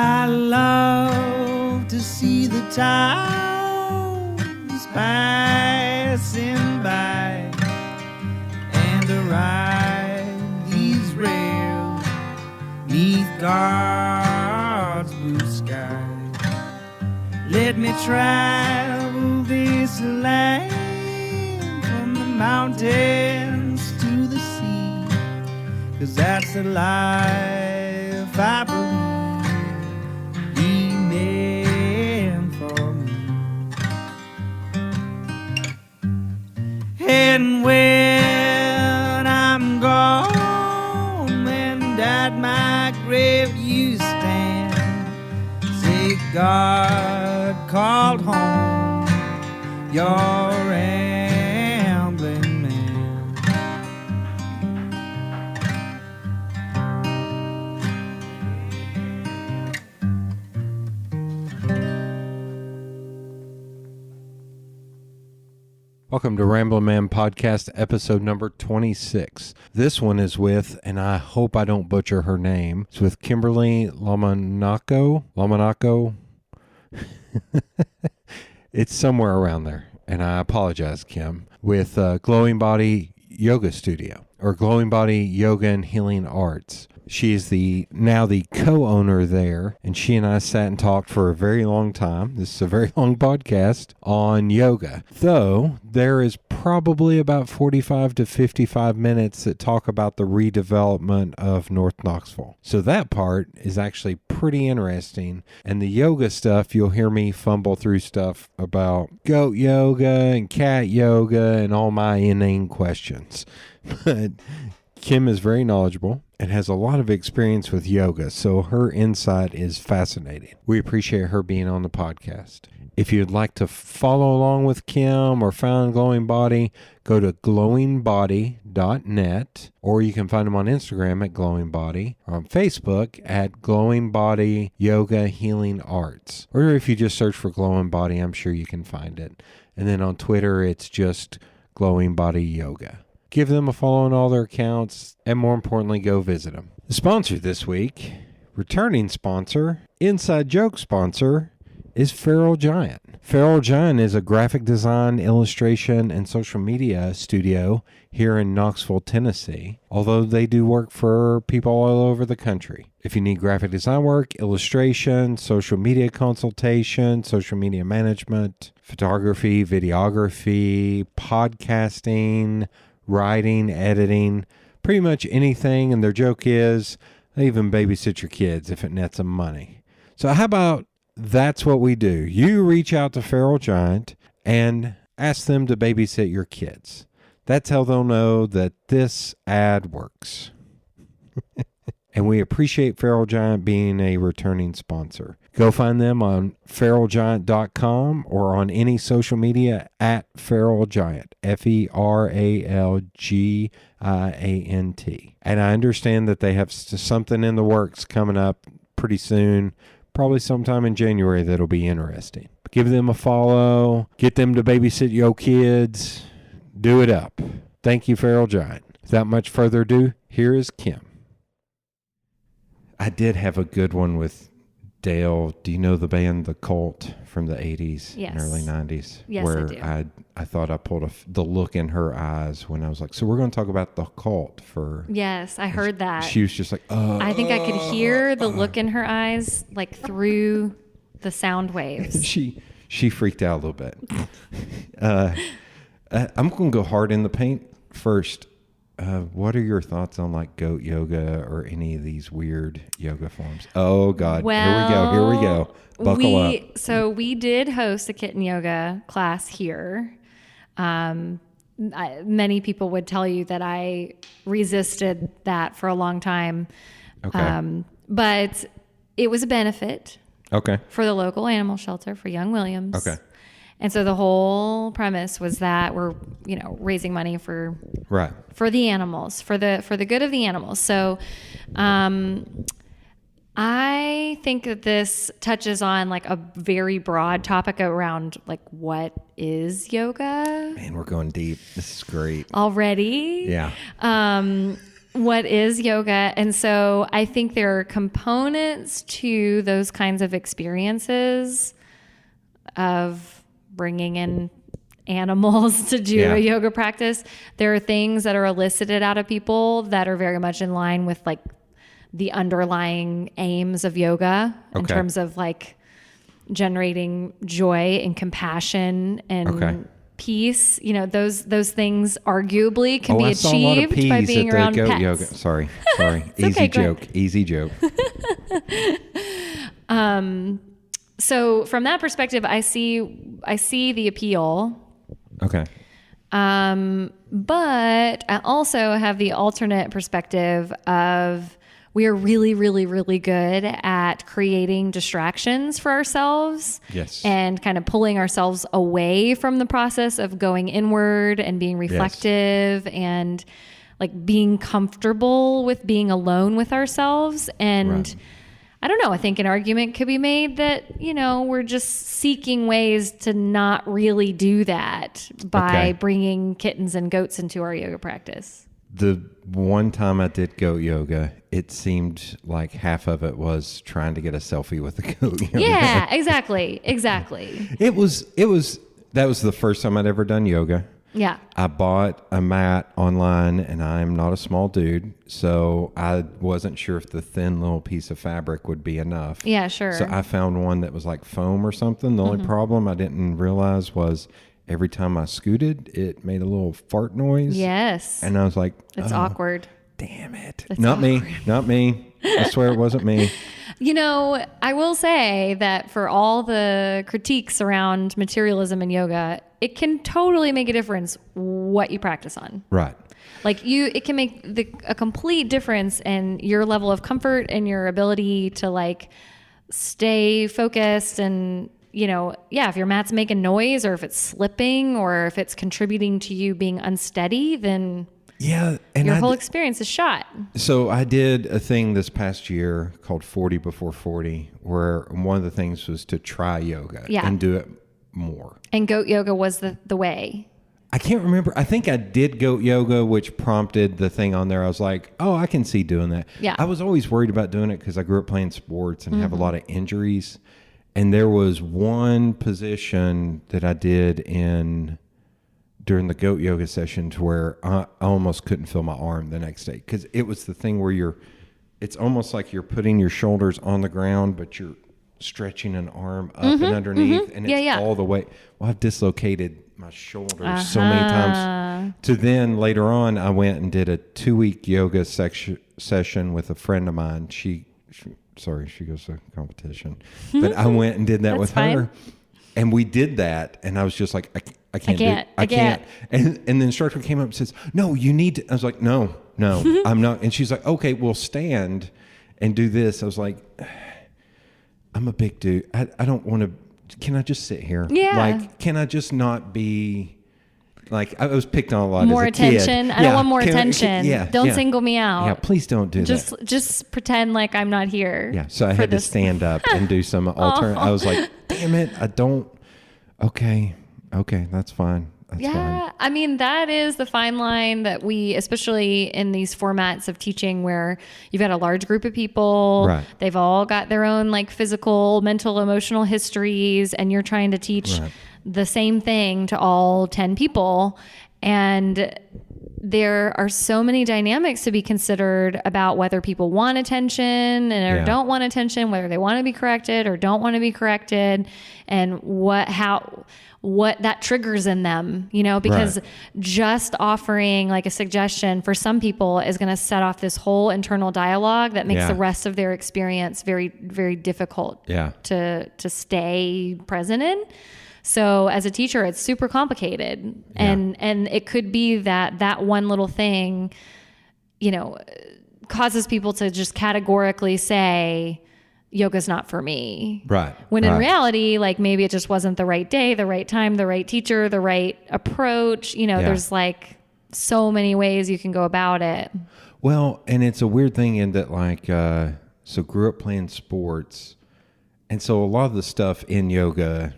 I love to see the towns passing by and to ride these rails neath God's blue sky. Let me travel this land from the mountains to the sea, 'cause that's the life I believe He meant for me. And when I'm gone and at my grave you stand, say God called home your rambling man. Welcome to Ramblin' Man Podcast, episode number 26. This one is with, and I hope I don't butcher her name, it's with Kimberly Lomonaco. It's somewhere around there, and I apologize, Kim, with Glowing Body Yoga Studio, or Glowing Body Yoga and Healing Arts. She is now the co-owner there, and she and I sat and talked for a very long time. This is a very long podcast on yoga, though there is probably about 45 to 55 minutes that talk about the redevelopment of North Knoxville. So that part is actually pretty interesting, and the yoga stuff, you'll hear me fumble through stuff about goat yoga and cat yoga and all my inane questions. But Kim is very knowledgeable and has a lot of experience with yoga, so her insight is fascinating. We appreciate her being on the podcast. If you'd like to follow along with Kim or find Glowing Body, go to glowingbody.net, or you can find them on Instagram at Glowing Body, or on Facebook at Glowing Body Yoga Healing Arts. Or if you just search for Glowing Body, I'm sure you can find it. And then on Twitter, it's just Glowing Body Yoga. Give them a follow on all their accounts, and more importantly, go visit them. The sponsor this week, returning sponsor, inside joke sponsor, is Feral Giant. Feral Giant is a graphic design, illustration, and social media studio here in Knoxville, Tennessee, although they do work for people all over the country. If you need graphic design work, illustration, social media consultation, social media management, photography, videography, podcasting, writing, editing, pretty much anything, and their joke is they even babysit your kids if it nets them money. So how about that's what we do? You reach out to Feral Giant and ask them to babysit your kids. That's how they'll know that this ad works. And we appreciate Feral Giant being a returning sponsor. Go find them on feralgiant.com or on any social media at Feral Giant, FERALGIANT. And I understand that they have something in the works coming up pretty soon, probably sometime in January, that'll be interesting. Give them a follow, get them to babysit your kids, do it up. Thank you, Feral Giant. Without much further ado, here is Kim. I did have a good one with Dale. Do you know the band The Cult from the 80s and early 90s? Yes, where I do. I thought I pulled the look in her eyes when I was like, so we're going to talk about The Cult for... Yes, I heard that. She was just like, I think I could hear the look in her eyes, like through the sound waves. She freaked out a little bit. I'm going to go hard in the paint first. What are your thoughts on like goat yoga or any of these weird yoga forms? Oh God, Well, here we go. Buckle up. So we did host a kitten yoga class here. Many people would tell you that I resisted that for a long time. Okay. But it was a benefit. Okay. For the local animal shelter for Young Williams. Okay. And so the whole premise was that we're, raising money for the animals, for the good of the animals. So, I think that this touches on like a very broad topic around like what is yoga. Man, we're going deep. This is great Already. Yeah. what is yoga. And so I think there are components to those kinds of experiences of bringing in animals to do a yoga practice. There are things that are elicited out of people that are very much in line with like the underlying aims of yoga in terms of like generating joy and compassion and peace. You know, those things arguably can be achieved by being around pets. Yoga. Sorry. Easy joke. So from that perspective, I see the appeal. Okay. But I also have the alternate perspective of we are really, really, really good at creating distractions for ourselves. Yes. And kind of pulling ourselves away from the process of going inward and being reflective and like being comfortable with being alone with ourselves. And I don't know, I think an argument could be made that, you know, we're just seeking ways to not really do that by bringing kittens and goats into our yoga practice. The one time I did goat yoga, it seemed like half of it was trying to get a selfie with the goat yoga. Yeah, exactly. That was the first time I'd ever done yoga. Yeah. I bought a mat online, and I'm not a small dude, so I wasn't sure if the thin little piece of fabric would be enough. Yeah, sure. So I found one that was like foam or something. The only problem I didn't realize was every time I scooted, it made a little fart noise. Yes. And I was like, it's awkward. Damn it. It's Not awkward. me. I swear it wasn't me. You know, I will say that for all the critiques around materialism in yoga, it can totally make a difference what you practice on. Right. Like it can make a complete difference in your level of comfort and your ability to like stay focused and, you know, if your mat's making noise or if it's slipping or if it's contributing to you being unsteady, then and your whole experience is shot. So I did a thing this past year called 40 Before 40, where one of the things was to try yoga and do it more. And goat yoga was the way. I can't remember. I think I did goat yoga, which prompted the thing on there. I was like, oh, I can see doing that. Yeah. I was always worried about doing it because I grew up playing sports and have a lot of injuries. And there was one position that I did during the goat yoga session to where I almost couldn't feel my arm the next day, because it was the thing where it's almost like you're putting your shoulders on the ground, but you're stretching an arm up and underneath, and it's all the way. Well, I've dislocated my shoulders so many times. To then later on, I went and did a 2-week yoga session with a friend of mine. She goes to competition, but I went and did that with her, and we did that, and I was just like, I can't. And the instructor came up and says, no, you need to. I was like, no, I'm not. And she's like, okay, we'll stand and do this. I was like, I'm a big dude. I don't want to. Can I just sit here? Yeah. Like, can I just not be like, I was picked on a lot more as a attention. kid. I don't want more attention. Don't single me out. Yeah, please don't do that. Just pretend like I'm not here. Yeah. So I had to stand up and do some alternate. I was like, damn it. I don't. Okay, that's fine. That's fine. I mean, that is the fine line that we, especially in these formats of teaching where you've got a large group of people, right. They've all got their own like physical, mental, emotional histories, and you're trying to teach the same thing to all 10 people. And there are so many dynamics to be considered about whether people want attention or don't want attention, whether they want to be corrected or don't want to be corrected, and what that triggers in them, you know, because just offering like a suggestion for some people is going to set off this whole internal dialogue that makes the rest of their experience very, very difficult to stay present in. So as a teacher, it's super complicated, and it could be that one little thing, you know, causes people to just categorically say, yoga's not for me. Right. When in reality, like maybe it just wasn't the right day, the right time, the right teacher, the right approach. You know, there's like so many ways you can go about it. Well, and it's a weird thing in that like, so grew up playing sports. And so a lot of the stuff in yoga,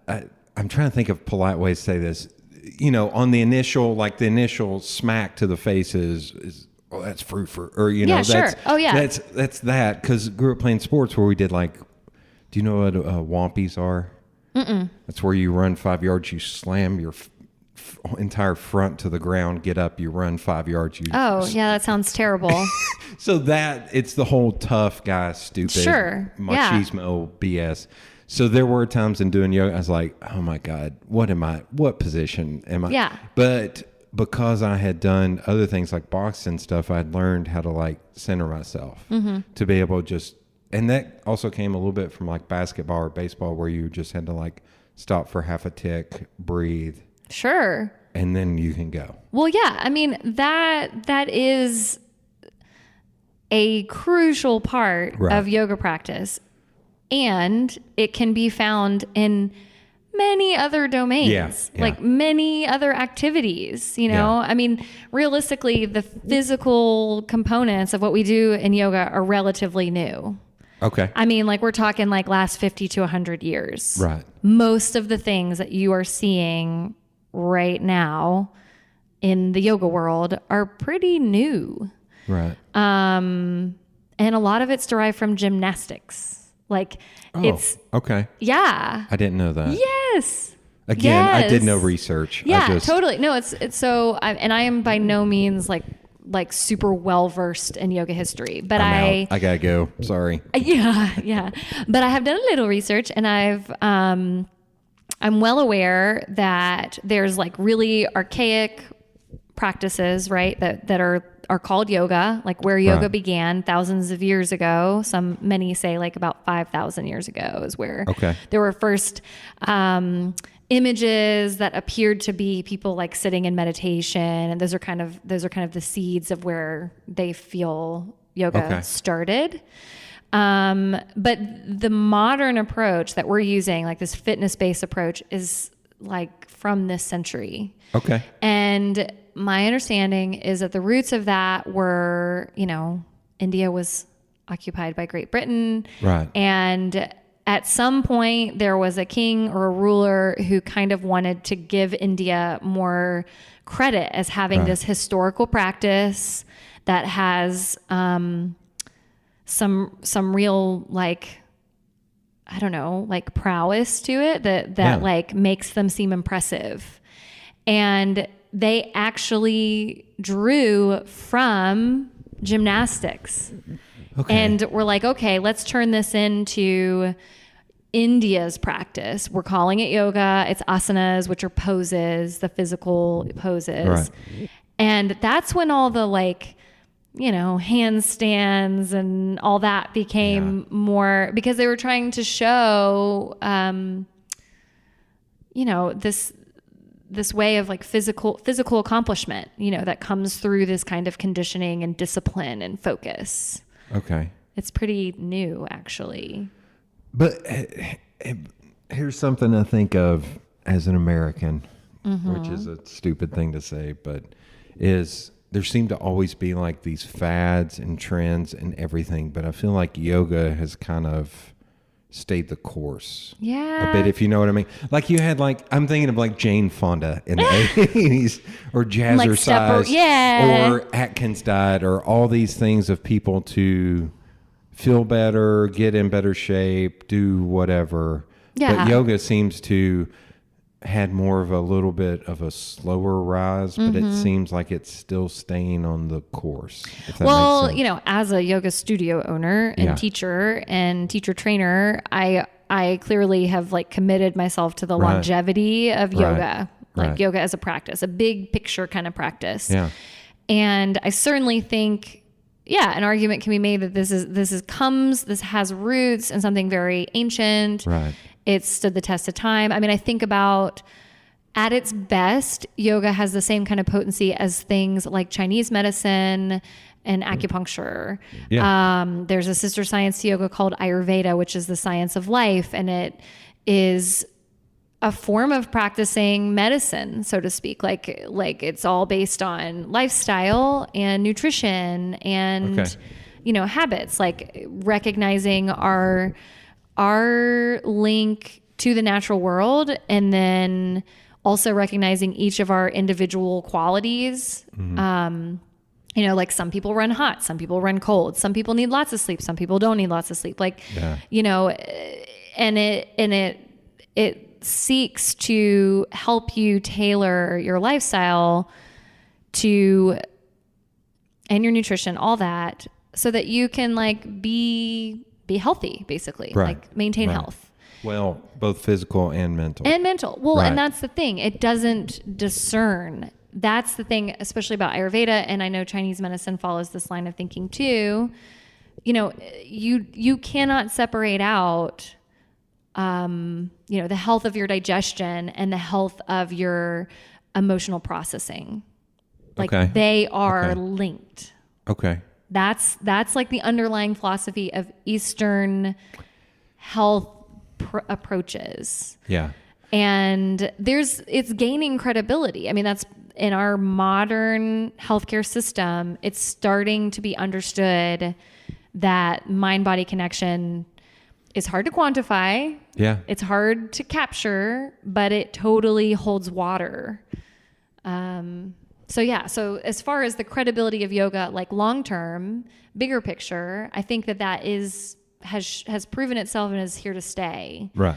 I'm trying to think of polite ways to say this. on the initial smack to the face is oh, that's fruit, or Yeah, that's, sure. Oh, yeah. that's that, because grew up playing sports where we did do you know what wompies are? Mm-mm. That's where you run 5 yards, you slam your entire front to the ground, get up, you run 5 yards. Yeah, that sounds terrible. So it's the whole tough guy, stupid, Sure, machismo BS. So there were times in doing yoga, I was like, oh my God, what position am I? Yeah. But because I had done other things like boxing stuff, I'd learned how to center myself to be able to and that also came a little bit from basketball or baseball, where you just had to stop for half a tick, breathe. Sure. And then you can go. Well, yeah. I mean, that is a crucial part of yoga practice. And it can be found in many other domains, many other activities, I mean, realistically, the physical components of what we do in yoga are relatively new. Okay. I mean, we're talking last 50 to 100 years. Right. Most of the things that you are seeing right now in the yoga world are pretty new. Right. And a lot of it's derived from gymnastics. It's okay. Yeah. I didn't know that. Yes. Again, yes. I did no research. Yeah, totally. No, it's so, and I am by no means super well versed in yoga history, but I gotta go. Sorry. Yeah. But I have done a little research, and I'm well aware that there's really archaic practices, right? That are called yoga, where yoga began thousands of years ago. Many say about 5,000 years ago is where there were first images that appeared to be people sitting in meditation, and those are kind of the seeds of where they feel yoga started. But the modern approach that we're using, this fitness-based approach, is from this century. Okay. And my understanding is that the roots of that were, India was occupied by Great Britain. Right. And at some point there was a king or a ruler who kind of wanted to give India more credit as having this historical practice that has some real I don't know, prowess to it that makes them seem impressive. And they actually drew from gymnastics. Okay. And we're okay, let's turn this into India's practice. We're calling it yoga. It's asanas, which are poses, the physical poses. Right. And that's when all the handstands and all that became more, because they were trying to show, this way of physical accomplishment, that comes through this kind of conditioning and discipline and focus. Okay. It's pretty new, actually. But here's something I think of as an American, which is a stupid thing to say, but there seem to always be these fads and trends and everything, but I feel like yoga has kind of stayed the course a bit, if you know what I mean. You had I'm thinking of Jane Fonda in the 80s, or Jazzercise, or Atkins diet, or all these things of people to feel better, get in better shape, do whatever. But yoga seems to had more of a little bit of a slower rise, but it seems like it's still staying on the course. If that makes sense. As a yoga studio owner and teacher and teacher trainer, I clearly have committed myself to the longevity of yoga, yoga as a practice, a big picture kind of practice. Yeah. And I certainly think, an argument can be made that this has roots in something very ancient. Right. It's stood the test of time. I mean, I think about, at its best, yoga has the same kind of potency as things like Chinese medicine and acupuncture. Yeah. There's a sister science to yoga called Ayurveda, which is the science of life, and it is a form of practicing medicine, so to speak. It's all based on lifestyle and nutrition and habits, recognizing our link to the natural world, and then also recognizing each of our individual qualities. Like some people run hot, some people run cold, some people need lots of sleep, some people don't need lots of sleep. And it seeks to help you tailor your lifestyle and your nutrition, all that, so that you can be healthy, basically, maintain health. Well, both physical and mental. Well, and that's the thing. It doesn't discern. That's the thing, especially about Ayurveda. And I know Chinese medicine follows this line of thinking too. You cannot separate out, the health of your digestion and the health of your emotional processing. They are linked. Okay. That's like the underlying philosophy of Eastern health approaches. Yeah. And it's gaining credibility. I mean, that's in our modern healthcare system, it's starting to be understood that mind-body connection is hard to quantify. Yeah. It's hard to capture, but it totally holds water. So as far as the credibility of yoga, long-term, bigger picture, I think that has proven itself and is here to stay. Right.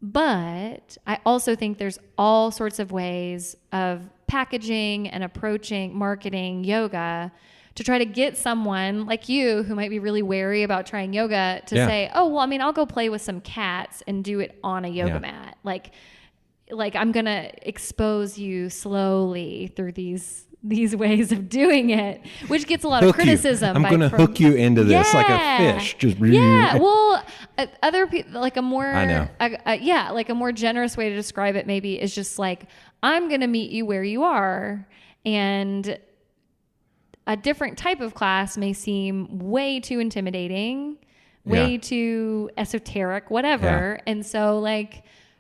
But I also think there's all sorts of ways of packaging and approaching marketing yoga to try to get someone like you who might be really wary about trying yoga to say, oh, well, I mean, I'll go play with some cats and do it on a yoga mat. Like I'm going to expose you slowly through these ways of doing it, which gets a lot of criticism. I'm going to hook you into this like a fish. Well, other people, like a more, I know. Like a more generous way to describe it maybe is just I'm going to meet you where you are. And a different type of class may seem way too intimidating, way too esoteric, whatever. Yeah. And so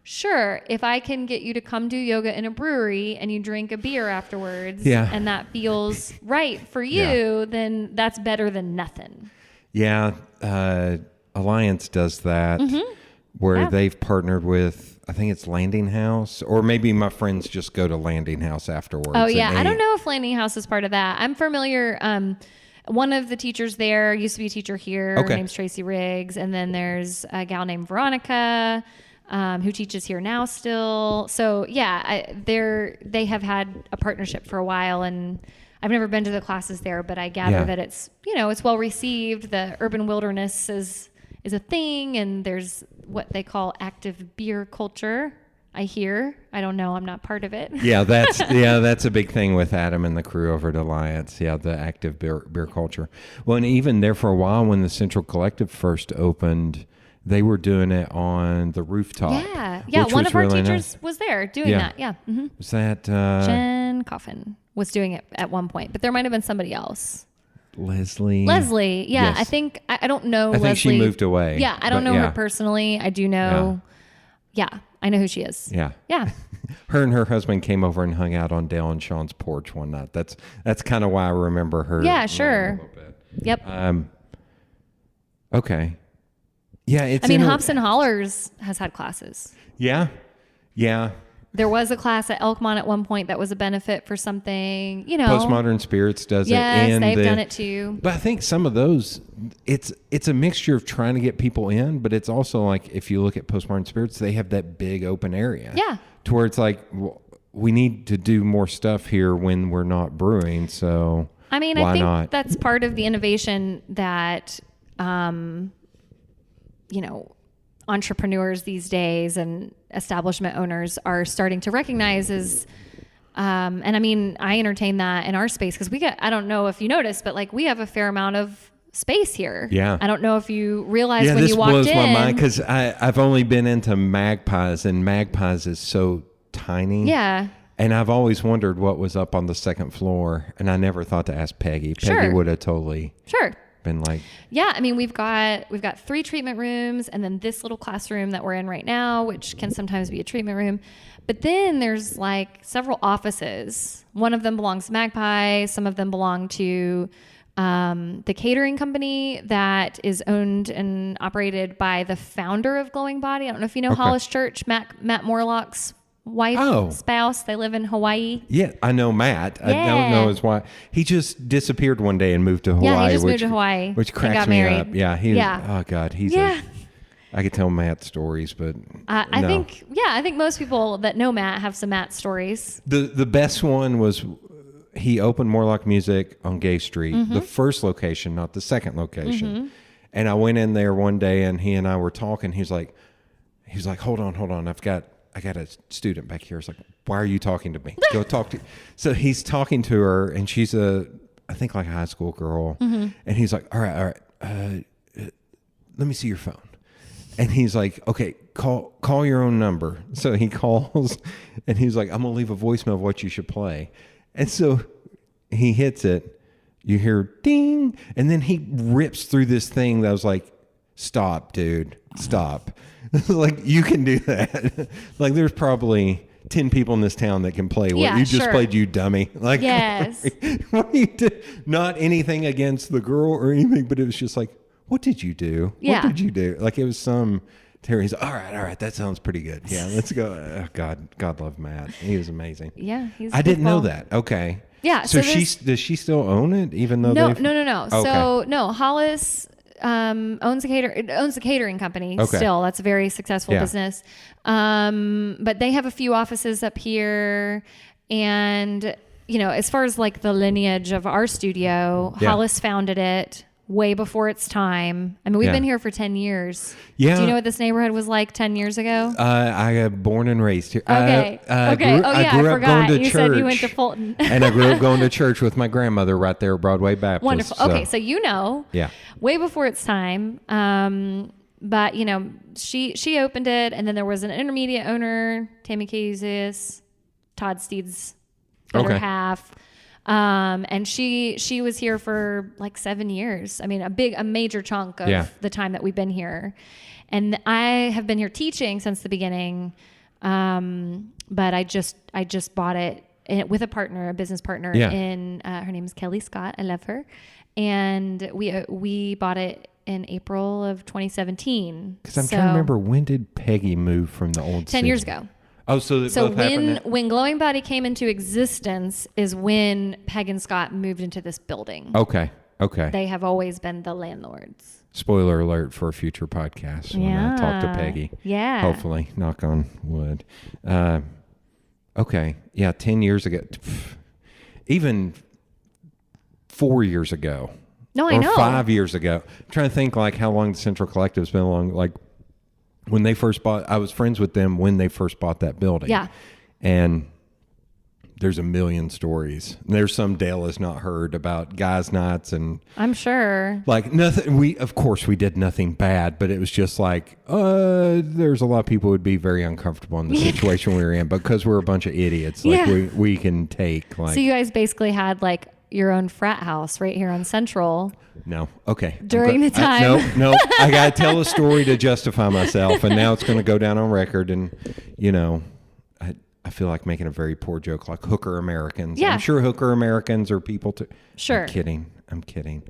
sure, if I can get you to come do yoga in a brewery and you drink a beer afterwards and that feels right for you, then that's better than nothing. Yeah. Alliance does that where they've partnered with, I think it's Landing House, or maybe my friends just go to Landing House afterwards. Oh, yeah. I don't know if Landing House is part of that. I'm familiar. One of the teachers there used to be a teacher here. Okay. Her name's Tracy Riggs. And then there's a gal named Veronica who teaches here now still. So they have had a partnership for a while, and I've never been to the classes there, but I gather that it's, it's well received. The urban wilderness is a thing, and there's what they call active beer culture. I hear, I don't know, I'm not part of it. That's a big thing with Adam and the crew over at Alliance. Yeah, the active beer culture. Well, and even there for a while when the Central Collective first opened, they were doing it on the rooftop. Yeah. One of our teachers was there doing that. Yeah. Mm-hmm. Was that Jen Coffin was doing it at one point, but there might have been somebody else. Leslie. Yeah. Yes. I think, I don't know Leslie. I think she moved away. Yeah. I don't know her personally. I do know. Yeah. I know who she is. Yeah. Yeah. Her and her husband came over and hung out on Dale and Sean's porch one night. That's kind of why I remember her. Yeah, sure. Yep. Okay. Yeah, Hops and Hollers has had classes. Yeah. There was a class at Elkmont at one point that was a benefit for something, Postmodern Spirits does it. Yes, they've done it too. But I think some of those, it's a mixture of trying to get people in, but it's also if you look at Postmodern Spirits, they have that big open area. Yeah. To where it's we need to do more stuff here when we're not brewing, so I think that's part of the innovation that, entrepreneurs these days and establishment owners are starting to recognize is, I entertain that in our space because I don't know if you noticed, but we have a fair amount of space here. Yeah. I don't know if you realized when you walked in. Yeah, this blows my mind because I've only been into Magpies, and Magpies is so tiny. Yeah. And I've always wondered what was up on the second floor, and I never thought to ask Peggy. Peggy would have totally been we've got 3 treatment rooms, and then this little classroom that we're in right now, which can sometimes be a treatment room. But then there's several offices. One of them belongs to Magpie. Some of them belong to the catering company that is owned and operated by the founder of Glowing Body. I don't know if you know Hollis Church, Matt Morlock's spouse. They live in Hawaii. Yeah, I know Matt. I don't know his wife. He just disappeared one day and moved to Hawaii. Yeah, he just moved to Hawaii. Which cracks me up. Yeah, oh God, I could tell Matt stories, but I think most people that know Matt have some Matt stories. The best one was he opened Morlock Music on Gay Street, the first location, not the second location. And I went in there one day and he and I were talking. He was like, hold on. I got a student back here. It's like, why are you talking to me? Go talk to. So he's talking to her and she's I think like a high school girl. And he's like, all right. Let me see your phone. And he's like, okay, call your own number. So he calls and he's like, I'm going to leave a voicemail of what you should play. And so he hits it. You hear ding. And then he rips through this thing that was like, stop, dude, stop. Like, you can do that. Like, there's probably 10 people in this town that can play what you just played, you dummy. Like, yes. What you did, not anything against the girl or anything, but it was just like, what did you do? Yeah. What did you do? Like, it was some Terry. He's all right, that sounds pretty good. Yeah, let's go. Oh, God love Matt. He was amazing. Yeah, I didn't know that. Okay. Yeah. So does she still own it, even though no. Okay. So no, Hollis owns a catering company. Okay. Still, that's a very successful business. But they have a few offices up here, and as far as like the lineage of our studio, Hollis founded it way before its time. I mean, we've been here for 10 years. Yeah. Do you know what this neighborhood was like 10 years ago? I got born and raised here. Okay. I grew up forgot. going to You church. said you went to Fulton. And I grew up going to church with my grandmother right there at Broadway Baptist. Wonderful. So. Okay, so Yeah. way before its time. But she opened it, and then there was an intermediate owner, Tammy Kazis, Todd Steed's better half. And she was here for like 7 years. I mean, a major chunk of the time that we've been here. And I have been here teaching since the beginning. But I just bought it with a business partner in, her name is Kelly Scott. I love her. And we bought it in April of 2017. Because I'm trying to remember, when did Peggy move from the old 10 years ago. Oh, so when Glowing Body came into existence is when Peg and Scott moved into this building. Okay. They have always been the landlords. Spoiler alert for a future podcast when I talk to Peggy. Yeah. Hopefully, knock on wood. Okay. Yeah, 10 years ago. Even 4 years ago. No, I know. 5 years ago. I'm trying to think like how long the Central Collective's been along. Like, when they first bought, I was friends with them when they first bought that building. Yeah. And there's a million stories. There's some Dale has not heard about guys' nights and I'm sure. Like nothing. Of course we did nothing bad, but it was just like, there's a lot of people who would be very uncomfortable in the situation we were in because we're a bunch of idiots. Like we can take like. So you guys basically had like your own frat house right here on Central. No. Okay. During the time. No. I got to tell a story to justify myself, and now it's going to go down on record. And, I feel like making a very poor joke, like hooker Americans. Yeah. I'm sure hooker Americans are people too. Sure. I'm kidding.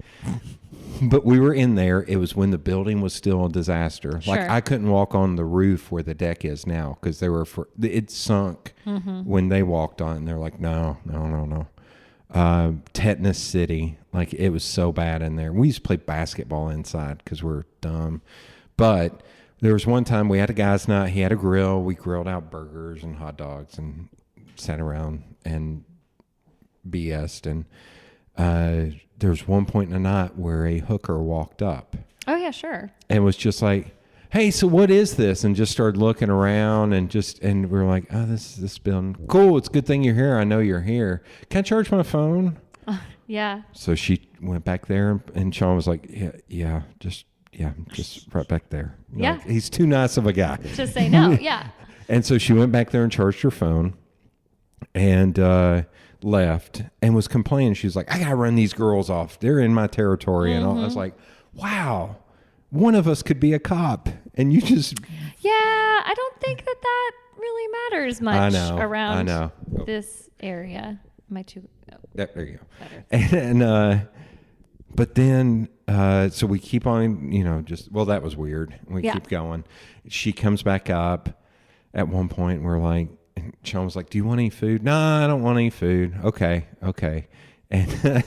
But we were in there. It was when the building was still a disaster. Sure. Like I couldn't walk on the roof where the deck is now because it sunk when they walked on. And they're like, no. Tetanus City, like it was so bad in there. We used to play basketball inside because we're dumb. But there was one time we had a guy's night. He had a grill. We grilled out burgers and hot dogs and sat around and BS'd. And there was one point in the night where a hooker walked up. Oh yeah, sure. And was just like, hey, so what is this? And just started looking around and we were like, oh, this is this building. Cool. It's a good thing you're here. I know you're here. Can I charge my phone? Yeah. So she went back there and Sean was like, just right back there. Yeah. Like, he's too nice of a guy. To say no. Yeah. And so she went back there and charged her phone and left and was complaining. She was like, I got to run these girls off. They're in my territory. And I was like, wow. One of us could be a cop, and you just... Yeah, I don't think that really matters much around this area. Am I too... Oh, there you go. And but then, so we keep on, that was weird. We keep going. She comes back up at one point, and we're like, And Sean was like, do you want any food? No, I don't want any food. Okay. And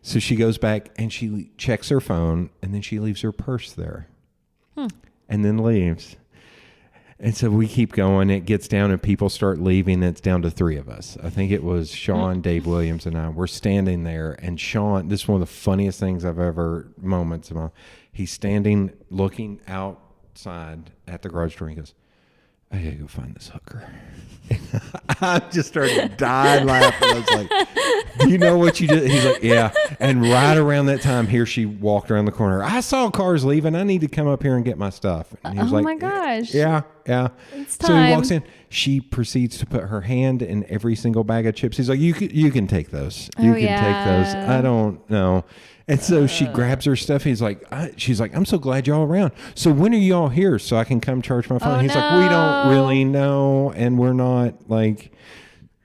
so she goes back and she checks her phone, and then she leaves her purse there and then leaves. And so we keep going. It gets down and people start leaving. It's down to 3 of us. I think it was Sean, Dave Williams, and I. We're standing there. And Sean, this is one of the funniest things I've ever, moments of my, he's standing looking outside at the garage door. And he goes, I gotta go find this hooker. I just started dying laughing. I was like, do you know what you did? He's like, yeah. And right around that time, here she walked around the corner. I saw cars leaving. I need to come up here and get my stuff. And he was Oh like, my gosh. Yeah. It's So he time. walks in. She proceeds to put her hand in every single bag of chips. He's like, you can take those. You can take those. I don't know. And so she grabs her stuff. He's like, she's like, I'm so glad y'all around. So when are y'all here so I can come charge my phone? Oh, He's like, we don't really know. And we're not like,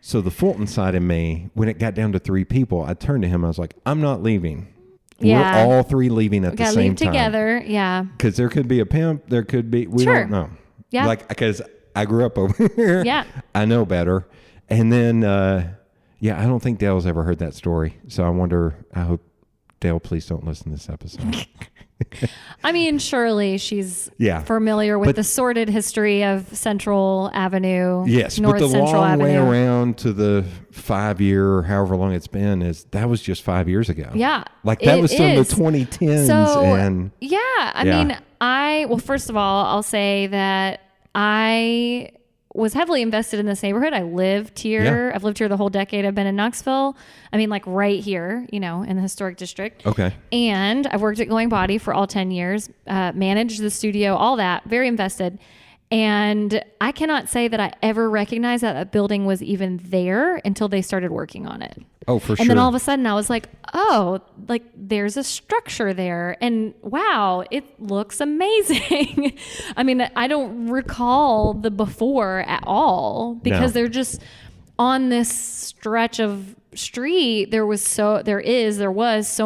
so the Fulton side of me, when it got down to 3 people, I turned to him. I was like, I'm not leaving. Yeah. We're all 3 leaving at the Gotta same leave time. together. Yeah. Because there could be a pimp. There could be, we Sure. don't know. Yeah. Like, because I grew up over here. Yeah. I know better. And then, I don't think Dale's ever heard that story. So I hope Dale, please don't listen to this episode. I mean, surely she's Yeah. familiar with But- the sordid history of Central Avenue. Yes, North but the Central long Avenue. way around to the 5-year, or however long it's been, that was just 5 years ago. Yeah, Like that it was still in the is. 2010s. So, and yeah, I Yeah. mean, well, first of all, I'll say that I was heavily invested in this neighborhood. I lived here. Yeah. I've lived here the whole decade I've been in Knoxville. I mean, like right here, in the historic district. Okay. And I've worked at Glowing Body for all 10 years, managed the studio, all that, very invested. And I cannot say that I ever recognized that that building was even there until they started working on it. Oh, for sure. And then all of a sudden I was like, oh, like there's a structure there. And wow, it looks amazing. I mean, I don't recall the before at all because No. they're just on this stretch of street. There was so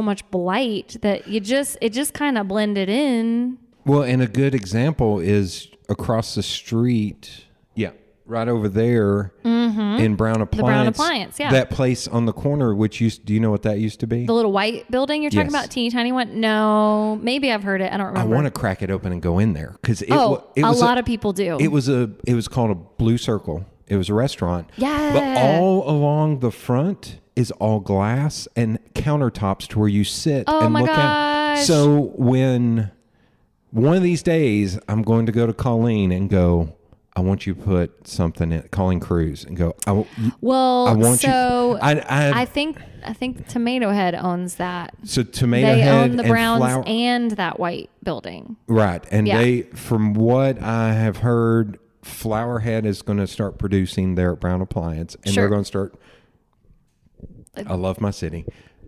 much blight that it just kind of blended in. Well, and a good example is across the street. Yeah. Right over there in Brown Appliance. The Brown Appliance, yeah. That place on the corner, do you know what that used to be? The little white building you're talking Yes. about, teeny tiny one? No, maybe I've heard it. I don't I remember. want to crack it open and go in there because it a was lot of people do. It was called a Blue Circle. It was a restaurant. Yeah. But all along the front is all glass and countertops to where you sit Oh and my look out. gosh. So when one of these days I'm going to go to Colleen and go, I want you to put something in, Colleen Cruz, and go, Well, I want so you. I think Tomato Head owns that. so Tomato They Head own the and Browns Flower, and that white building. right? And Yeah. they, from what I have heard, Flower Head is going to start producing their Brown Appliance, and Sure. they're going to start. I love my city.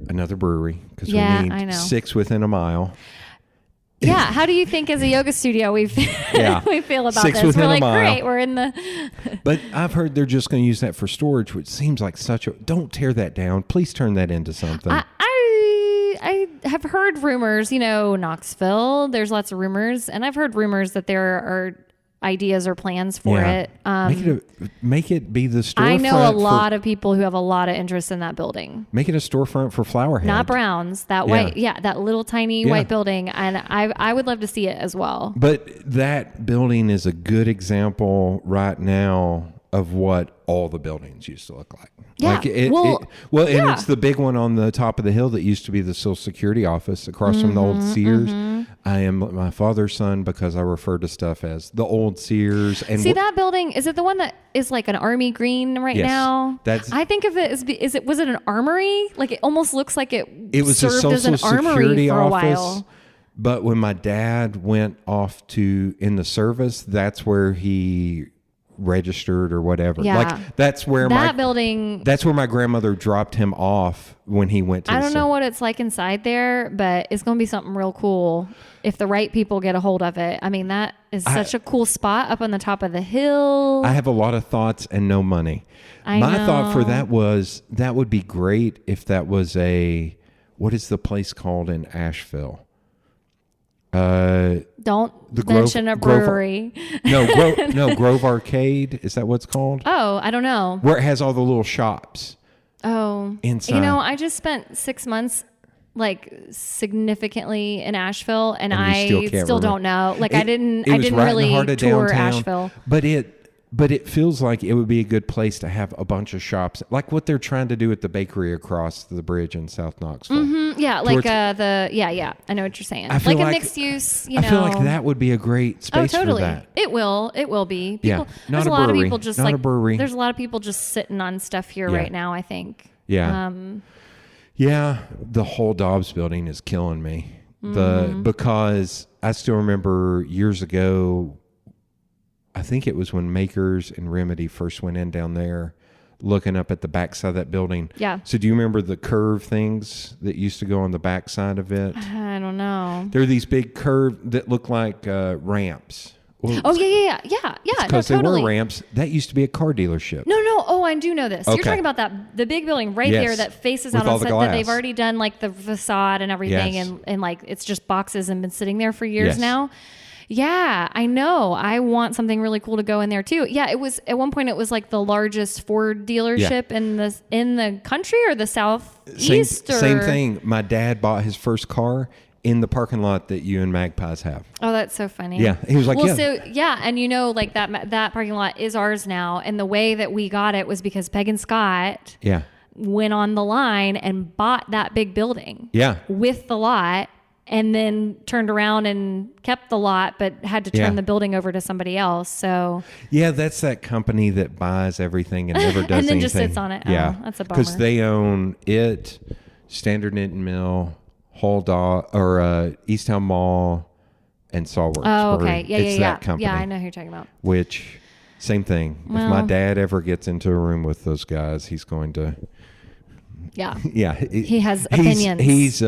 Another brewery because Yeah, we I need know. 6 within a mile. Yeah. How do you think as a yoga studio we feel about 6 this? within We're a like, mile. great, we're in the. But I've heard they're just going to use that for storage, which seems like such a. Don't tear that down. Please turn that into something. I have heard rumors, Knoxville, there's lots of rumors, and I've heard rumors that there are ideas or plans for it. Make it be the storefront. I know a lot of people who have a lot of interest in that building. Make it a storefront for Flower Head. Not Browns, that white, that little tiny white building, and I would love to see it as well. But that building is a good example right now of what all the buildings used to look like. Yeah. And it's the big one on the top of the hill that used to be the Social Security office across from the old Sears. I am my father's son because I refer to stuff as the old Sears. And See that building? Is it the one that is like an army green right Yes. now? I think of it as was it an armory? Like it almost looks like it was a served Social as an armory Security for a office. while. But when my dad went off in the service, that's where he registered or whatever. Yeah. Like that's where building. That's where my grandmother dropped him off when he went to I don't know what it's like inside there, but it's going to be something real cool if the right people get a hold of it. I mean, that is such a cool spot up on the top of the hill. I have a lot of thoughts and no money. My thought for that was that would be great if that was what is the place called in Asheville? Don't the mention a brewery. Grove Arcade. Is that what it's called? Oh, I don't know. Where it has all the little shops. Oh, inside. I just spent 6 months like significantly in Asheville, and I still don't know. Like I didn't really tour Asheville, but it feels like it would be a good place to have a bunch of shops, like what they're trying to do at the bakery across the bridge in South Knoxville. Mm-hmm. Yeah, like I know what you're saying. Like a mixed use. I feel like that would be a great space for that. It will be. People, there's a lot of people just not a brewery. There's a lot of people just sitting on stuff here right now, I think. Yeah. The whole Dobbs building is killing me. Because I still remember years ago, I think it was when Makers and Remedy first went in down there, looking up at the backside of that building. Yeah. So do you remember the curve things that used to go on the backside of it? I don't know. There are these big curves that look like ramps. Well, yeah. Because they were ramps. That used to be a car dealership. No. Oh, I do know this. Okay. You're talking about the big building right there that faces out on set that they've already done like the facade and everything, and like it's just boxes and been sitting there for years now. Yeah, I know. I want something really cool to go in there too. Yeah, it was at one point. It was like the largest Ford dealership in the country or the southeast. Same thing. My dad bought his first car in the parking lot that you and Magpies have. Oh, that's so funny. Yeah, he was like, and like that parking lot is ours now, and the way that we got it was because Peg and Scott went on the line and bought that big building. Yeah, with the lot. And then turned around and kept the lot, but had to turn the building over to somebody else. So that's that company that buys everything and never does anything. And then just sits on it. Yeah, that's a bummer. Because they own it, Standard Knitting Mill, Easttown Mall, and Sawworks. Oh, okay. It's that company. Yeah, I know who you're talking about. Which, same thing. Well, if my dad ever gets into a room with those guys, he's going to... Yeah. Yeah. He has opinions. He's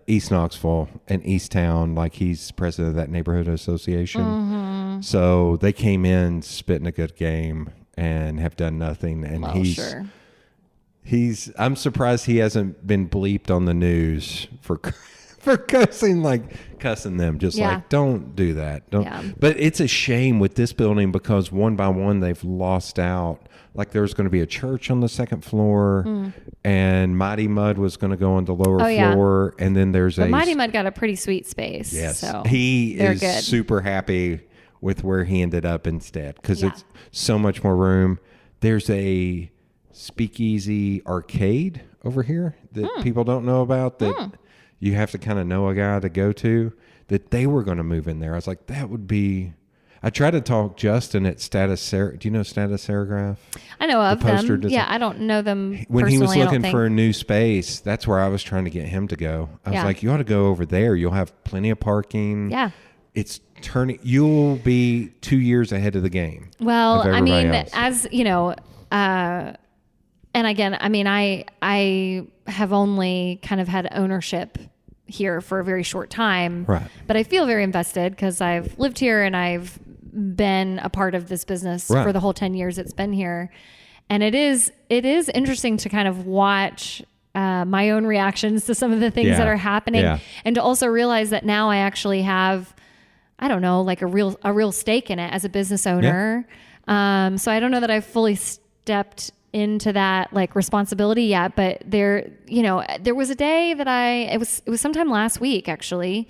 East Knoxville and Easttown, like he's president of that neighborhood association. Mm-hmm. So they came in spitting a good game and have done nothing. And I'm surprised he hasn't been bleeped on the news for cussing them. Just like, don't do that. Don't. Yeah. But it's a shame with this building because one by one they've lost out. Like there's going to be a church on the second floor, and Mighty Mud was going to go on the lower floor, and then there's Mighty Mud got a pretty sweet space. Yes, so he is super happy with where he ended up instead because it's so much more room. There's a speakeasy arcade over here that people don't know about that you have to kind of know a guy to go to. That they were going to move in there. I was like, that would be. I tried to talk Justin at Status. Do you know Status Serigraph? I know of them. Yeah, I don't know them when he was looking for a new space, that's where I was trying to get him to go. I was like, you ought to go over there. You'll have plenty of parking. Yeah. It's turning. You'll be 2 years ahead of the game. Well, I mean, as you know, and again, I mean, I have only kind of had ownership here for a very short time. Right. But I feel very invested because I've lived here and I've been a part of this business for the whole 10 years it's been here. And it is interesting to kind of watch my own reactions to some of the things that are happening and to also realize that now I actually have, I don't know, like a real stake in it as a business owner. Yeah. So I don't know that I've fully stepped into that like responsibility yet, but there was a day that it was sometime last week, actually.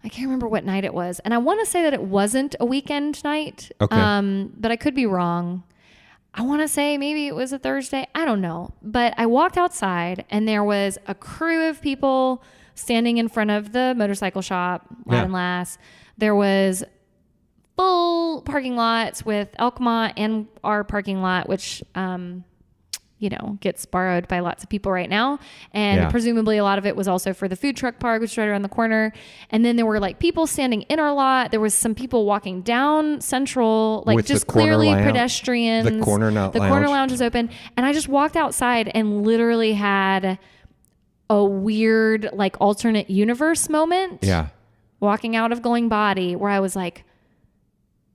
I can't remember what night it was. And I want to say that it wasn't a weekend night. Okay. But I could be wrong. I want to say maybe it was a Thursday. I don't know. But I walked outside and there was a crew of people standing in front of the motorcycle shop, Lad and Lass. There was full parking lots with Elkmont and our parking lot, which, gets borrowed by lots of people right now. And presumably a lot of it was also for the food truck park, which is right around the corner. And then there were like people standing in our lot. There was some people walking down Central, like with just clearly pedestrians. The corner lounge is open. And I just walked outside and literally had a weird like alternate universe moment. Yeah. Walking out of Glowing Body where I was like,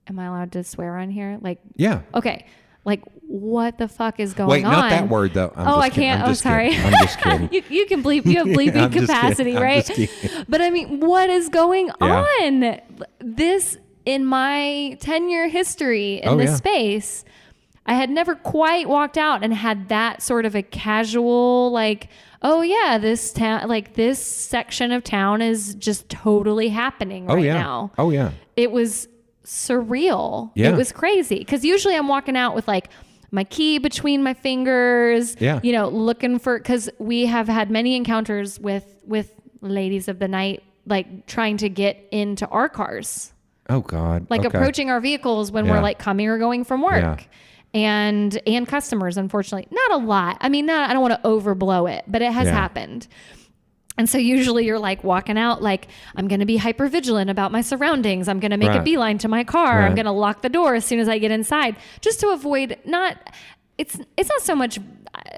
am I allowed to swear on here? Like, yeah. Okay. Like, what the fuck is going Wait, on? not that word though. I can't. I'm just sorry. kidding. I'm just kidding. you can bleep. You have bleeping I'm just capacity, kidding. I'm right? just kidding. But I mean, what is going Yeah. on? This, in my 10-year history in this space, I had never quite walked out and had that sort of a casual, like, oh yeah, this town, like this section of town is just totally happening right now. Oh yeah. It was surreal. Yeah. It was crazy. Because usually I'm walking out with like my key between my fingers, Yeah. you know, looking for, because we have had many encounters with ladies of the night, like trying to get into our cars, Oh God. like Okay. approaching our vehicles when Yeah. we're like coming or going from work. Yeah. And customers, unfortunately, not a lot. I mean, I don't want to overblow it, but it has Yeah. happened. And so usually you're like walking out, like, I'm going to be hyper vigilant about my surroundings. I'm going to make a Right. beeline to my car. I'm Right. going to lock the door as soon as I get inside, just to avoid it's not so much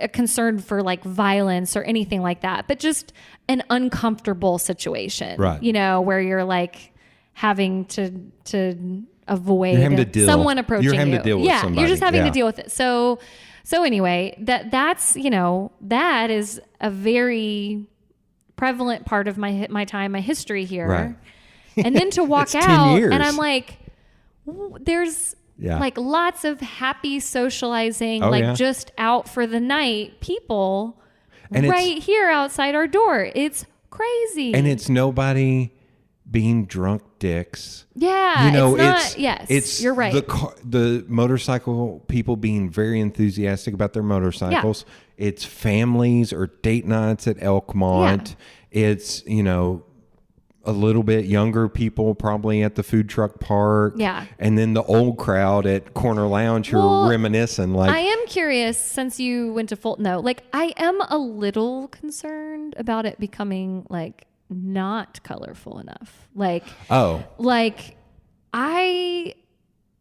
a concern for like violence or anything like that, but just an uncomfortable situation, Right. you know, where you're like having to avoid You're having to deal. someone approaching You're having you. to deal with somebody. You're just having to Yeah. deal with it. So anyway, that's, you know, that is a very prevalent part of my time, my history here. Right. And then to walk It's 10 out years. and I'm like, there's Yeah. like lots of happy socializing, Oh, like yeah. just out for the night people And it's- right here outside our door. It's crazy. And it's nobody being drunk dicks. yeah, You know, it's not, yes, it's you're right. The motorcycle people being very enthusiastic about their motorcycles. It's families or date nights at Elkmont. It's, you know, a little bit younger people probably at the food truck park. Yeah. And then the old crowd at Corner Lounge who are reminiscing. Like, I am curious, since you went to Fulton, though, like I am a little concerned about it becoming like not colorful enough. Like,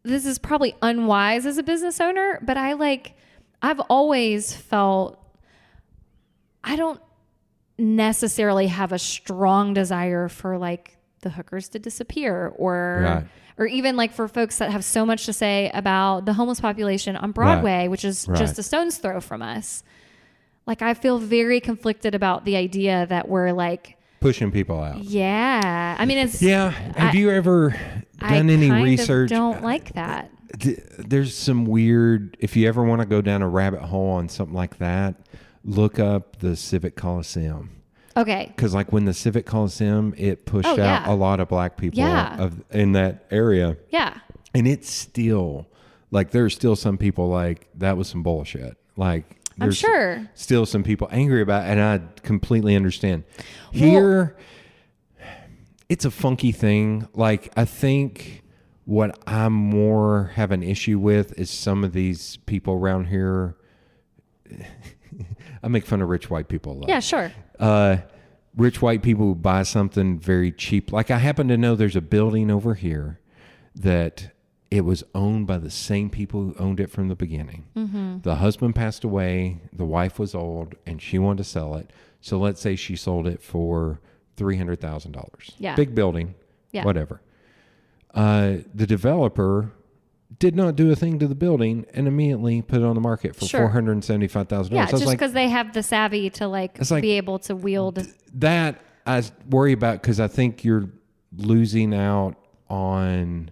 this is probably unwise as a business owner, but I've always felt I don't necessarily have a strong desire for like the hookers to disappear or even like for folks that have so much to say about the homeless population on Broadway, which is just a stone's throw from us. Like, I feel very conflicted about the idea that we're like pushing people out. Yeah. I mean, it's... Yeah. Have you ever done any research? I don't like that. There's some weird... If you ever want to go down a rabbit hole on something like that, look up the Civic Coliseum. Okay. Because like when the Civic Coliseum, it pushed out a lot of black people in that area. Yeah. And it's still... Like, there's still some people like, that was some bullshit. Like... I'm There's sure. still some people angry about it, and I completely understand. Here, it's a funky thing. Like, I think what I'm more have an issue with is some of these people around here. I make fun of rich white people a lot. Yeah, sure. Rich white people who buy something very cheap. Like, I happen to know there's a building over here that... It was owned by the same people who owned it from the beginning. Mm-hmm. The husband passed away. The wife was old, and she wanted to sell it. So let's say she sold it for $300,000. Yeah. Big building. Yeah. Whatever. The developer did not do a thing to the building and immediately put it on the market for $475,000. Yeah, just because they have the savvy to be able to wield. That I worry about because I think you're losing out on...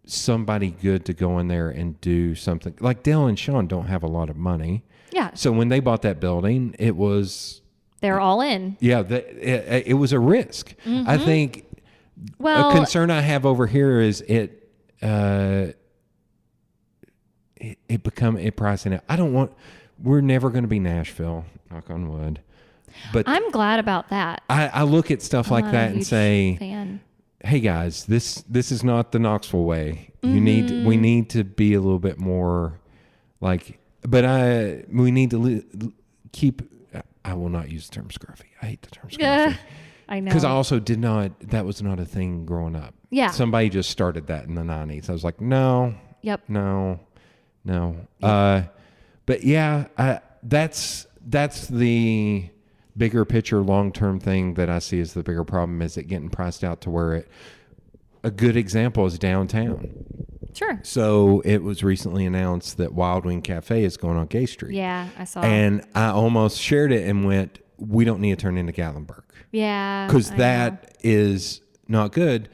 somebody good to go in there and do something. Like Dale and Sean don't have a lot of money. Yeah. So when they bought that building, it was... They're all in. Yeah, it was a risk. Mm-hmm. I think a concern I have over here is it pricing out. I don't want... We're never going to be Nashville, knock on wood. But I'm glad about that. I look at stuff like that and say... Fan. Hey guys, this is not the Knoxville way. We need to be a little bit more like, but we need to keep. I will not use the term scruffy. I hate the term scruffy. I know. Because I also did not. That was not a thing growing up. Yeah. Somebody just started that in the 90s. I was like, no. Yep. No. But yeah, that's the bigger picture, long-term thing that I see as the bigger problem is it getting priced out to where a good example is downtown. Sure. So it was recently announced that Wild Wing Cafe is going on Gay Street. Yeah, I saw. And I almost shared it and went, we don't need to turn into Gatlinburg. Yeah. Because I that know. is not good.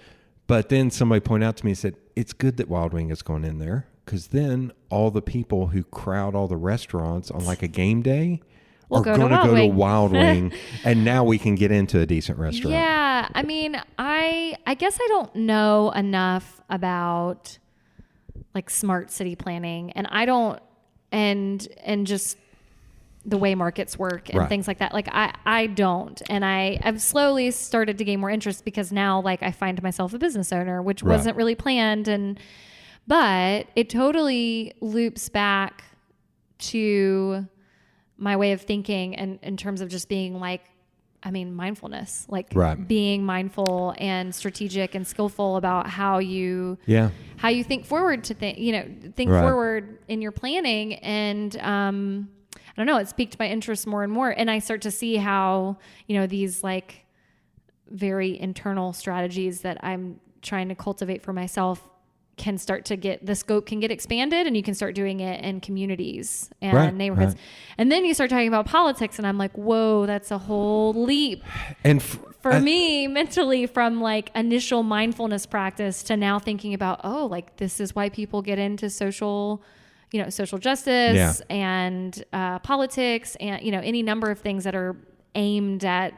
But then somebody pointed out to me and said, it's good that Wild Wing is going in there. Because then all the people who crowd all the restaurants on like a game day We'll are go to going to Wild go to Wing. Wild Wing. And now we can get into a decent restaurant. Yeah. I mean, I guess I don't know enough about like smart city planning, and I don't, and just the way markets work and Right. things like that. Like I don't, and I've slowly started to gain more interest because now like I find myself a business owner, which Right. wasn't really planned. But it totally loops back to my way of thinking, and in terms of just being like, I mean, mindfulness, like Right. being mindful and strategic and skillful about how you think forward to think Right. forward in your planning. And, I don't know, it's piqued my interest more and more. And I start to see how, these like very internal strategies that I'm trying to cultivate for myself can start to the scope can get expanded, and you can start doing it in communities and Right, neighborhoods. right. And then you start talking about politics, and I'm like, whoa, that's a whole leap And for me mentally, from like initial mindfulness practice to now thinking about, oh, like this is why people get into social justice and politics and, any number of things that are aimed at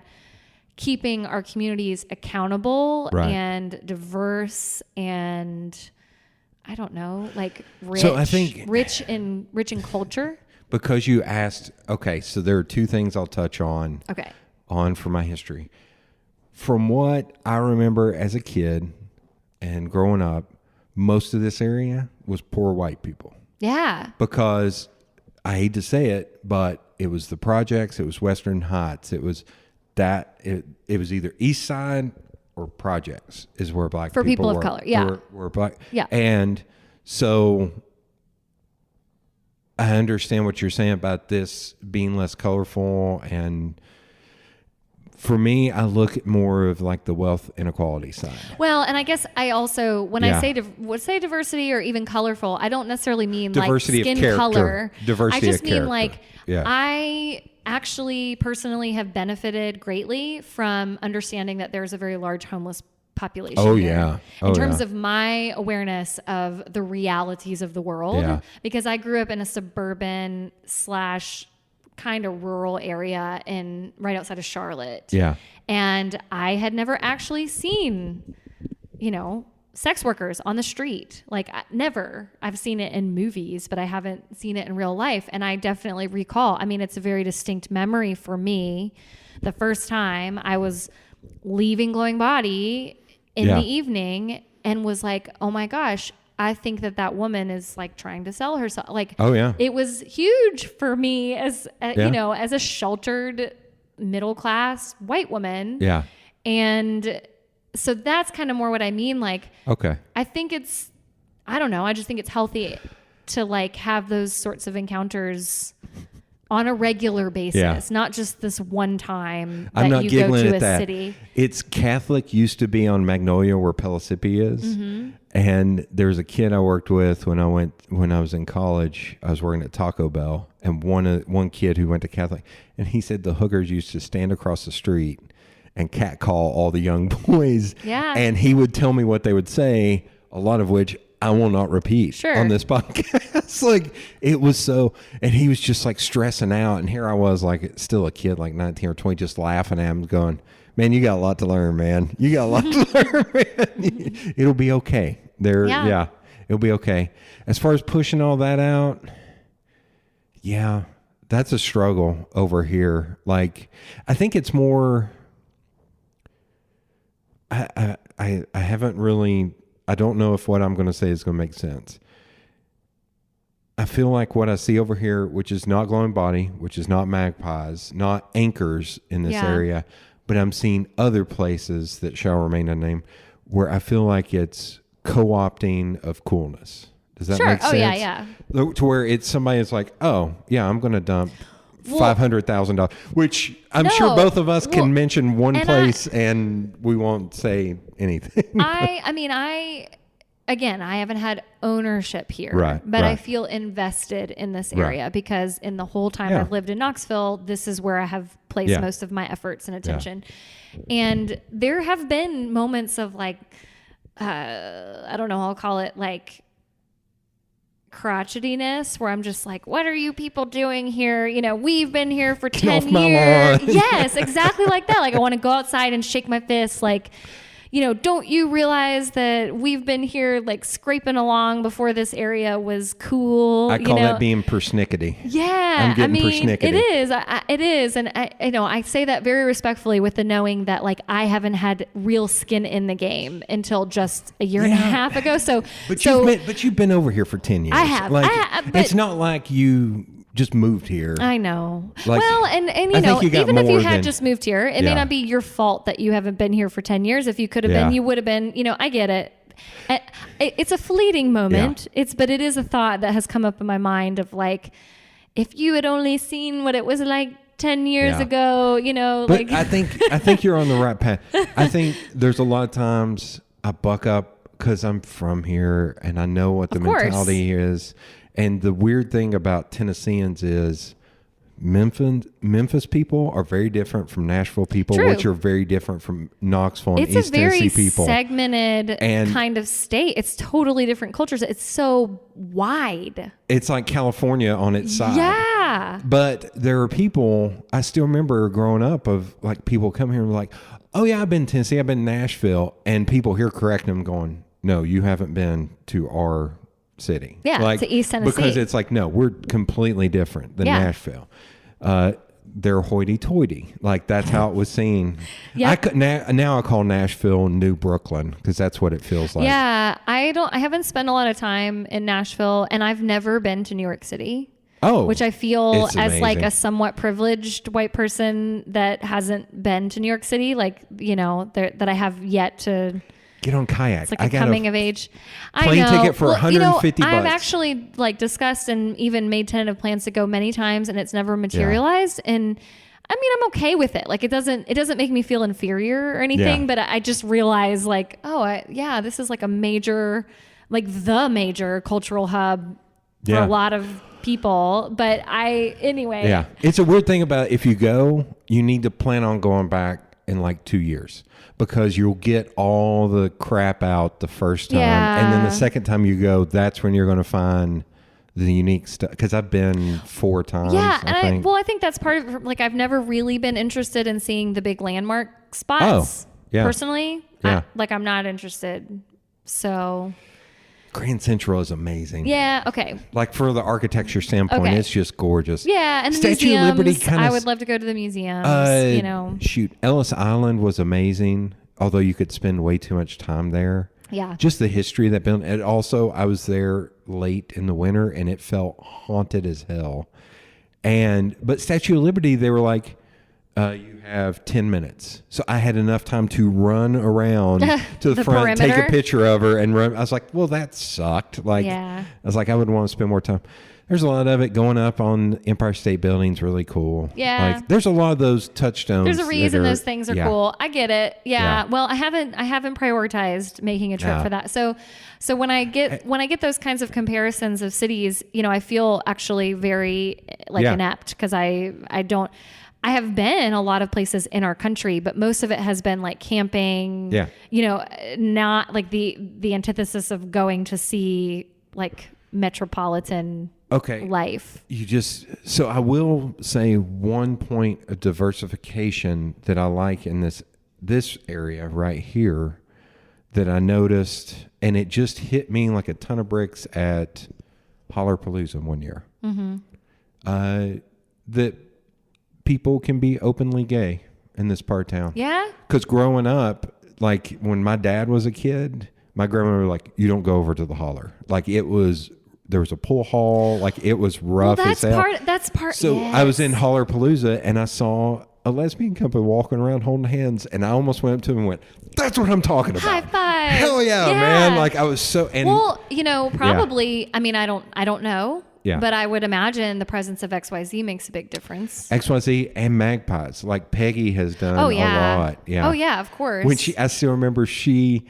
keeping our communities accountable Right. and diverse and, I don't know, like rich, So I think- rich in culture. because you asked, okay, so there are two things I'll touch on Okay. for my history. From what I remember as a kid and growing up, most of this area was poor white people. Yeah. Because I hate to say it, but it was the projects, it was Western Heights, it was either East Side or projects is where black For people of were, color, yeah. were black. Yeah. And so I understand what you're saying about this being less colorful, and for me, I look at more of like the wealth inequality side. Well, and I guess I also, when Yeah. I say diversity or even colorful, I don't necessarily mean Diversity like of skin character. color. Diversity I just of mean character. like, Yeah. I actually personally have benefited greatly from understanding that there's a very large homeless population. Oh, here. yeah. Oh, In terms yeah. of my awareness of the realities of the world, Yeah. because I grew up in a suburban / kind of rural area right outside of Charlotte. Yeah. And I had never actually seen, sex workers on the street. Like never. I've seen it in movies, but I haven't seen it in real life. And I definitely recall, it's a very distinct memory for me. The first time I was leaving Glowing Body in Yeah. the evening and was like, oh my gosh, I think that woman is like trying to sell herself. Like, Oh, yeah. it was huge for me as, Yeah. as a sheltered middle-class white woman. Yeah. And so that's kind of more what I mean. Like, Okay. I think I don't know. I just think it's healthy to like have those sorts of encounters on a regular basis, Yeah. not just this one time I'm that not you go giggling to at a that. city. It's Catholic used to be on Magnolia where Pellissippi is. Mm-hmm. And there was a kid I worked with when I was in college. I was working at Taco Bell, and one kid who went to Catholic, and he said the hookers used to stand across the street and catcall all the young boys. Yeah. And he would tell me what they would say, a lot of which I will not repeat Sure. on this podcast. Like, it was so, and he was just like stressing out. And here I was, like, still a kid, like 19 or 20, just laughing at him, going, man, you got a lot to learn, man. You got a lot to learn, man. It'll be okay. Yeah. It'll be okay. As far as pushing all that out, yeah, that's a struggle over here. Like, I think it's more, I haven't really, I don't know if what I'm going to say is going to make sense. I feel like what I see over here, which is not Glowing Body, which is not Magpies, not anchors in this Yeah. area, but I'm seeing other places that shall remain unnamed where I feel like it's co-opting of coolness. Does that Sure. make sense? Oh, yeah. To where it's somebody that's like, oh, yeah, I'm going to dump Well, $500,000, which I'm No. sure both of us Well, can mention one and place and we won't say anything. again, I haven't had ownership here, Right, but I right. feel invested in this area because in the whole time I've lived in Knoxville, this is where I have placed most of my efforts and attention. And there have been moments of like, I don't know, I'll call it like crotchetiness, where I'm just like, what are you people doing here? You know, we've been here for 10 years. Yes, exactly like that. Like I want to go outside and shake my fist like, you know, don't you realize that we've been here like scraping along before this area was cool? I call that being persnickety. Yeah, I'm getting persnickety. it is. It is, and I say that very respectfully with the knowing that like I haven't had real skin in the game until just a year and a half ago. But you've been over here for 10 years. I have. Like, but it's not like you just moved here. I know. Like, well, and you know, even if you had just moved here, it may Yeah. not be your fault that you haven't been here for 10 years. If you could have been, you would have been, you know, I get it. It's a fleeting moment. But it is a thought that has come up in my mind of like, if you had only seen what it was like 10 years ago, you know, but like. I think you're on the right path. I think there's a lot of times I buck up because I'm from here and I know what the mentality is. And the weird thing about Tennesseans is Memphis people are very different from Nashville people, True. which are very different from Knoxville and It's East a very Tennessee people. segmented kind of state. It's totally different cultures. It's so wide. It's like California on its side. Yeah. But there are people, I still remember growing up of like people come here and like, oh yeah, I've been to Tennessee, I've been to Nashville. And people here correct them going, no, you haven't been to our city. Yeah, like, to East Tennessee. Because it's like, no, we're completely different than Nashville. They're hoity-toity. Like that's how it was seen. Yeah. Now I call Nashville New Brooklyn because that's what it feels like. Yeah, I haven't spent a lot of time in Nashville, and I've never been to New York City. Oh, which I feel it's as like amazing. a somewhat privileged white person that hasn't been to New York City, like, you know, that I have yet to. Get on kayak. It's like a coming of age. Plane ticket for $150. You know, I've actually like discussed and even made tentative plans to go many times, and it's never materialized. And I mean, I'm okay with it. Like it doesn't make me feel inferior or anything, but I just realize like, this is like a major, like the major cultural hub for a lot of people. But anyway. Yeah. It's a weird thing about if you go, you need to plan on going back in like 2 years because you'll get all the crap out the first time. Yeah. And then the second time you go, that's when you're going to find the unique stuff. Because I've been 4 times. Yeah. I think that's part of like, I've never really been interested in seeing the big landmark spots. Oh, yeah. Personally. Yeah. I'm not interested. So. Grand Central is amazing. Yeah. Okay. Like for the architecture standpoint, it's just gorgeous. Yeah, and the Statue museums. of Liberty I would love to go to the museums. You know. Shoot, Ellis Island was amazing, although you could spend way too much time there. Yeah. Just the history of that building. And also, I was there late in the winter, and it felt haunted as hell. But Statue of Liberty, they were like, you have 10 minutes. So I had enough time to run around to the front, perimeter? take a picture of her, and run. I was like, well, that sucked. Like, I was like, I would want to spend more time. There's a lot of it going up on Empire State Building's really cool. Yeah. Like, there's a lot of those touchstones. There's a reason those things are cool. I get it. Yeah. Well, I haven't prioritized making a trip for that. So when I get those kinds of comparisons of cities, you know, I feel actually very inept because I have been a lot of places in our country, but most of it has been like camping. Yeah. You know, not like the antithesis of going to see like metropolitan life. So I will say one point of diversification that I like in this area right here that I noticed, and it just hit me like a ton of bricks at Hollerpalooza one year. Mm-hmm. That people can be openly gay in this part of town. Yeah. Because growing up, like when my dad was a kid, my grandma was like, "You don't go over to the Holler." Like there was a pool hall, like it was rough as hell. That's part. So I was in Hollerpalooza and I saw a lesbian couple walking around holding hands, and I almost went up to him and went, "That's what I'm talking about." High five. Hell yeah, man! Like I was so. Well, you know, probably. I mean, I don't know. Yeah. But I would imagine the presence of XYZ makes a big difference. XYZ and Magpies. Like Peggy has done a lot. Yeah. Oh yeah, of course. I still remember she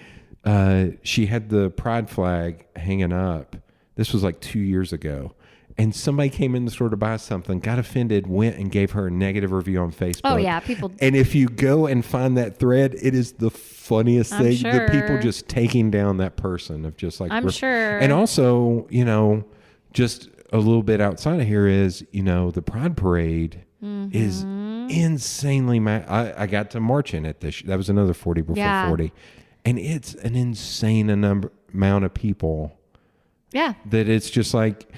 she had the pride flag hanging up. This was like 2 years ago. And somebody came in the store to buy something, got offended, went and gave her a negative review on Facebook. Oh, yeah. People. And if you go and find that thread, it is the funniest I'm thing. sure. The people just taking down that person of just like. I'm sure. And also, just a little bit outside of here is, the Pride Parade is insanely. I got to march in it this. That was another 40 before 40. And it's an insane amount of people. Yeah. That it's just like.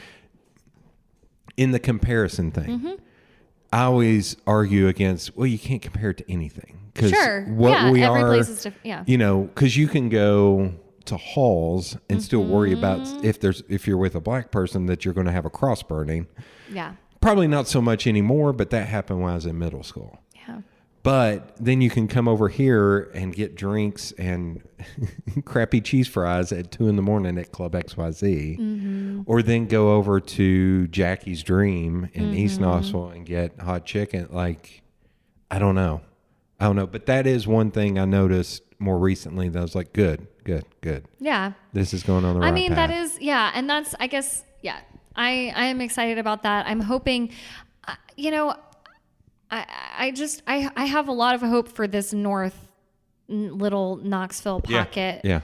In the comparison thing, I always argue against, well, you can't compare it to anything. Sure. What we every are, place is different. Yeah. because you can go to halls and still worry about if you're with a black person that you're going to have a cross burning. Yeah. Probably not so much anymore, but that happened when I was in middle school. Yeah. But then you can come over here and get drinks and crappy cheese fries at 2 a.m. at Club XYZ. Or then go over to Jackie's Dream in East Knoxville and get hot chicken. Like, I don't know. But that is one thing I noticed more recently that I was like, good. Yeah. This is going on the right path. that is, yeah. And that's, I guess, yeah. I am excited about that. I'm hoping, I have a lot of hope for this little Knoxville pocket. Yeah.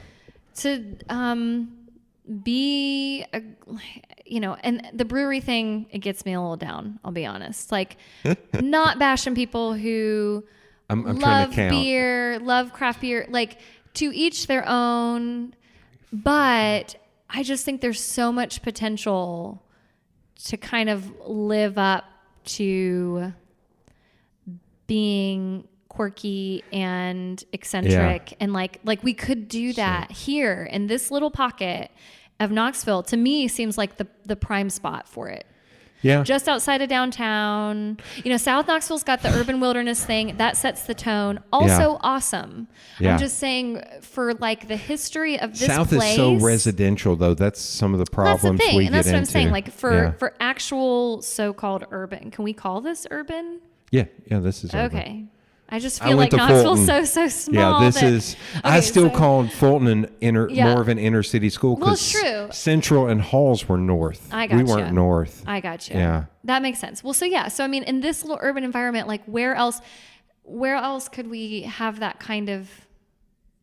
To be and the brewery thing, it gets me a little down, I'll be honest. Like, not bashing people who I'm love trying to count. beer, love craft beer, like, to each their own. But I just think there's so much potential to kind of live up to being quirky and eccentric, and like we could do that here in this little pocket of Knoxville. To me, seems like the prime spot for it. Yeah. Just outside of downtown. South Knoxville's got the urban wilderness thing that sets the tone. Also awesome. Yeah. I'm just saying, for like the history of this South place, is so residential, though. That's some of the problems that's the thing. we And that's get what I'm into. saying. Like, for actual so-called urban, can we call this urban? Yeah, this is urban. Okay. I just I feel went like to Knoxville's Fulton. so small. Yeah, this is. I still so- call Fulton more of an inner city school Well, because it's true. Central and Halls were north. I gotcha. We weren't north. I got you. Yeah. That makes sense. Well, so yeah. So I mean, in this little urban environment, like, where else could we have that kind of?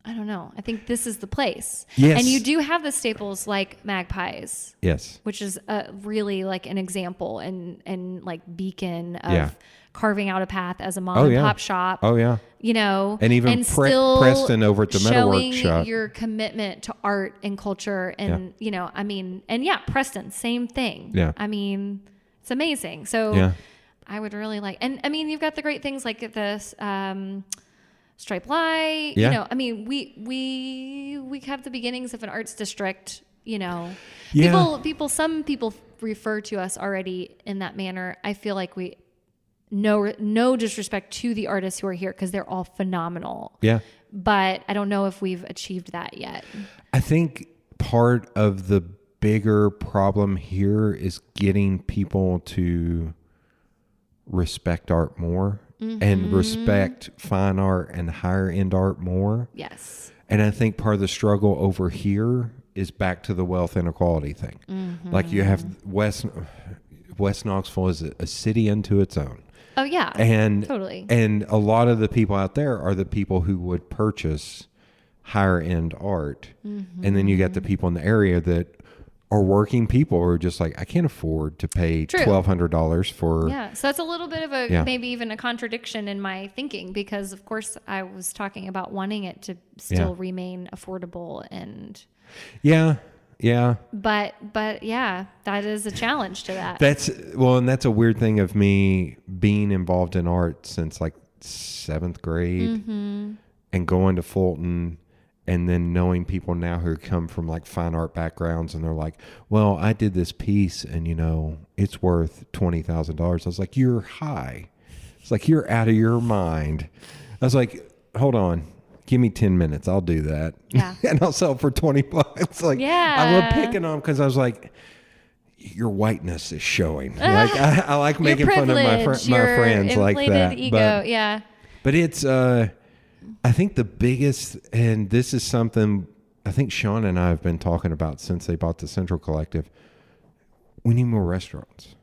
I don't know. I think this is the place. Yes. And you do have the staples like Magpies. Yes. Which is really like an example and like beacon of carving out a path as a mom and pop shop. Oh yeah. And even still Preston over at the showing Metalwork shop. your commitment to art and culture, and Preston, same thing. Yeah. I mean, it's amazing. So I would really like, and I mean, you've got the great things like this Stripe Light. Yeah. We have the beginnings of an arts district. Yeah. Some people refer to us already in that manner. I feel like no disrespect to the artists who are here, because they're all phenomenal. Yeah. But I don't know if we've achieved that yet. I think part of the bigger problem here is getting people to respect art more and respect fine art and higher end art more. Yes. And I think part of the struggle over here is back to the wealth inequality thing. Like, you have West Knoxville is a city unto its own. Oh yeah. And totally. And a lot of the people out there are the people who would purchase higher end art. And then you got the people in the area that are working people who are just like, I can't afford to pay $1,200 for. Yeah. So that's a little bit of maybe even a contradiction in my thinking, because of course I was talking about wanting it to still remain affordable and. Yeah. Yeah. But yeah, that is a challenge to that. And that's a weird thing of me being involved in art since like 7th grade and going to Fulton, and then knowing people now who come from like fine art backgrounds, and they're like, well, I did this piece and it's worth $20,000. I was like, you're high. It's like, you're out of your mind. I was like, hold on. Give me 10 minutes. I'll do that. Yeah. And I'll sell it for $20. Like, I love picking on them because I was like, your whiteness is showing. Like, I like making fun of my friends like that. Ego. But it's, I think the biggest, and this is something I think Sean and I have been talking about since they bought the Central Collective. We need more restaurants.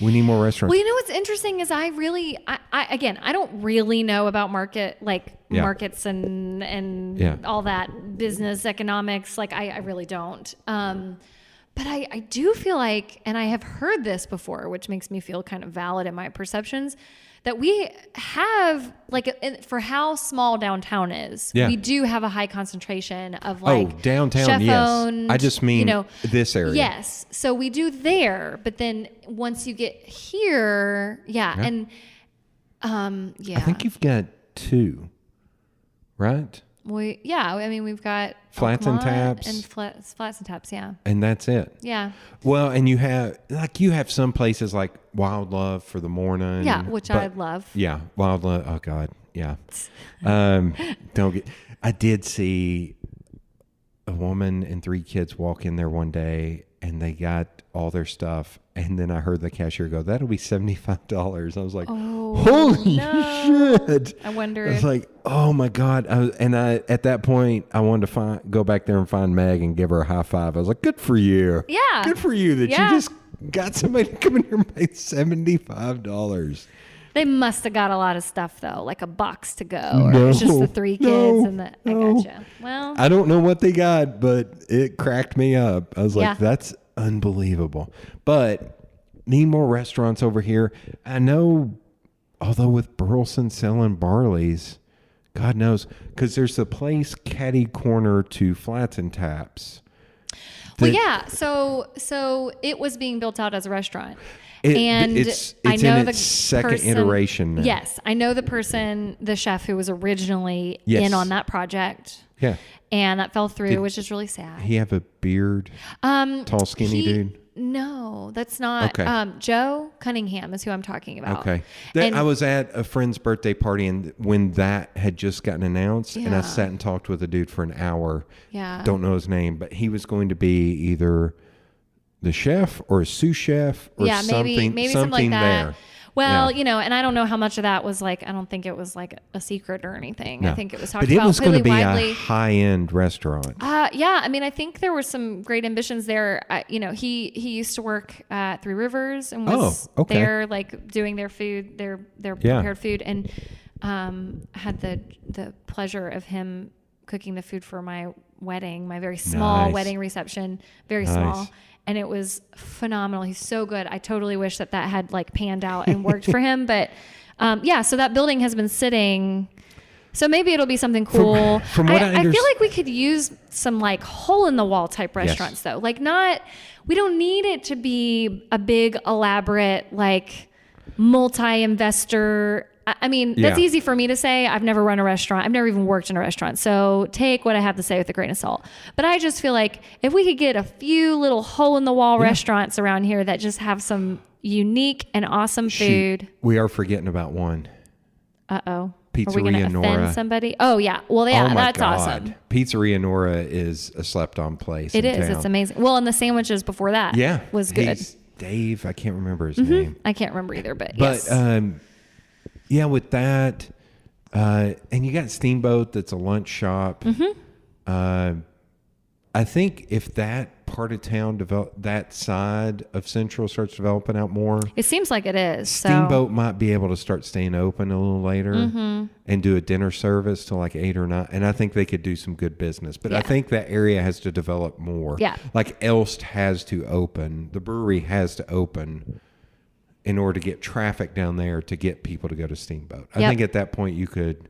We need more restaurants. Well, you know what's interesting is I don't really know about markets and all that business economics. Like I really don't. But I do feel like, and I have heard this before, which makes me feel kind of valid in my perceptions, that we have, like, for how small downtown is, we do have a high concentration of, like, downtown, chef-owned, yes. I just mean this area. Yes. So we do there, but then once you get here, and I think you've got 2, right? We've got Flats and Taps. And flats and Taps, yeah. And that's it. Yeah. Well, and you have some places like Wild Love for the morning. Yeah, which I love. Yeah, Wild Love. Oh God, yeah. I did see a woman and 3 kids walk in there one day, and they got all their stuff, and then I heard the cashier go, "That'll be $75." I was like, "Holy shit!" I wonder. I was like, "Oh my God!" At that point, I wanted to go back there and find Meg and give her a high five. I was like, "Good for you! Yeah, good for you that you just got somebody to come in here and pay $75." They must have got a lot of stuff though, like a box to go, or it's just the 3 kids and I gotcha. Well, I don't know what they got, but it cracked me up. I was like, that's unbelievable. But need more restaurants over here. I know, although with Burleson selling Barley's, God knows, because there's a place catty corner to Flats and Taps. So it was being built out as a restaurant. It's I know in its second iteration now. Yes, I know the chef who was originally in on that project. Yeah. And that fell through, which is really sad. He have a beard? Tall, skinny dude? No, that's not. Okay. Joe Cunningham is who I'm talking about. Okay. I was at a friend's birthday party, and when that had just gotten announced, and I sat and talked with a dude for an hour. Yeah. Don't know his name, but he was going to be either the chef or a sous chef or something like that. there. Well, and I don't know how much of that was like, I don't think it was like a secret or anything. No. I think it was talked about. But it was going to be widely. A high-end restaurant. I mean, I think there were some great ambitions there. He used to work at Three Rivers and was there, like doing their food, their prepared food, and had the pleasure of him cooking the food for my wedding, my very small wedding reception, very small. And it was phenomenal. He's so good. I totally wish that had like panned out and worked for him. But so that building has been sitting. So maybe it'll be something cool. From what I feel like we could use some like hole in the wall type restaurants though. Like we don't need it to be a big elaborate like multi-investor. I mean, that's easy for me to say. I've never run a restaurant. I've never even worked in a restaurant. So take what I have to say with a grain of salt. But I just feel like if we could get a few little hole-in-the-wall restaurants around here that just have some unique and awesome food. We are forgetting about one. Uh-oh. Pizzeria Are we going to Nora. offend somebody? Oh, yeah. Well, that's awesome. Pizzeria Nora is a slept-on place It in is. town. It's amazing. Well, and the sandwiches before that was good. Dave, I can't remember his name. I can't remember either, but yes. Yeah, with that, and you got Steamboat that's a lunch shop. Mm-hmm. I think if that part of town that side of Central starts developing out more, it seems like it is. Steamboat might be able to start staying open a little later and do a dinner service till like 8 or 9. And I think they could do some good business. But I think that area has to develop more. Yeah. Like Elst has to open. The brewery has to open in order to get traffic down there to get people to go to Steamboat. I think at that point you could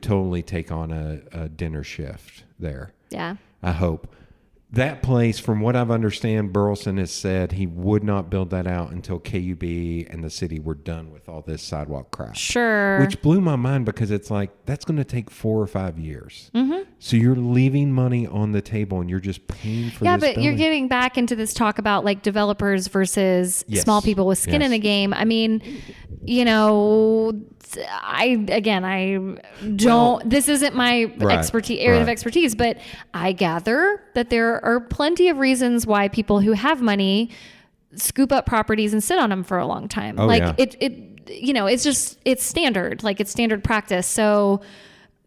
totally take on a dinner shift there. Yeah. I hope. That place, from what I've understand, Burleson has said he would not build that out until KUB and the city were done with all this sidewalk crap. Sure. Which blew my mind because it's like, that's going to take 4 or 5 years. Mm-hmm. So you're leaving money on the table and you're just paying for this building. You're getting back into this talk about like developers versus small people with skin in the game. I mean, this isn't my area of expertise, but I gather that there are plenty of reasons why people who have money scoop up properties and sit on them for a long time. It's standard, like it's standard practice. So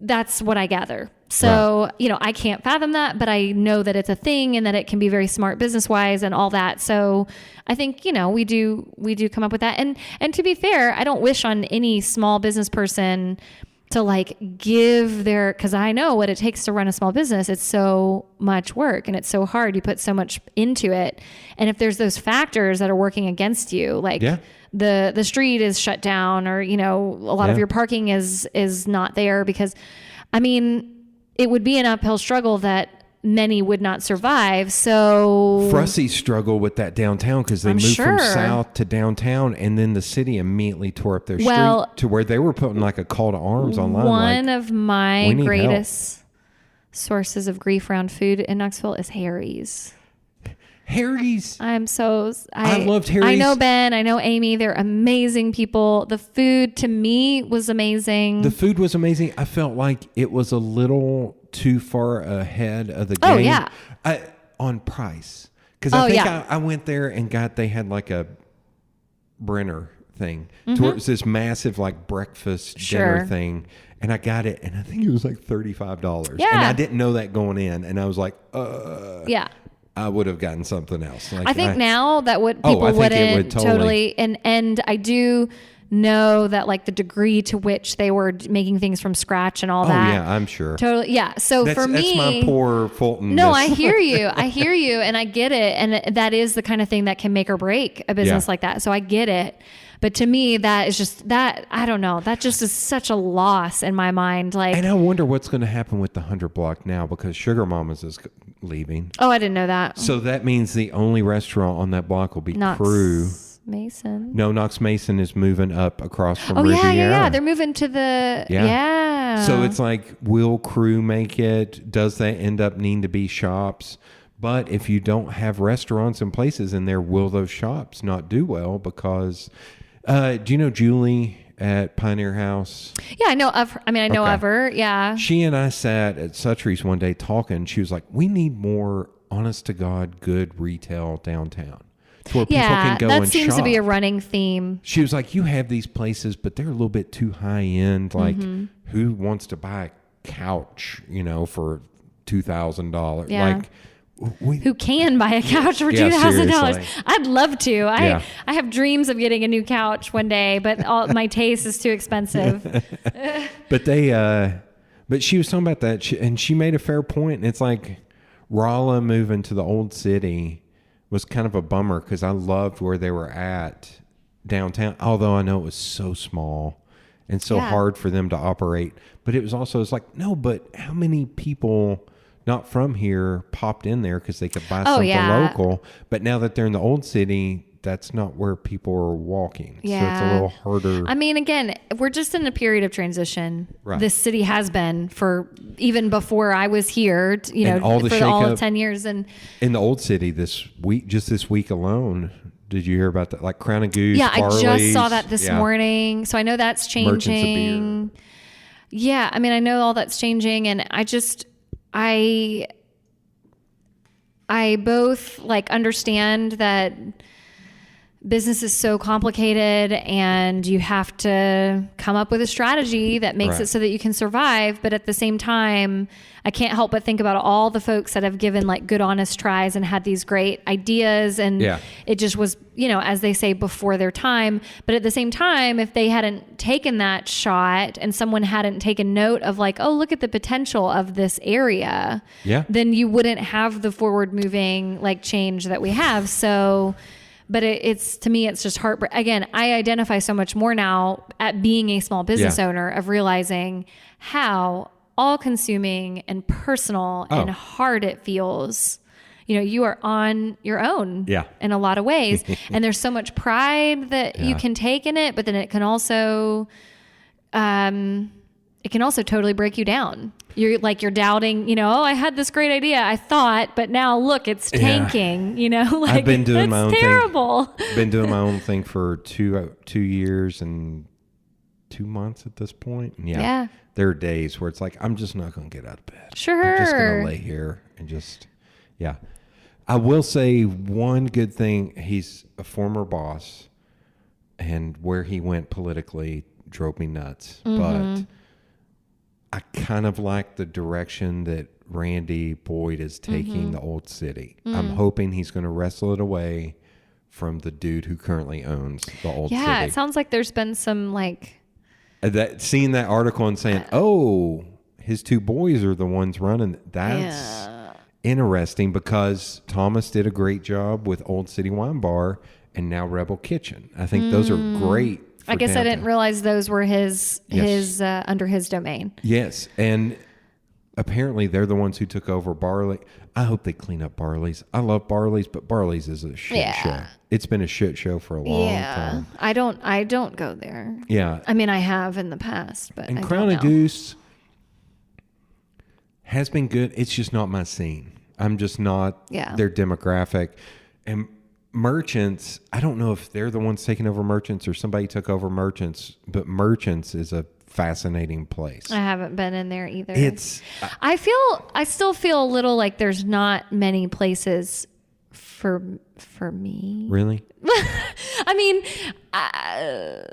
that's what I gather. So, you know, I can't fathom that, but I know that it's a thing and that it can be very smart business wise and all that. So I think, you know, we do come up with that. And to be fair, I don't wish on any small business person to like give their, cause I know what it takes to run a small business. It's so much work and it's so hard. You put so much into it. And if there's those factors that are working against you, like the street is shut down, or, you know, a lot of your parking is not there, because I mean, it would be an uphill struggle that many would not survive. So Frussy struggled with that downtown because they moved from south to downtown, and then the city immediately tore up their street to where they were putting like a call to arms online. One of my greatest sources of grief around food in Knoxville is Harry's. Harry's. I loved Harry's. I know Ben. I know Amy. They're amazing people. The food to me was amazing. The food was amazing. I felt like it was a little too far ahead of the game. Oh, yeah. On price. Because I think I went there and they had like a Brenner thing. Towards this massive like breakfast dinner thing. And I got it, and I think it was like $35. Yeah. And I didn't know that going in. And I was like, yeah. I would have gotten something else. Like, I think now that people wouldn't totally, and I do know that like the degree to which they were making things from scratch and all that. Oh yeah, I'm sure. Totally. Yeah. So for me, that's my poor Fulton. No, I hear you. I hear you. And I get it. And that is the kind of thing that can make or break a business like that. So I get it. But to me, that is just that, I don't know. That just is such a loss in my mind. Like, and I wonder what's going to happen with the 100 block now, because Sugar Mama's is leaving. Oh, I didn't know that. So that means the only restaurant on that block will be Crew. Mason. No, Knox Mason is moving up across from Riviera. Yeah. They're moving to the, So it's like, will Crew make it? Does that end up needing to be shops? But if you don't have restaurants and places in there, will those shops not do well? Because... do you know Julie at Pioneer House? Yeah, I know of her. I mean, I know of her. Yeah. She and I sat at Suttrie's one day talking. She was like, we need more honest to God, good retail downtown to where people can go and shop. That seems to be a running theme. She was like, you have these places, but they're a little bit too high end. Like, who wants to buy a couch, you know, for $2,000? Yeah. Like, who can buy a couch for $2,000? I'd love to. I have dreams of getting a new couch one day, but my taste is too expensive. But she was talking about that, and she made a fair point. And it's like Rolla moving to the old city was kind of a bummer, because I loved where they were at downtown. Although I know it was so small and so hard for them to operate. But it was also, it's like, no, but how many people not from here popped in there because they could buy something local? But now that they're in the old city, that's not where people are walking. So it's a little harder. I mean, again, we're just in a period of transition. Right. This city has been for even before I was here, you know, for all of 10 years. And in the old city this week alone, did you hear about that? Like Crown and Goose, Yeah, Farley's, I just saw that this morning. So I know that's changing. Yeah, I mean, I know all that's changing, and I both like understand that business is so complicated and you have to come up with a strategy that makes it so that you can survive. But at the same time, I can't help but think about all the folks that have given like good, honest tries and had these great ideas. And it just was, you know, as they say, before their time. But at the same time, if they hadn't taken that shot and someone hadn't taken note of like, oh, look at the potential of this area, then you wouldn't have the forward moving like change that we have. So... But it's to me, it's just heartbreaking. Again, I identify so much more now at being a small business owner, of realizing how all-consuming and personal and hard it feels. You know, you are on your own in a lot of ways. And there's so much pride that you can take in it, but then it can also totally break you down. You're doubting, you know, oh, I had this great idea, I thought, but now look, it's tanking, you know, like I've been doing my own terrible. thing. Been doing my own thing for 2 years and 2 months at this point. And there are days where it's like, I'm just not going to get out of bed. Sure. I'm just going to lay here and just, I will say one good thing. He's a former boss, and where he went politically drove me nuts. But I kind of like the direction that Randy Boyd is taking Mm-hmm. the old city. I'm hoping he's going to wrestle it away from the dude who currently owns the old city. Yeah, it sounds like there's been some like Seeing that article and saying, oh, his two boys are the ones running. That's interesting because Thomas did a great job with Old City Wine Bar and now Rebel Kitchen. I think those are great. I guess I didn't realize those were his under his domain. Yes, and apparently they're the ones who took over Barley. I hope they clean up Barley's. I love Barley's, but Barley's is a shit show. It's been a shit show for a long time. I don't go there. Yeah. I mean, I have in the past, but And I Crown don't of know. Goose has been good. It's just not my scene. I'm just not their demographic. And Merchants, I don't know if they're the ones taking over Merchants or somebody took over Merchants, but Merchants is a fascinating place. I haven't been in there either. I still feel a little like there's not many places for me. Really? I mean, I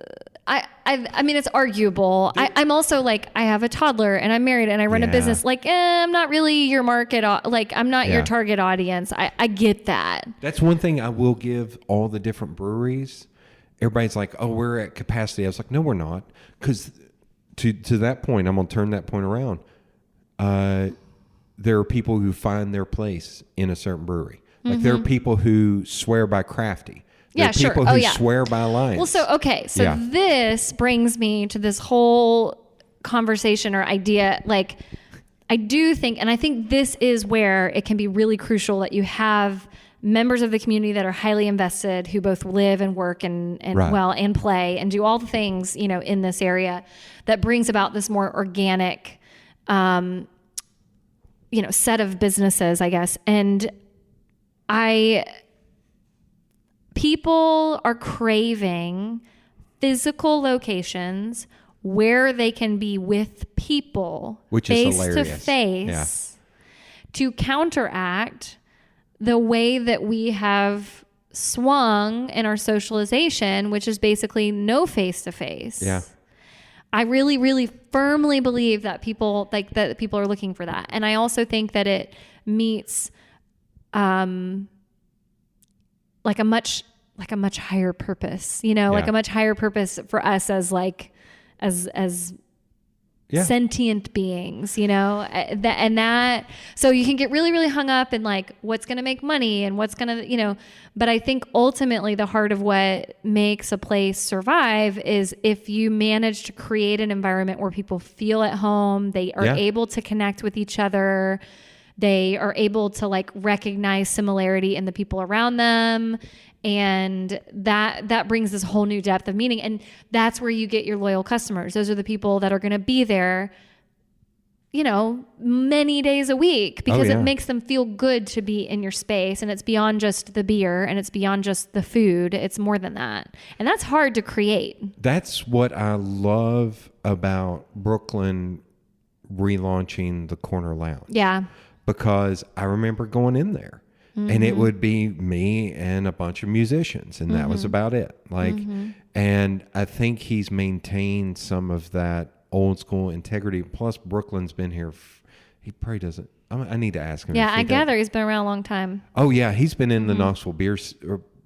mean, it's arguable. I'm also like, I have a toddler and I'm married and I run a business. Like, I'm not really your market. Like, I'm not your target audience. I get that. That's one thing I will give all the different breweries. Everybody's like, oh, we're at capacity. I was like, no, we're not. Because to that point, I'm going to turn that point around. There are people who find their place in a certain brewery. Like there are people who swear by Crafty. There are people who swear by Alliance. Well, so this brings me to this whole conversation or idea. Like, I do think, and I think this is where it can be really crucial that you have members of the community that are highly invested, who both live and work and play and do all the things, in this area that brings about this more organic, set of businesses, I guess. And people are craving physical locations where they can be with people, which is face hilarious. To face, to counteract the way that we have swung in our socialization, which is basically no face to face. Yeah. I really, really firmly believe that people are looking for that. And I also think that it meets like a much higher purpose, like a much higher purpose for us as sentient beings, so you can get really, really hung up in like what's going to make money and what's going to, but I think ultimately the heart of what makes a place survive is if you manage to create an environment where people feel at home, they are able to connect with each other. They are able to like recognize similarity in the people around them. And that brings this whole new depth of meaning. And that's where you get your loyal customers. Those are the people that are going to be there, many days a week because it makes them feel good to be in your space. And it's beyond just the beer and it's beyond just the food. It's more than that. And that's hard to create. That's what I love about Brooklyn relaunching the Corner Lounge. Yeah. Because I remember going in there. And it would be me and a bunch of musicians, and that was about it. Like, and I think he's maintained some of that old school integrity. Plus, Brooklyn's been here. He probably doesn't. I need to ask him. Yeah, I gather he's been around a long time. Oh yeah, he's been in the Knoxville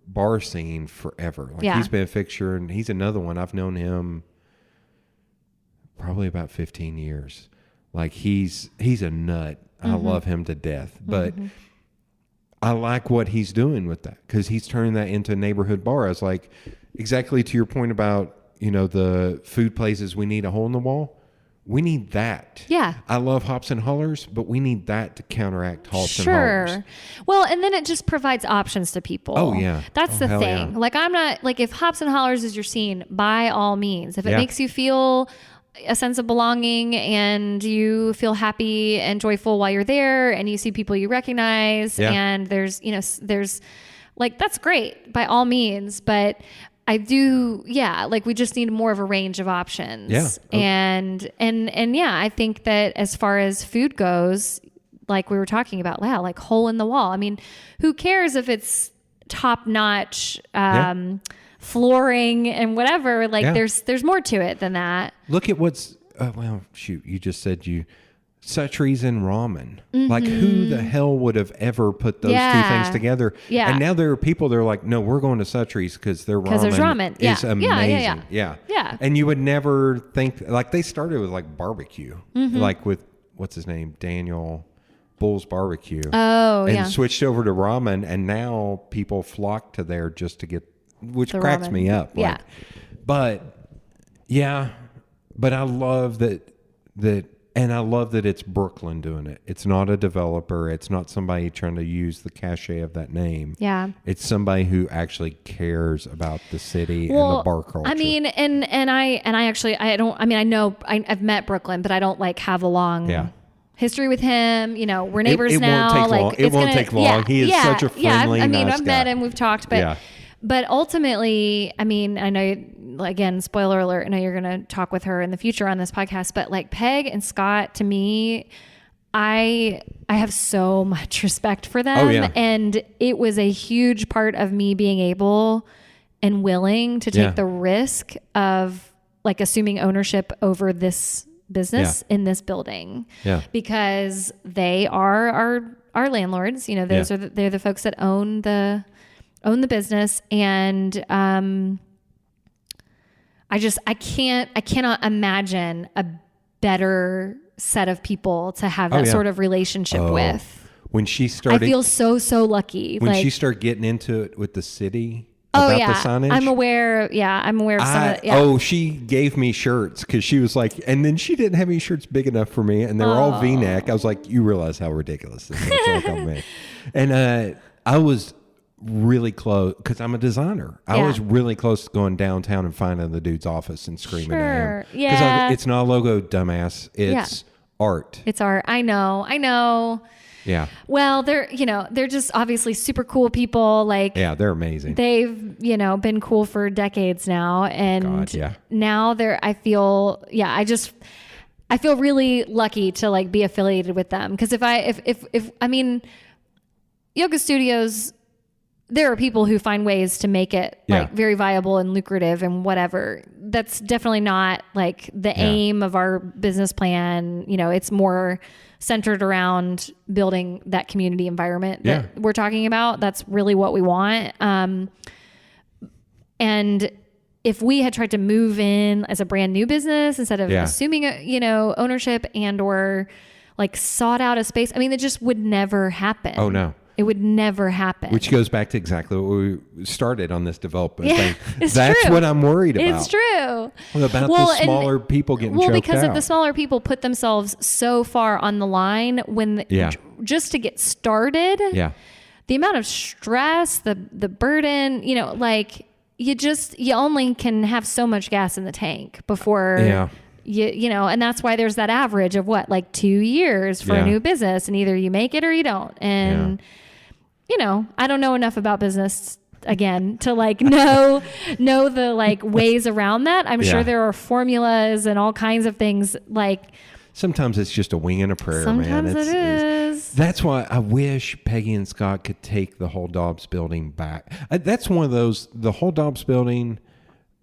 bar scene forever. Like he's been a fixture, and he's another one. I've known him probably about 15 years. Like he's a nut. I love him to death, but. I like what he's doing with that because he's turning that into a neighborhood bar. I was like, exactly to your point about, the food places, we need a hole in the wall. We need that. Yeah. I love Hops and Hollers, but we need that to counteract Hops and Hollers. Sure. Well, and then it just provides options to people. Oh, yeah. That's the thing. Yeah. Like, I'm not, like, if Hops and Hollers is your scene, by all means. If it makes you feel a sense of belonging and you feel happy and joyful while you're there and you see people you recognize and there's like, that's great by all means. But I do, like we just need more of a range of options. Yeah. And I think that as far as food goes, like we were talking about, like hole in the wall. I mean, who cares if it's top notch, flooring and whatever, like there's more to it than that. Look at what's well, shoot, you just said Sutries and ramen. Like, who the hell would have ever put those two things together? Yeah. And now there are people that are like, no, we're going to Sutries because their ramen, there's ramen. Yeah. is amazing. Yeah. And you would never think, like, they started with like barbecue, like with, what's his name? Daniel Bull's Barbecue. Oh, and yeah. switched over to ramen, and now people flock to there just to get, which The cracks ramen. me up. Yeah. Like, but I love that, and I love that it's Brooklyn doing it. It's not a developer. It's not somebody trying to use the cachet of that name. Yeah. It's somebody who actually cares about the city and the bar culture. I mean, and I actually, I don't, I mean, I know I've met Brooklyn, but I don't like have a long history with him. You know, we're neighbors it now. Won't take like long. It won't take long. He is such a friendly, I mean, nice I've guy. met him. We've talked, but ultimately, I mean, I know, again, spoiler alert, I know you're going to talk with her in the future on this podcast, but like Peg and Scott, to me, I have so much respect for them. Oh, yeah. And it was a huge part of me being able and willing to take the risk of like assuming ownership over this business in this building. Yeah. Because they are our landlords, you know, they're the folks that own the business. And I cannot imagine a better set of people to have that sort of relationship with. When she started, I feel so lucky. When like, she started getting into it with the city about the signage. I'm aware. Yeah, I'm aware of some of it. Yeah. Oh, she gave me shirts because she was like, and then she didn't have any shirts big enough for me, and they were all V-neck. I was like, you realize how ridiculous this looks like on me. And I was really close because I'm a designer. I was really close to going downtown and finding the dude's office and screaming at him. Yeah. It's not a logo, dumbass. It's art. It's art. I know. Yeah. Well, they're just obviously super cool people. Like, yeah, they're amazing. They've, been cool for decades now. And now I feel really lucky to like be affiliated with them. Cause if yoga studios, there are people who find ways to make it like very viable and lucrative and whatever. That's definitely not like the aim of our business plan. You know, it's more centered around building that community environment that we're talking about. That's really what we want. And if we had tried to move in as a brand new business instead of assuming, ownership and or like sought out a space, I mean, it just would never happen. Oh no. It would never happen. Which goes back to exactly what we started on this development thing. It's That's true. what I'm worried about. It's true. About the smaller people getting choked out. Well, because of the smaller people put themselves so far on the line when just to get started. Yeah. The amount of stress, the burden, like you only can have so much gas in the tank before and that's why there's that average of like 2 years for a new business, and either you make it or you don't. And I don't know enough about business again to like know the like ways around that. I'm sure there are formulas and all kinds of things. Like sometimes it's just a wing and a prayer, sometimes man. It is. That's why I wish Peggy and Scott could take the whole Dobbs building back. That's one of those, the whole Dobbs building,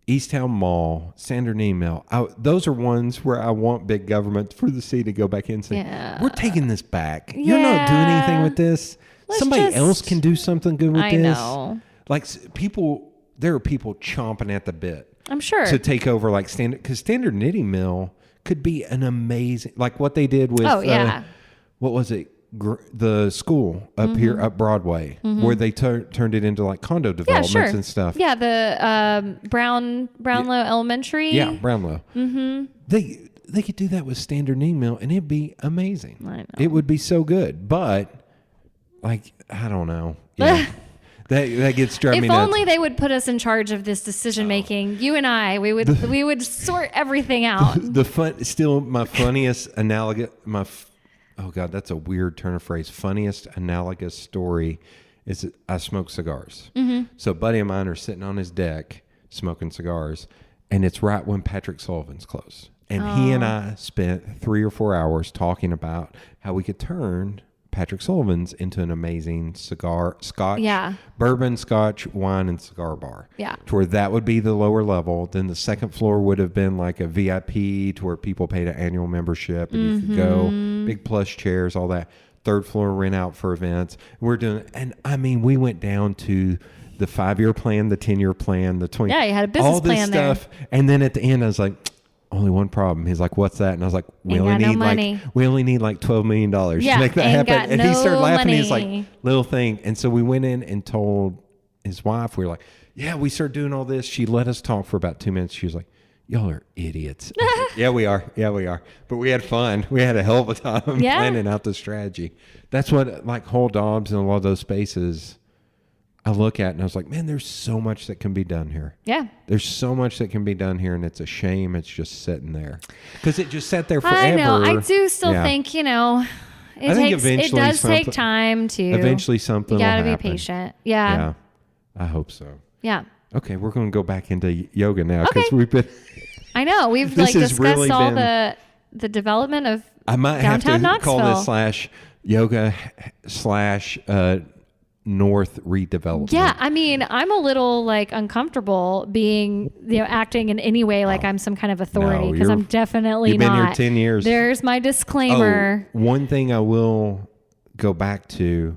Easttown Mall, Standard Email. Those are ones where I want big government for the city to go back in and say, we're taking this back. You're not doing anything with this. Somebody else can do something good with this. I know. Like there are people chomping at the bit. I'm sure. To take over like because Standard Knitting Mill could be an amazing, like what they did with, what was it? The school up here up Broadway, where they turned it into like condo developments and stuff. Yeah, the Brownlow Elementary. Yeah, Brownlow. Mm-hmm. They could do that with Standard Knitting Mill, and it'd be amazing. I know. It would be so good, but like I don't know. Yeah. That gets driving me nuts. If only they would put us in charge of this decision making. You and I, we would sort everything out. My funniest analogous. Oh God, that's a weird turn of phrase. Funniest analogous story is that I smoke cigars. Mm-hmm. So a buddy of mine are sitting on his deck smoking cigars, and it's right when Patrick Sullivan's closed. And he and I spent 3 or 4 hours talking about how we could turn Patrick Sullivan's into an amazing scotch, Yeah. bourbon, scotch, wine, and cigar bar. Yeah. To where that would be the lower level. Then the second floor would have been like a VIP to where people paid an annual membership and you could go, big plush chairs, all that. Third floor rent out for events. We're doing, and I mean, we went down to the 5-year plan, the 10-year plan, the 20. Yeah, you had a business all this plan there. stuff. And then at the end, I was like, only one problem. He's like, what's that? And I was like, we Ain't only got no need money. like $12 million Yeah, to make that ain't happen. got And he started no laughing. He's money. like, little thing. And so we went in and told his wife, we were like, yeah, we started doing all this. She let us talk for about 2 minutes. She was like, y'all are idiots. I was like, yeah, we are. Yeah, we are. But we had fun. We had a hell of a time Yeah. planning out the strategy. That's what, like, Whole Dobbs and a lot of those spaces I look at, and I was like, man, there's so much that can be done here. Yeah. There's so much that can be done here, and it's a shame it's just sitting there. Because it just sat there forever. I know. I do still Yeah. think, it I think takes, it eventually does take something- time to. Eventually something You gotta will be happen. patient. Yeah. Yeah. I hope so. Yeah. Okay, we're going to go back into yoga now because Okay. we've been... I know. We've This has discussed really all been- the development of I might have to downtown Knoxville. call this /yoga/ North redevelopment. Yeah, I mean, I'm a little like uncomfortable being, acting in any way like I'm some kind of authority No, because you're- I'm definitely you've been not. here 10 years. There's my disclaimer. Oh, one thing I will go back to.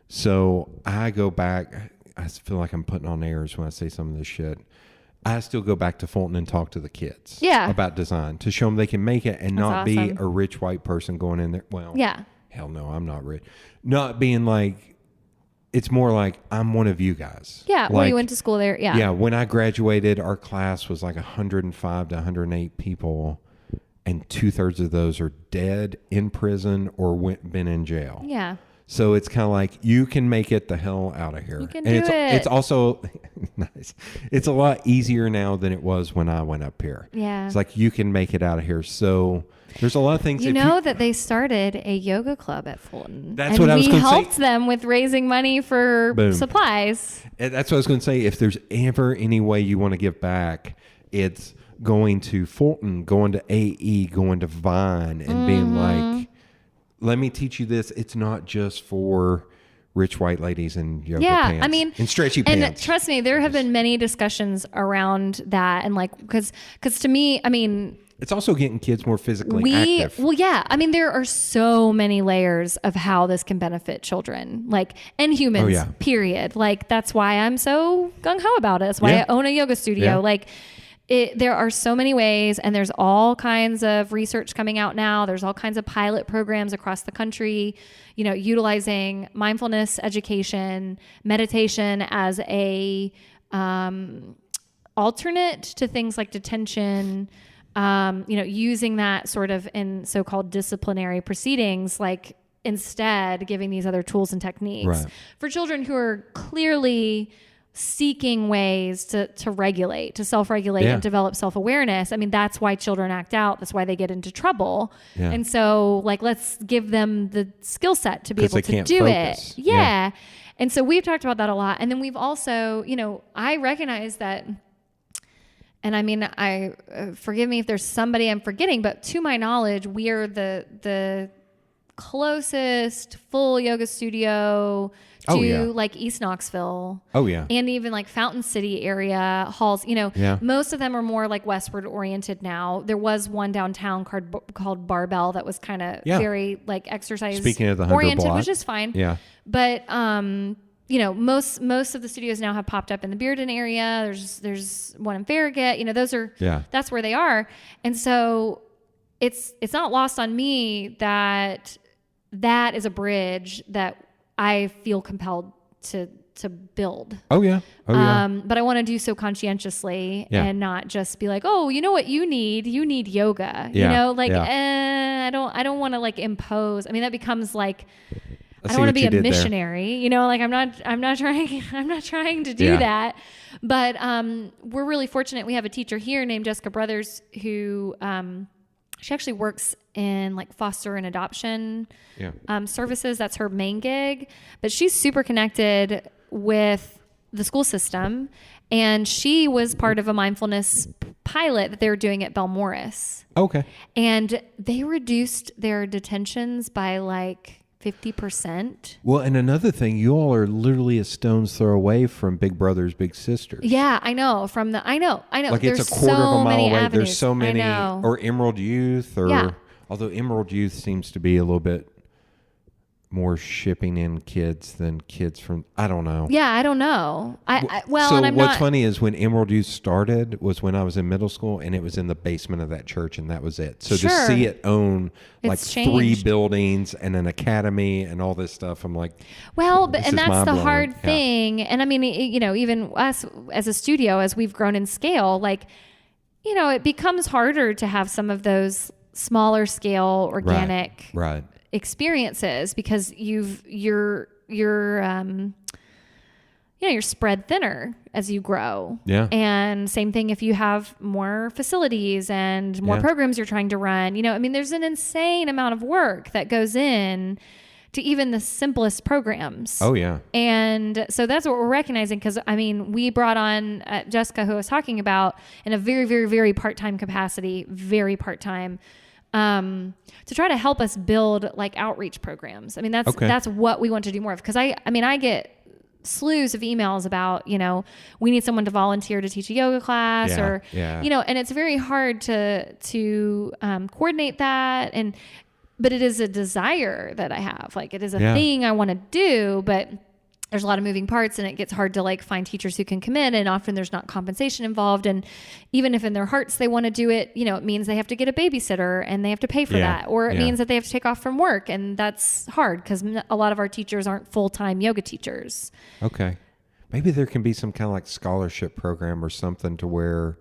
So I go back. I feel like I'm putting on airs when I say some of this shit. I still go back to Fulton and talk to the kids Yeah. about design to show them they can make it and That's not be awesome. a rich white person going in there. Well, Yeah. hell no, I'm not rich. Not being like, it's more like I'm one of you guys. Yeah, well, Like, you went to school there. Yeah. yeah, when I graduated, our class was like 105 to 108 people, and 2/3 of those are dead, in prison, or been in jail. Yeah. So it's kind of like you can make it the hell out of here. You can and do it. It's also nice. It's a lot easier now than it was when I went up here. Yeah. It's like you can make it out of here. So there's a lot of things. You if know that they started a yoga club at Fulton. That's and what I was we gonna say. helped them with raising money for Boom. supplies. And that's what I was going to say. If there's ever any way you want to give back, it's going to Fulton, going to AE, going to Vine, and being like, let me teach you this. It's not just for rich white ladies in yoga pants. I mean, and stretchy and pants. trust me, there have been many discussions around that, and like because to me, I mean, it's also getting kids more physically active. well, yeah, I mean, there are so many layers of how this can benefit children, like and humans. Oh, yeah. Period. Like that's why I'm so gung ho about it. That's why Yeah. I own a yoga studio. Yeah. Like. There are so many ways, and there's all kinds of research coming out now. There's all kinds of pilot programs across the country, utilizing mindfulness education, meditation as a alternate to things like detention, using that sort of in so-called disciplinary proceedings, like instead giving these other tools and techniques Right. for children who are clearly seeking ways to regulate, to self-regulate Yeah. and develop self-awareness. I mean, that's why children act out. That's why they get into trouble. Yeah. And so like, let's give them the skill set to be 'Cause able they to can't do focus. it. Yeah. Yeah. And so we've talked about that a lot. And then we've also, I recognize that, and I mean, forgive me if there's somebody I'm forgetting, but to my knowledge, we are the closest full yoga studio to Oh, yeah. like East Knoxville. Oh, yeah. And even like Fountain City area halls, Yeah. most of them are more like westward oriented now. There was one downtown called Barbell that was kind of Yeah. very like exercise Speaking of the 100 oriented, block. which is fine. Yeah. But most of the studios now have popped up in the Bearden area. There's one in Farragut. Yeah. That's where they are. And so it's not lost on me that is a bridge that I feel compelled to build. Oh, yeah. Oh, yeah. But I want to do so conscientiously Yeah. and not just be like, oh, you know what you need? You need yoga. Yeah. I don't want to like impose. I mean, that becomes like, I see don't want to what be you a did there. missionary, like I'm not trying to do Yeah. that. But we're really fortunate. We have a teacher here named Jessica Brothers who she actually works in like foster and adoption services. That's her main gig, but she's super connected with the school system, and she was part of a mindfulness pilot that they were doing at Belmorris. Okay. And they reduced their detentions by like 50%. Well, and another thing, you all are literally a stone's throw away from Big Brothers Big Sisters. Yeah, I know. I know. Like There's it's a quarter so of a mile many away. avenues. There's so many, I know. or Emerald Youth, or Yeah. although Emerald Youth seems to be a little bit more shipping in kids than kids from, I don't know. Yeah, I don't know. So and I'm what's not, funny is when Emerald Youth started was when I was in middle school, and it was in the basement of that church, and that was it. So to Sure. see it own like It's 3 changed. buildings and an academy and all this stuff, I'm like, well, but, this and is that's the mind-blowing. hard Yeah. thing. And I mean, even us as a studio, as we've grown in scale, like, it becomes harder to have some of those smaller scale organic right. experiences because you're spread thinner as you grow. Yeah. And same thing if you have more facilities and more programs you're trying to run. There's an insane amount of work that goes in to even the simplest programs. Oh, yeah. And so that's what we're recognizing because, we brought on Jessica, who I was talking about, in a very, very, very part-time capacity, very part-time, to try to help us build like outreach programs. That's what we want to do more of. Because I get slews of emails about, we need someone to volunteer to teach a yoga class and it's very hard to coordinate that. But it is a desire that I have. Like it is a thing I want to do, but there's a lot of moving parts and it gets hard to like find teachers who can commit, and often there's not compensation involved. And even if in their hearts they want to do it, it means they have to get a babysitter and they have to pay for that, or it means that they have to take off from work, and that's hard because a lot of our teachers aren't full-time yoga teachers. Okay. Maybe there can be some kind of like scholarship program or something to where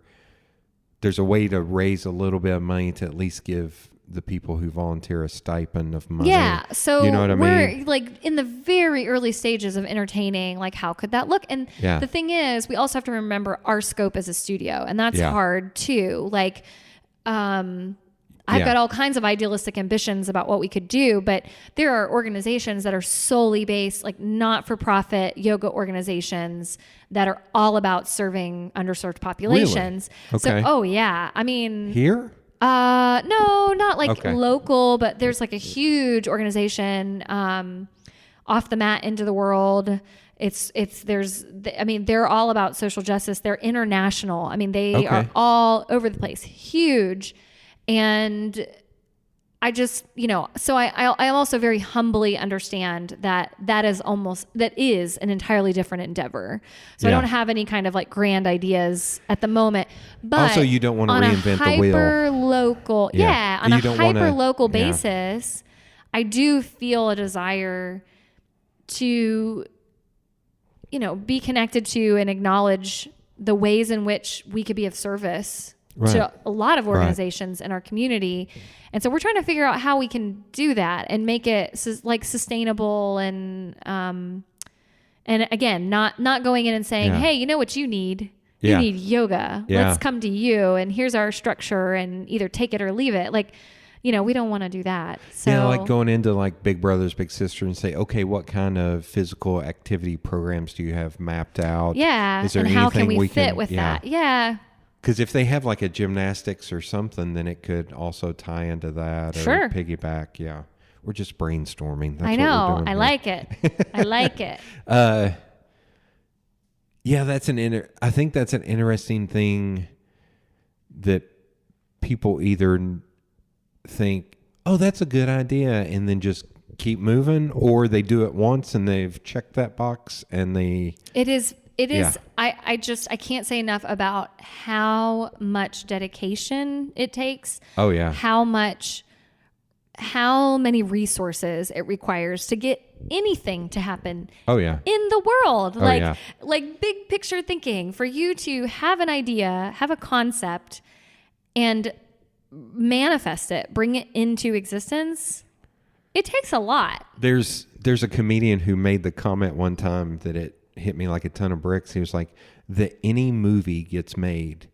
there's a way to raise a little bit of money to at least give the people who volunteer a stipend of money. Yeah. So you know what I we're mean? like in the very early stages of entertaining, like how could that look? And the thing is, we also have to remember our scope as a studio, and that's hard too. Like, I've got all kinds of idealistic ambitions about what we could do, but there are organizations that are solely based, like not-for-profit yoga organizations that are all about serving underserved populations. Really? Okay. So, Here? No, not like local, but there's like a huge organization, Off the Mat Into the World. They're all about social justice. They're international. They are all over the place, huge. And I just, so I also very humbly understand that is an entirely different endeavor. So I don't have any kind of like grand ideas at the moment. But also, you don't want to reinvent the wheel. On a hyper local basis, I do feel a desire to, be connected to and acknowledge the ways in which we could be of service to a lot of organizations in our community. And so we're trying to figure out how we can do that and make it sustainable and again, not going in and saying, hey, you know what you need? You need yoga. Let's come to you, and here's our structure, and either take it or leave it. Like, we don't want to do that. So like going into like Big Brothers Big Sister and say, okay, what kind of physical activity programs do you have mapped out? Yeah. Is there and how can anything we fit with that? Yeah. Because if they have like a gymnastics or something, then it could also tie into that or piggyback. Yeah. We're just brainstorming. That's I know. What we're doing I here. like it. I like it. I think that's an interesting thing that people either think, oh, that's a good idea, and then just keep moving, or they do it once and they've checked that box and they... It is. I can't say enough about how much dedication it takes. Oh, yeah. How many resources it requires to get anything to happen. Oh, yeah. In the world. Oh, like big picture thinking, for you to have an idea, have a concept, and manifest it, bring it into existence. It takes a lot. There's a comedian who made the comment one time that it hit me like a ton of bricks. He was like, that any movie gets made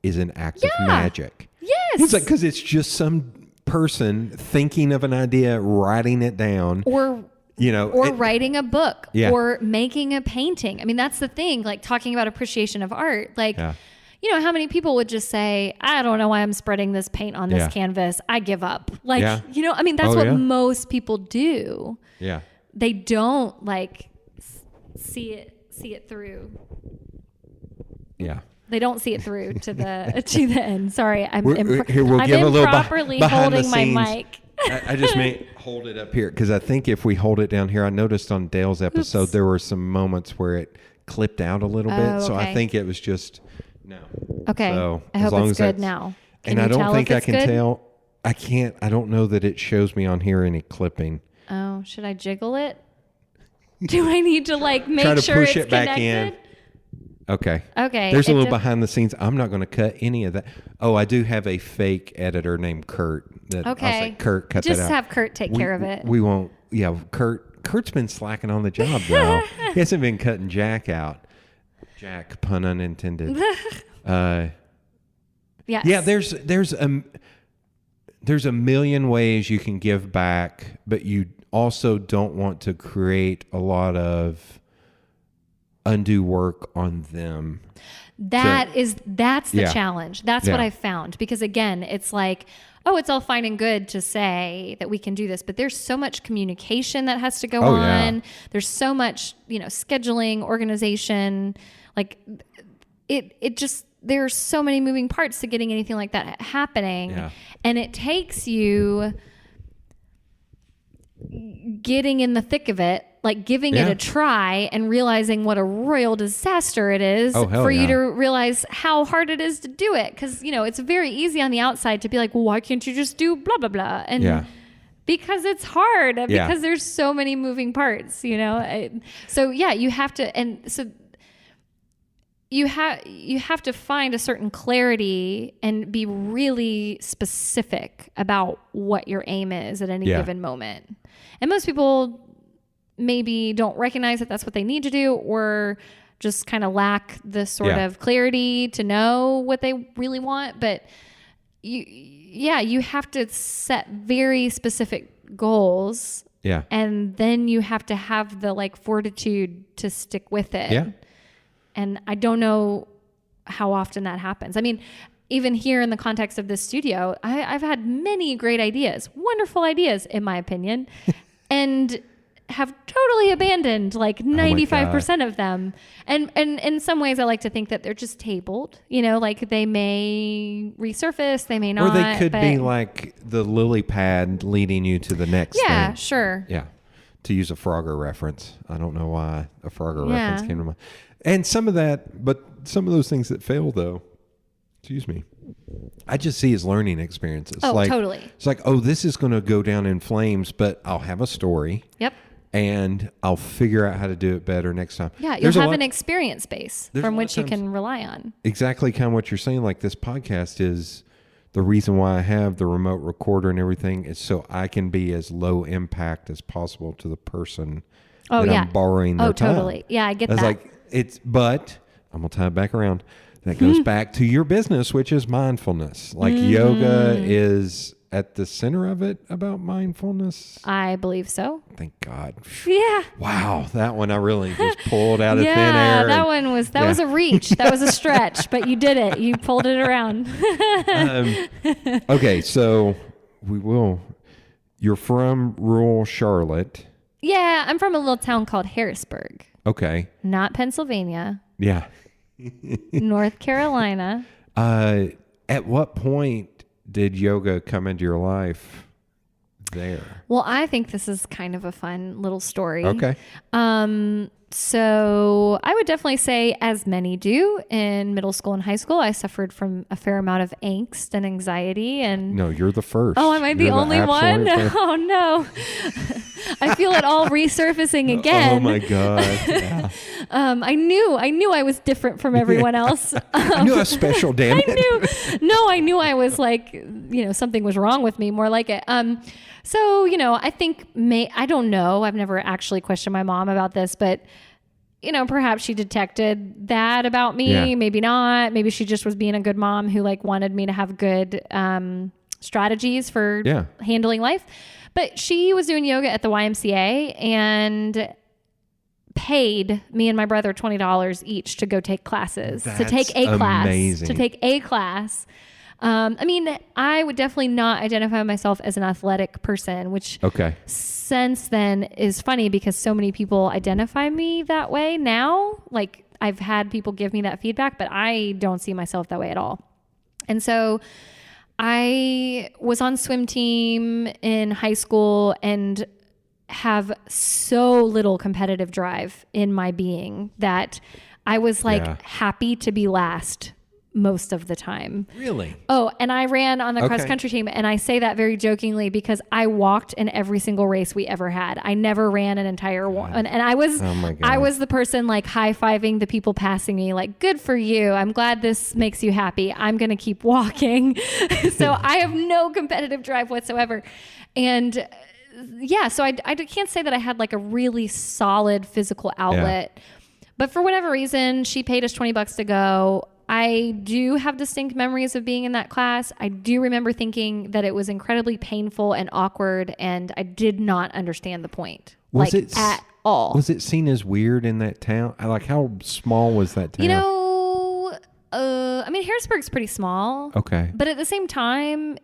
is an act of magic. Yes. He's like, because it's just some person thinking of an idea, writing it down, or writing a book, or making a painting. That's the thing, like talking about appreciation of art. Like, you know, how many people would just say, I don't know why I'm spreading this paint on this canvas. I give up. Like, you know, I mean, that's what most people do. Yeah. They don't like see it through. Yeah. They don't see it through to the end. Sorry, I'm we'll give a little improperly holding my mic. I just may hold it up here because I think if we hold it down here, I noticed on Dale's episode there were some moments where it clipped out a little bit. So I think it was just no. Okay. So I hope it's good now. And I don't think I can tell. I can't. I don't know that it shows me on here any clipping. Oh, should I jiggle it? Do I need to like make Try to sure push it's it back connected? in. Okay. Okay. There's a little behind the scenes. I'm not going to cut any of that. Oh, I do have a fake editor named Kurt. That I'll say, Kurt, cut that out. Just have Kurt take care of it. We won't. Yeah, Kurt's been slacking on the job though. He hasn't been cutting Jack out. Jack, pun unintended. Yes. Yeah. There's a million ways you can give back, but you also don't want to create a lot of undue work on them. That's the challenge. That's what I've found. Because again, it's like, oh, it's all fine and good to say that we can do this, but there's so much communication that has to go on. Yeah. There's so much, you know, scheduling, organization, like it just, there's so many moving parts to getting anything like that happening. Yeah. And it takes you getting in the thick of it, like giving it a try and realizing what a royal disaster it is for you to realize how hard it is to do it. Because, you know, it's very easy on the outside to be like, well, why can't you just do blah, blah, blah? And because it's hard, because there's so many moving parts, you know? You have to, and so you have to find a certain clarity and be really specific about what your aim is at any given moment. And most people maybe don't recognize that that's what they need to do, or just kind of lack the sort of clarity to know what they really want. But you have to set very specific goals. Yeah. And then you have to have the like fortitude to stick with it. Yeah. And I don't know how often that happens. I mean, even here in the context of this studio, I've had many great ideas, wonderful ideas, in my opinion, and have totally abandoned like 95% of them. And in some ways, I like to think that they're just tabled, you know, like they may resurface, they may not. Or they could be like the lily pad leading you to the next thing. Yeah, sure. Yeah. To use a Frogger reference. I don't know why a Frogger reference came to mind. And some of those things that fail, though, excuse me, I just see as learning experiences. Oh, totally. It's like, oh, this is going to go down in flames, but I'll have a story. Yep. And I'll figure out how to do it better next time. Yeah, you'll have an experience base from which you can rely on. Exactly kind of what you're saying. Like this podcast is the reason why I have the remote recorder and everything is so I can be as low impact as possible to the person I'm borrowing their time. Totally. Yeah, I get that. But I'm going to tie it back around. That goes back to your business, which is mindfulness. Like yoga is at the center of it about mindfulness. I believe so. Thank God. Yeah. Wow. That one I really just pulled out of thin air. Yeah, that one was a reach. That was a stretch, but you did it. You pulled it around. Okay. So you're from rural Charlotte. Yeah. I'm from a little town called Harrisburg. Okay. Not Pennsylvania. Yeah. North Carolina. At what point did yoga come into your life there? Well, I think this is kind of a fun little story. Okay. So I would definitely say, as many do in middle school and high school, I suffered from a fair amount of angst and anxiety. And no, you're the first. Oh, am I the only one? Oh no. I feel it all resurfacing again. Oh my God. Yeah. I knew I was different from everyone else. I knew I was special, damn it. I knew I was like, you know, something was wrong with me, more like it. So, you know, I think I don't know. I've never actually questioned my mom about this, but you know, perhaps she detected that about me. Yeah. Maybe not. Maybe she just was being a good mom who like wanted me to have good strategies for handling life. But she was doing yoga at the YMCA and paid me and my brother $20 each to go take classes, to take a class. I mean, I would definitely not identify myself as an athletic person, which since then is funny because so many people identify me that way now. Like I've had people give me that feedback, but I don't see myself that way at all. And so I was on swim team in high school and have so little competitive drive in my being that I was like happy to be last most of the time. Really? Oh, and I ran on the cross country team, and I say that very jokingly because I walked in every single race we ever had. I never ran an entire one, and I was the person like high-fiving the people passing me, like, good for you. I'm glad this makes you happy. I'm going to keep walking. So I have no competitive drive whatsoever. And yeah, so I can't say that I had like a really solid physical outlet, but for whatever reason, she paid us $20 to go. I do have distinct memories of being in that class. I do remember thinking that it was incredibly painful and awkward, and I did not understand the point at all. Was it seen as weird in that town? Like, how small was that town? You know, I mean, Harrisburg's pretty small. Okay. But at the same time,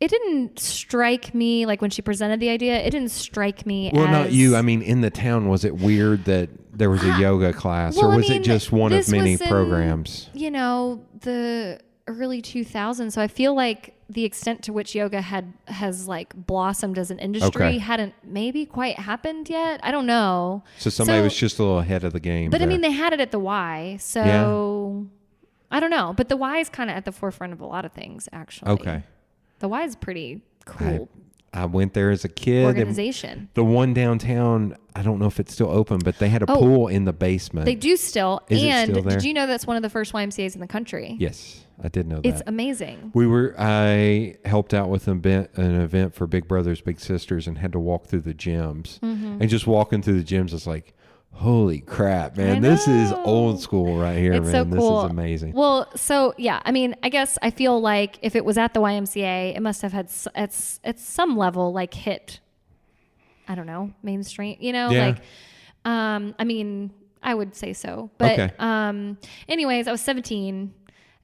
it didn't strike me, like when she presented the idea, it didn't strike me as... Well, not you. I mean, in the town, was it weird that there was a yoga class, or was it just one of many programs? You know, the early 2000s. So I feel like the extent to which yoga has like blossomed as an industry hadn't maybe quite happened yet. I don't know. So somebody was just a little ahead of the game. But I mean, they had it at the Y. So I don't know. But the Y is kind of at the forefront of a lot of things, actually. Okay. The Y is pretty cool. I went there as a kid. Organization. The one downtown, I don't know if it's still open, but they had a pool in the basement. They do still. Is it still there? Did you know that's one of the first YMCAs in the country? Yes, I did know that. It's amazing. I helped out with an event for Big Brothers Big Sisters and had to walk through the gyms. Mm-hmm. And just walking through the gyms, it's like, holy crap, man. This is old school right here, it's man. So cool. This is amazing. Well, so yeah, I mean, I guess I feel like if it was at the YMCA, it must have had at some level like hit, I don't know, mainstream, you know, like, I mean, I would say so. But anyways, I was 17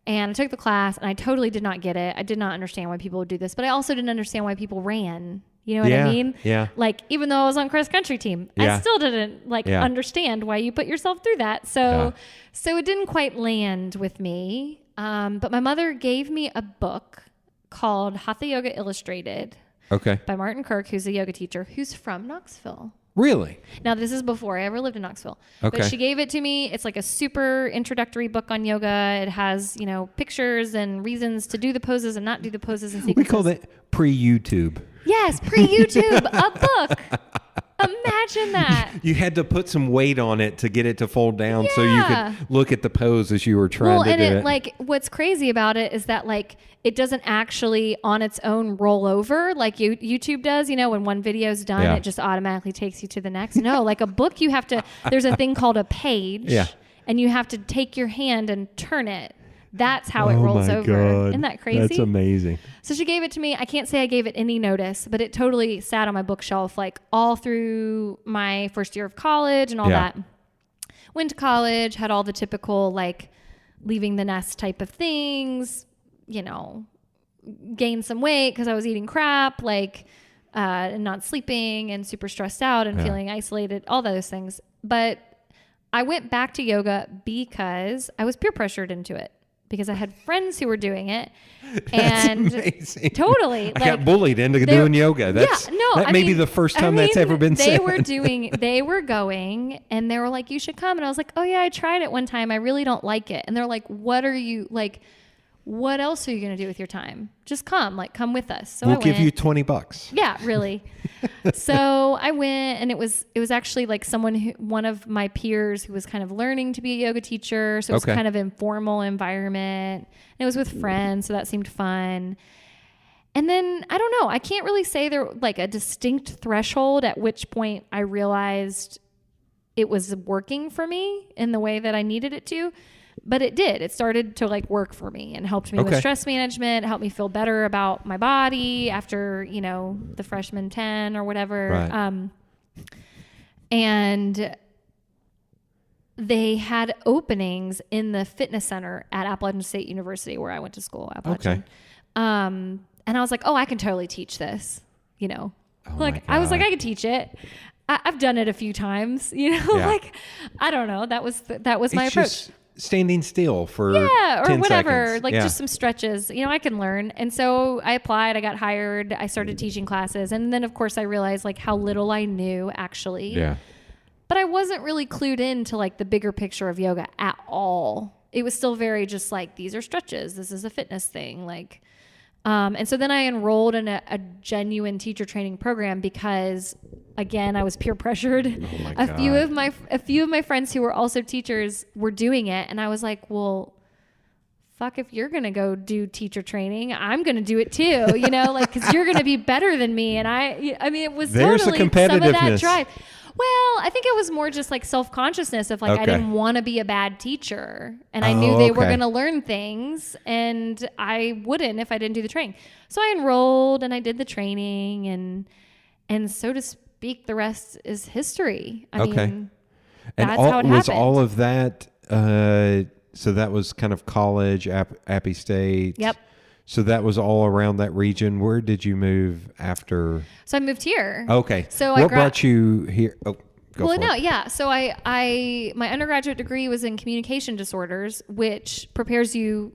and I took the class and I totally did not get it. I did not understand why people would do this, but I also didn't understand why people ran. You know what I mean? Yeah. Like, even though I was on cross country team, I still didn't understand why you put yourself through that. So it didn't quite land with me. But my mother gave me a book called Hatha Yoga Illustrated. By Martin Kirk, who's a yoga teacher who's from Knoxville. Really? Now, this is before I ever lived in Knoxville. But she gave it to me. It's like a super introductory book on yoga. It has, you know, pictures and reasons to do the poses and not do the poses and sequences. We call that pre-YouTube. Yes, pre-YouTube, a book. Imagine that. You had to put some weight on it to get it to fold down so you could look at the pose as you were trying to do it. Like, what's crazy about it is that, like, it doesn't actually on its own roll over like YouTube does. You know, when one video's done, it just automatically takes you to the next. No, like a book, you have to, there's a thing called a page. And you have to take your hand and turn it. That's how it rolls over. God. Isn't that crazy? That's amazing. So she gave it to me. I can't say I gave it any notice, but it totally sat on my bookshelf like all through my first year of college and all that. Went to college, had all the typical like leaving the nest type of things, you know, gained some weight because I was eating crap, like and not sleeping and super stressed out and feeling isolated, all those things. But I went back to yoga because I was peer pressured into it. Because I had friends who were doing it, and totally, I got bullied into doing yoga. That may be the first time that's ever been said. They were going, and they were like, "You should come," and I was like, "Oh yeah, I tried it one time. I really don't like it." And they're like, "What are you like? What else are you going to do with your time? Just come, like, come with us." So we'll give you $20. Yeah, really. So I went, and it was actually like one of my peers who was kind of learning to be a yoga teacher. So it was kind of informal environment. And it was with friends, so that seemed fun. And then I don't know, I can't really say there like a distinct threshold at which point I realized it was working for me in the way that I needed it to. But it did. It started to like work for me and helped me with stress management, helped me feel better about my body after, you know, the freshman 10 or whatever. And they had openings in the fitness center at Appalachian State University, where I went to school. Appalachian. Okay. And I was like, oh, I can totally teach this, you know. Oh like I was like, I could teach it. I've done it a few times, you know. Yeah. Like, I don't know. That was my approach. Just standing still for or 10 whatever, seconds. like Yeah. just some stretches. You know, I can learn. And so I applied. I got hired. I started teaching classes, and then of course I realized like how little I knew actually. Yeah. But I wasn't really clued into like the bigger picture of yoga at all. It was still very just like, these are stretches. This is a fitness thing. Like, and so then I enrolled in a genuine teacher training program because, again, I was peer pressured. Oh my a God. few of my friends who were also teachers were doing it, and I was like, well, fuck, if you're gonna go do teacher training, I'm gonna do it too. You know, like, because you're gonna be better than me. And I mean, it was There's the totally some of that competitiveness. drive. Well, I think it was more just like self-consciousness of like, I Okay. didn't want to be a bad teacher, and I knew they were going to learn things, and I wouldn't if I didn't do the training. So I enrolled and I did the training, and so to speak, the rest is history. I mean, And that's how it was happened. all of that, so that was kind of college, Appy State. Yep. So that was all around that region. Where did you move after? So I moved here. Okay. So what brought you here? Oh, go Well, for no, it. yeah. So my undergraduate degree was in communication disorders, which prepares you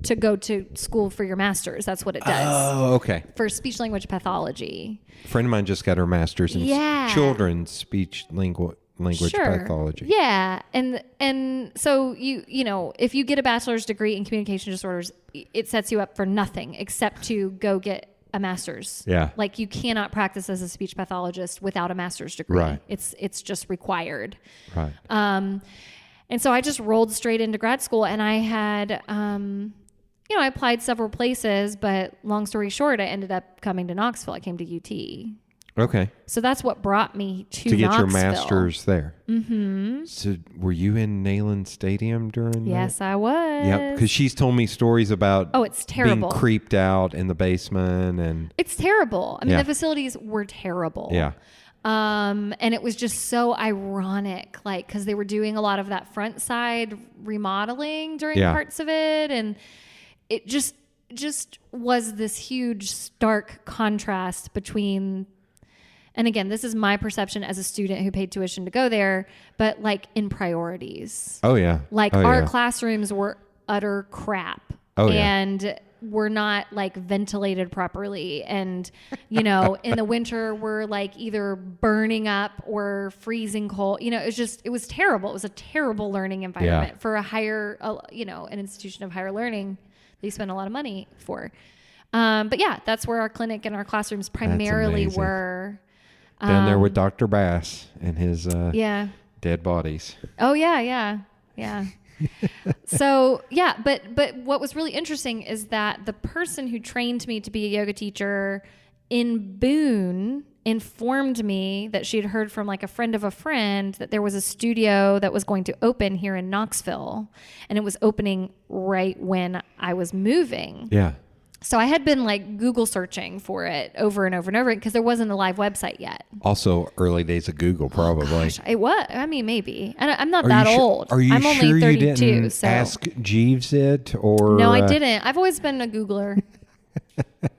to go to school for your master's. That's what it does. Oh, okay. For speech language pathology. A friend of mine just got her master's in Yeah. children's speech language Sure. pathology. Yeah. And so you know, if you get a bachelor's degree in communication disorders, it sets you up for nothing except to go get a master's. Yeah. Like, you cannot practice as a speech pathologist without a master's degree. Right. It's just required. Right. And so I just rolled straight into grad school, and I had, you know, I applied several places, but long story short, I ended up coming to Knoxville. I came to UT. Okay. So that's what brought me to To get your Knoxville. master's there. Mm-hmm. So were you in Neyland Stadium during Yes, that? I was. Yep. Because she's told me stories about Oh, it's terrible. being creeped out in the basement and It's terrible. I mean, Yeah. the facilities were terrible. yeah. And it was just so ironic, like, because they were doing a lot of that front side remodeling during Yeah. parts of it, and it just was this huge stark contrast between. And again, this is my perception as a student who paid tuition to go there, but like in priorities. Oh yeah. Like, Oh, our yeah. classrooms were utter crap. Oh, yeah. And were not like ventilated properly. And, you know, in the winter we're like either burning up or freezing cold. You know, it was terrible. It was a terrible learning environment for a higher, you know, an institution of higher learning that you spend a lot of money for. But yeah, that's where our clinic and our classrooms primarily amazing. were. Down there with Dr. Bass and his Yeah. dead bodies. Oh yeah. So yeah, but what was really interesting is that the person who trained me to be a yoga teacher in Boone informed me that she had heard from like a friend of a friend that there was a studio that was going to open here in Knoxville, and it was opening right when I was moving. Yeah. So I had been like Google searching for it over and over and over because there wasn't a live website yet. Also early days of Google, probably. Gosh, it was. I mean, maybe. And I'm not Are that you old. Are you I'm sure only 32. you didn't so ask Jeeves it or? no, I didn't. I've always been a Googler.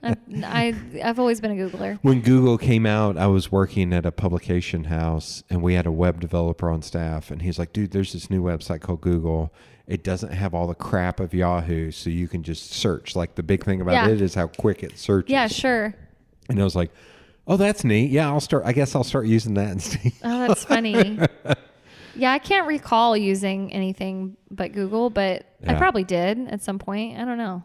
I've always been a Googler. When Google came out, I was working at a publication house, and we had a web developer on staff, and he's like, "Dude, there's this new website called Google. It doesn't have all the crap of Yahoo, so you can just search. Like, the big thing about Yeah. it is how quick it searches." Yeah, sure. And I was like, "Oh, that's neat. Yeah, I guess I'll start using that instead." Oh, that's funny. Yeah, I can't recall using anything but Google, but I Yeah. probably did at some point. I don't know.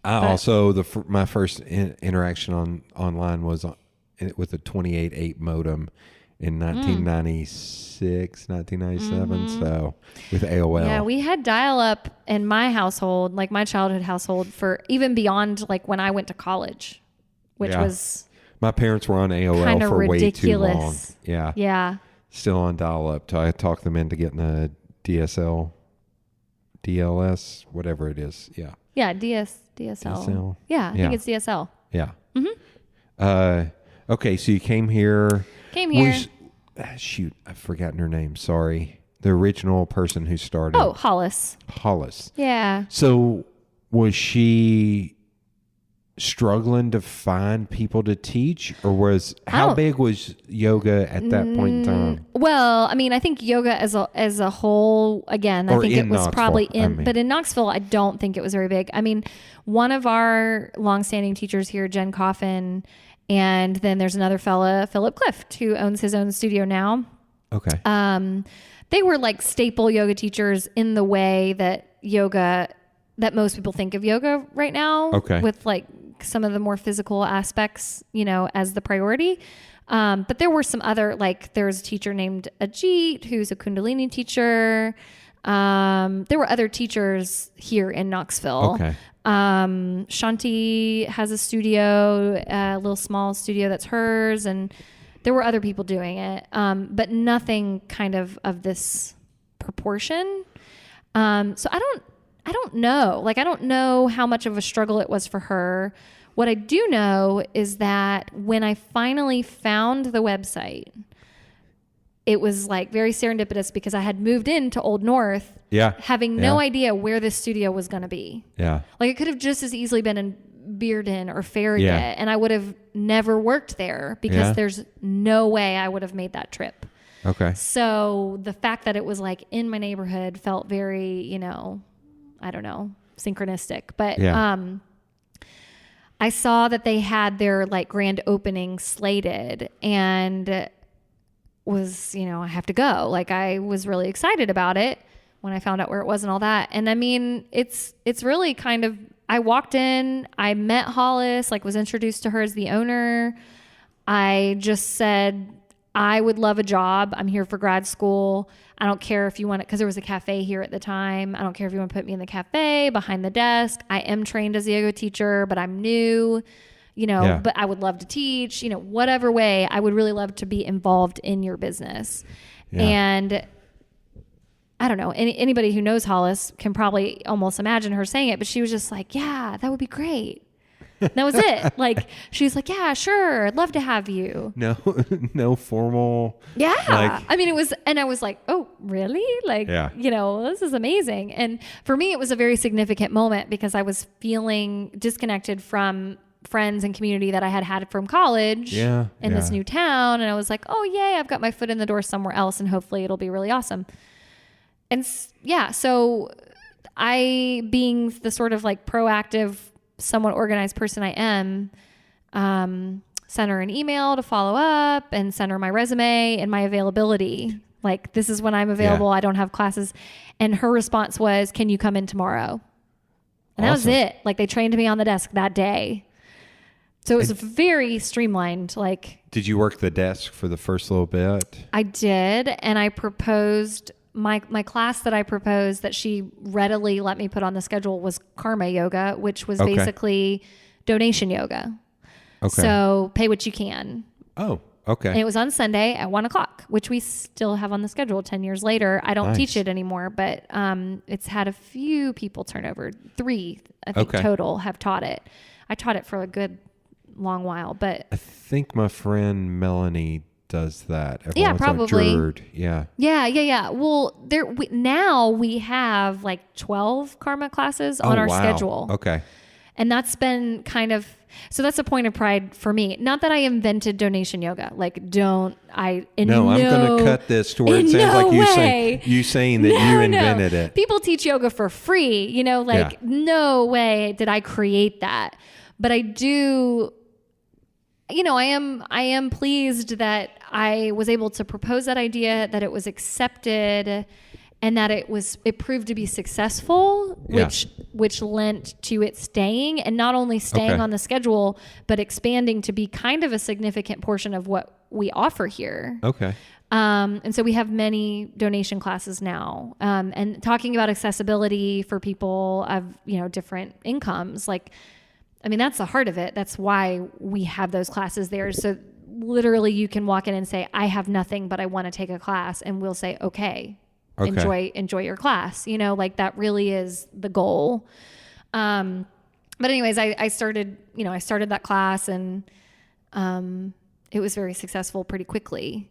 Also, my first interaction online was with a 28.8 modem in 1996, 1997. So with AOL. Yeah, we had dial-up in my household, like my childhood household, for even beyond like when I went to college, which Yeah. was My parents were on AOL kinda for way too long. ridiculous. Yeah. yeah. Still on dial-up. I talked them into getting a DLS, whatever it is. Yeah. Yeah, DSL. DSL. Yeah, I Yeah. think it's DSL. Yeah. Okay, so you came here. Came here. shoot, I've forgotten her name. Sorry. The original person who started. Oh, Hollis. Hollis. Yeah. So was she struggling to find people to teach, or how big was yoga at that point in time? Well, I mean, I think yoga as a whole, again, I think it was probably but in Knoxville, I don't think it was very big. I mean, one of our longstanding teachers here, Jen Coffin, and then there's another fella, Philip Clift, who owns his own studio now. Okay. They were like staple yoga teachers in the way that most people think of yoga right now. Okay. With like some of the more physical aspects, as the priority. But there were some other, like there's a teacher named Ajit, who's a Kundalini teacher. There were other teachers here in Knoxville. Okay. Shanti has a studio, a little small studio that's hers. And there were other people doing it. But nothing kind of this proportion. So I don't know. Like, I don't know how much of a struggle it was for her. What I do know is that when I finally found the website, it was like very serendipitous because I had moved into Old North, having no idea where this studio was going to be. Yeah. Like, it could have just as easily been in Bearden or Farragut, and I would have never worked there because there's no way I would have made that trip. Okay. So the fact that it was like in my neighborhood felt very, I don't know, synchronistic. But I saw that they had their like grand opening slated and was, I have to go. Like, I was really excited about it when I found out where it was and all that. And I mean, it's really kind of, I walked in, I met Hollis, like was introduced to her as the owner. I just said, I would love a job. I'm here for grad school. I don't care if you want it, because there was a cafe here at the time. I don't care if you want to put me in the cafe, behind the desk. I am trained as a yoga teacher, but I'm new, but I would love to teach, whatever way. I would really love to be involved in your business. Yeah. And I don't know, anybody who knows Hollis can probably almost imagine her saying it, but she was just like, yeah, that would be great. That was it. Like, she's like, yeah, sure, I'd love to have you. No formal. Yeah. Like, I mean, it was, and I was like, oh, really? Like, this is amazing. And for me, it was a very significant moment because I was feeling disconnected from friends and community that I had from college in this new town. And I was like, oh, yay, I've got my foot in the door somewhere else, and hopefully it'll be really awesome. And so I, being the sort of like proactive, somewhat organized person I am, sent her an email to follow up and sent her my resume and my availability. Like, this is when I'm available. I don't have classes. And her response was, can you come in tomorrow? And that was it. Like, they trained me on the desk that day. So it was very streamlined. Like, did you work the desk for the first little bit? I did. And I proposed my class that I proposed that she readily let me put on the schedule was Karma Yoga, which was basically donation yoga. Okay. So pay what you can. Oh, okay. And it was on Sunday at 1:00, which we still have on the schedule 10 years later. I don't teach it anymore, but it's had a few people turn over. 3, I think, total have taught it. I taught it for a good long while, but I think my friend Melanie does that. Everyone's probably. Like, yeah. Well, now we have like 12 karma classes on our schedule. Okay. And that's been so that's a point of pride for me. Not that I invented donation yoga. Like, I'm going to cut this to where it sounds like you saying that you invented it. People teach yoga for free, no way did I create that. But I do, I am pleased that I was able to propose that idea, that it was accepted, and that it proved to be successful, which lent to it staying, and not only staying on the schedule, but expanding to be kind of a significant portion of what we offer here. Okay. And so we have many donation classes now, and talking about accessibility for people of, different incomes, like, I mean, that's the heart of it. That's why we have those classes there. So literally you can walk in and say, I have nothing, but I want to take a class. And we'll say, okay. Enjoy your class. Like, that really is the goal. But anyways, I started that class, and it was very successful pretty quickly.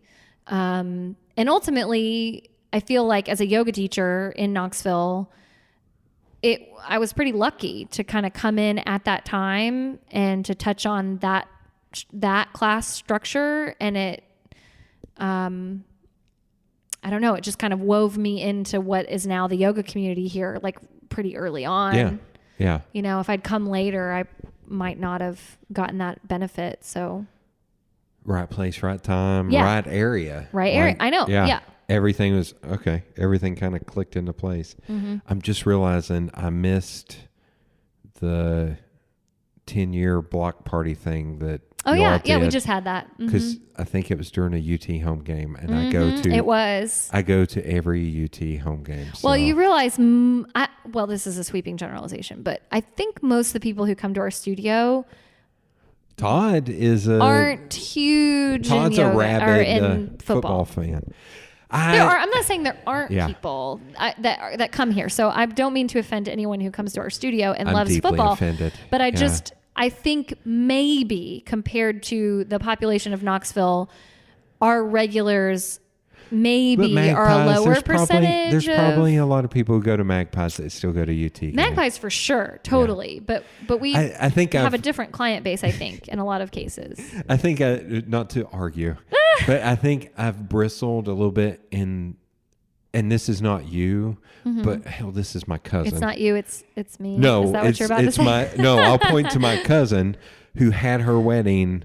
And ultimately, I feel like as a yoga teacher in Knoxville, I was pretty lucky to kind of come in at that time and to touch on that class structure. And it, I don't know, it just kind of wove me into what is now the yoga community here, like pretty early on. Yeah. Yeah. You know, if I'd come later, I might not have gotten that benefit. So Right place, right time, Yeah. right area. right area. I know. Yeah. Everything was okay. Everything kind of clicked into place. Mm-hmm. I'm just realizing I missed the 10-year block party thing that. Oh y'all yeah. Yeah. We did, just had that. because I think it was during a UT home game, and I go to. It was. I go to every UT home game. So. Well, you realize, well, this is a sweeping generalization, but I think most of the people who come to our studio Todd is aren't huge Todd's in a yoga or rabid in football fan. I'm not saying there aren't Yeah. people that come here. So I don't mean to offend anyone who comes to our studio and I'm loves deeply football. offended. But Yeah. I think maybe compared to the population of Knoxville, our regulars maybe But are a Magpies, lower percentage. There's probably a lot of people who go to Magpies that still go to UT. games. Magpies for sure, totally. But we I think have I've- a different client base, I think, in a lot of cases. I think, not to argue, but I think I've bristled a little bit and this is not you, but hell, this is my cousin. It's not you, it's me. No, Is that what you're about to say? No, I'll point to my cousin who had her wedding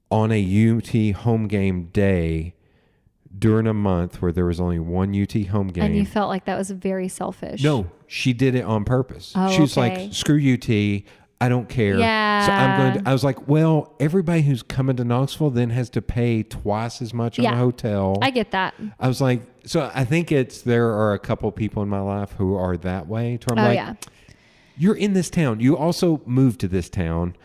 on a UT home game day during a month where there was only one UT home game. And you felt like that was very selfish. No, she did it on purpose. Oh, She was okay. like, screw UT. I don't care. Yeah. So I'm going to, I was like, well, everybody who's coming to Knoxville then has to pay twice as much on Yeah. a hotel. I get that. I was like, so I think there are a couple people in my life who are that way. To I'm Oh, like, yeah. you're in this town. You also moved to this town.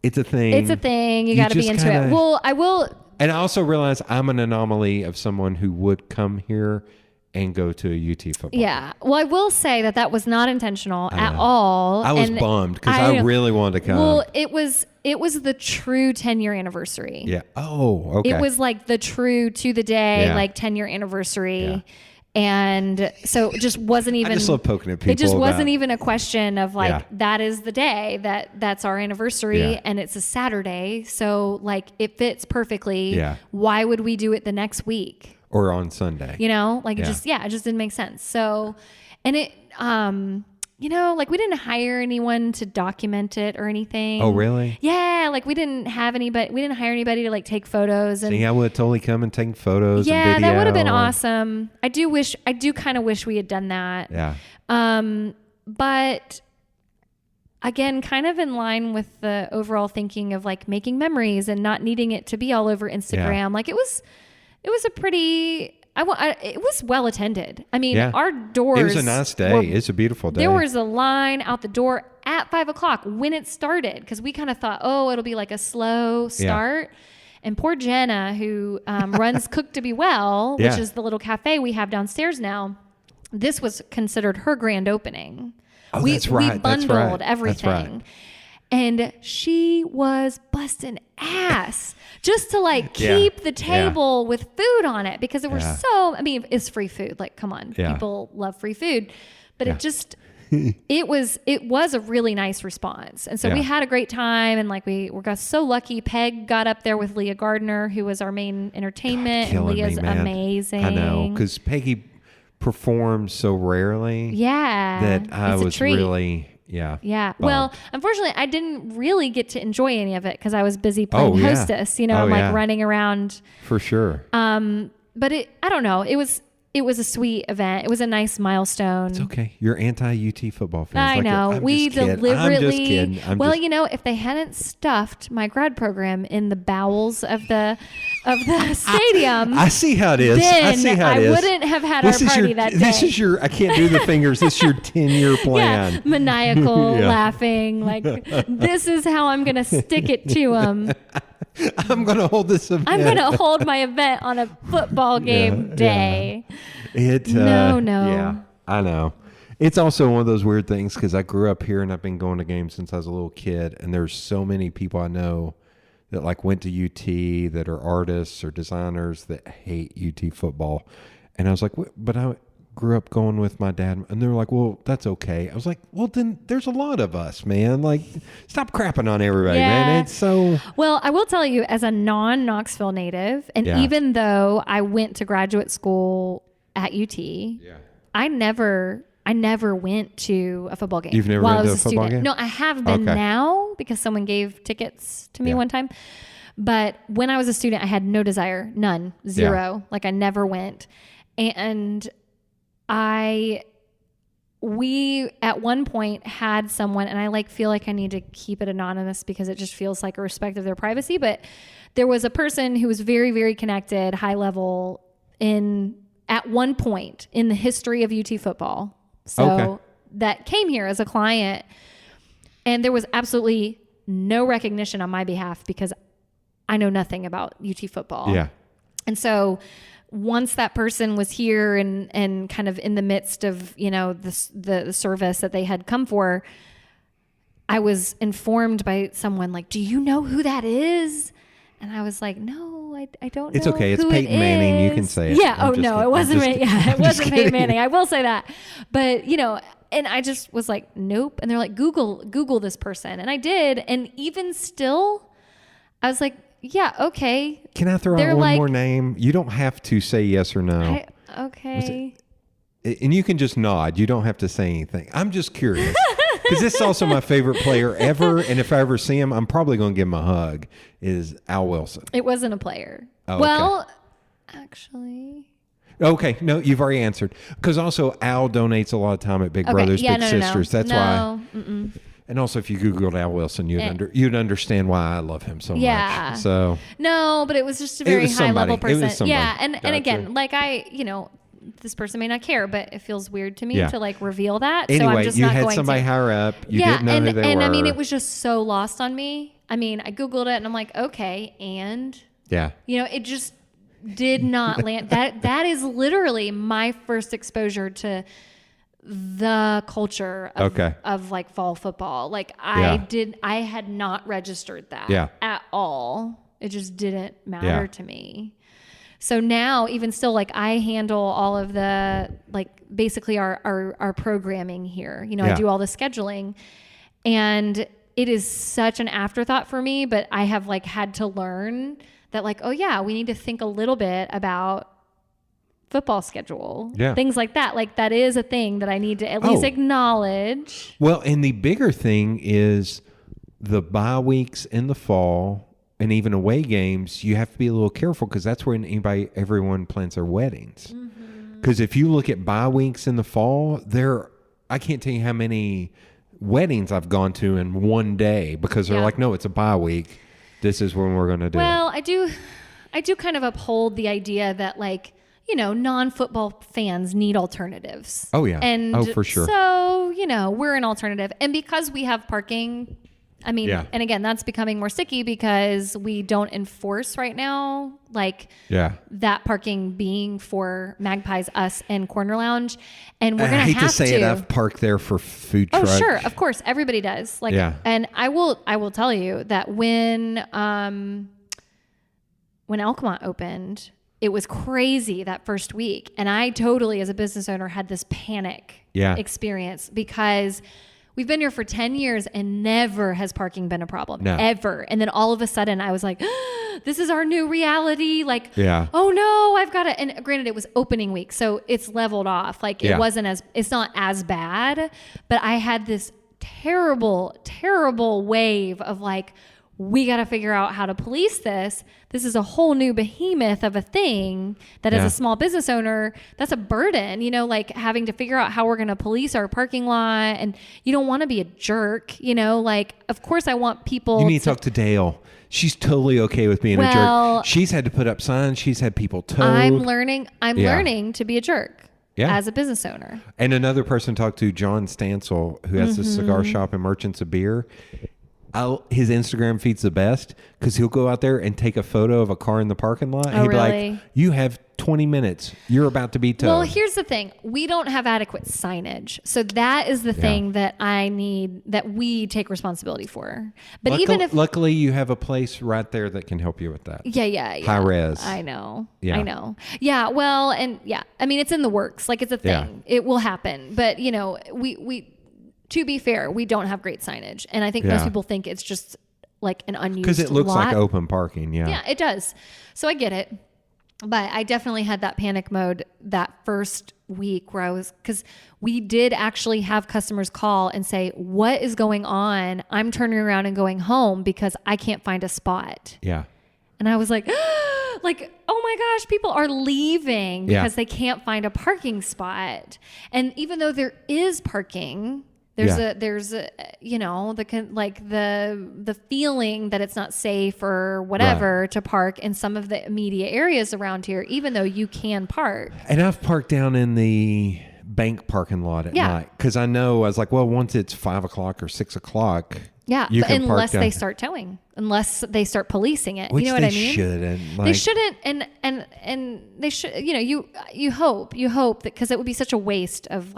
It's a thing. It's a thing. You got to be just into kinda- it. Well, I will. And I also realize I'm an anomaly of someone who would come here and go to a UT football. Yeah. Well, I will say that was not intentional at all. I was And bummed because I really wanted to come. Well, it was the true 10-year anniversary. Yeah. Oh, okay. It was like the true to the day, Yeah. like 10-year anniversary. Yeah. And so it just wasn't even. I just love poking at people. It just wasn't about- even a question of like, Yeah. that is the day that's our anniversary, Yeah. and it's a Saturday. So like it fits perfectly. Yeah. Why would we do it the next week? Or on Sunday. You know, like Yeah. it just didn't make sense. So, and it, you know, like we didn't hire anyone to document it or anything. Oh, really? Yeah. Like we didn't hire anybody to like take photos and See, I would have totally come and taken photos and yeah, video. that would have been awesome. I do kind of wish we had done that. Yeah. But again, kind of in line with the overall thinking of like making memories and not needing it to be all over Instagram. Yeah. Like it was a pretty, it was well attended. I mean, Yeah. our doors. It was a nice day. It's a beautiful day. There was a line out the door at 5:00 when it started, because we kind of thought, oh, it'll be like a slow start. And poor Jenna, who runs Cook to Be Well, which Yeah. is the little cafe we have downstairs now, this was considered her grand opening. Oh, that's right. We That's bundled right. everything. That's right. And she was busting ass just to like Yeah. keep the table with food on it, because it was Yeah. so, I mean, it's free food. Like, come on, Yeah. people love free food, but Yeah. it just, it was a really nice response. And so we Yeah. had a great time, and like we got so lucky. Peg got up there with Leah Gardner, who was our main entertainment, and Killing Leah's me, man. amazing. I know, because Peggy performs so rarely Yeah. that I it's a was treat. really, yeah. Yeah. bummed. Well, unfortunately, I didn't really get to enjoy any of it because I was busy playing Oh, yeah. hostess. You know, Oh, I'm like yeah. running around. For sure. But I don't know. It was a sweet event. It was a nice milestone. It's okay. You're anti-UT football fans. I Like, know. I'm We just kidding. deliberately. I'm just kidding. Well, you know, if they hadn't stuffed my grad program in the bowels of the stadium, I see how it is. I see then how I it is. wouldn't have had our party that day. This is your, I can't do the fingers. This is your 10-year plan. Yeah, maniacal Yeah. laughing. Like, this is how I'm going to stick it to them. I'm going to hold this event. I'm going to hold my event on a football game day. No. No. Yeah, I know. It's also one of those weird things because I grew up here and I've been going to games since I was a little kid. And there's so many people I know that like went to UT that are artists or designers that hate UT football. And I was like, but I grew up going with my dad. And they were like, well, that's okay. I was like, well, then there's a lot of us, man. Like, stop crapping on everybody, man. It's so... Well, I will tell you, as a non-Knoxville native, and even though I went to graduate school at UT, I never went to a football game. You've never been to a football game? No, I have been now because someone gave tickets to me one time. But when I was a student, I had no desire, none, zero. Like I never went. And we at one point had someone, and I like feel like I need to keep it anonymous because it just feels like a respect of their privacy. But there was a person who was very, very connected, high level at one point in the history of UT football. So that came here as a client, and there was absolutely no recognition on my behalf because I know nothing about UT football. Yeah. And so once that person was here and kind of in the midst of, the service that they had come for, I was informed by someone like, do you know who that is? And I was like, no, I don't know. It's okay. It's Peyton Manning. You can say it. Yeah. It wasn't Peyton Manning. I will say that. But, and I just was like, nope. And they're like, Google this person. And I did. And even still, I was like, yeah, okay. Can I throw out one more name? You don't have to say yes or no. Okay. And you can just nod. You don't have to say anything. I'm just curious. Because this is also my favorite player ever. And if I ever see him, I'm probably going to give him a hug, is Al Wilson. It wasn't a player. Oh, well, actually... Okay, no, you've already answered. Because also Al donates a lot of time at Big Brothers Big Sisters. That's why. Mm-mm. And also, if you Googled Al Wilson, you'd understand why I love him so much. So no, but it was just a very high level person. It was somebody. Yeah, and again, like this person may not care, but it feels weird to me to like reveal that. Anyway, so I'm just you not had going somebody to. higher up. You didn't know who they were. And I mean, it was just so lost on me. I mean, I Googled it and I'm like, okay, and it just did not land. That is literally my first exposure to the culture of like fall football. Like I had not registered that at all. It just didn't matter to me. So now even still, like I handle all of the, like basically our programming here, I do all the scheduling, and it is such an afterthought for me, but I have like had to learn that like, oh yeah, we need to think a little bit about football schedule, things like that. Like that is a thing that I need to at least acknowledge. Well, and the bigger thing is the bye weeks in the fall and even away games. You have to be a little careful because that's when everyone plans their weddings. Because if you look at bye weeks in the fall, I can't tell you how many weddings I've gone to in one day because they're like, no, it's a bye week. This is when we're going to do it. Well, I do kind of uphold the idea that like, non-football fans need alternatives. Oh, yeah. And for sure. So, we're an alternative. And because we have parking, I mean, and again, that's becoming more sticky because we don't enforce right now, like that parking being for Magpies, us, and Corner Lounge. And we're going to have to. I hate to say it, I've parked there for food truck. Oh, sure. Of course. Everybody does. Like, and I will tell you that when Altamont opened, it was crazy that first week. And I totally, as a business owner, had this panic experience because we've been here for 10 years and never has parking been a problem, ever. And then all of a sudden I was like, this is our new reality. Like, oh no, I've got to, and granted it was opening week, so it's leveled off. Like it's not as bad, but I had this terrible, terrible wave of like, we got to figure out how to police this. This is a whole new behemoth of a thing that as a small business owner, that's a burden, like having to figure out how we're going to police our parking lot. And you don't want to be a jerk, like, of course I want people. You need to talk to Dale. She's totally okay with being a jerk. She's had to put up signs. She's had people towed. I'm learning to be a jerk. As a business owner. And another person talked to, John Stansel, who has a cigar shop and Merchants of Beer. his Instagram feed's the best because he'll go out there and take a photo of a car in the parking lot. And he'll be like, you have 20 minutes. You're about to be towed. Well, here's the thing. We don't have adequate signage. So that is the thing that I need, that we take responsibility for. But luckily you have a place right there that can help you with that. Yeah. High res. I know. Yeah. I know. Yeah. Well, and I mean, it's in the works. Like, it's a thing. It will happen. But, we to be fair, we don't have great signage. And I think most people think it's just like an unused lot. Because it looks like open parking. Yeah. Yeah, it does. So I get it. But I definitely had that panic mode that first week where because we did actually have customers call and say, what is going on? I'm turning around and going home because I can't find a spot. Yeah. And I was like, oh my gosh, people are leaving because they can't find a parking spot. And even though there is parking, there's the feeling that it's not safe or whatever to park in some of the immediate areas around here, even though you can park. And I've parked down in the bank parking lot at night because I was like, well, once it's 5 o'clock or 6 o'clock. Yeah, but unless they start towing, unless they start policing it. Which you know what I mean? They shouldn't, and they should. You hope that, because it would be such a waste of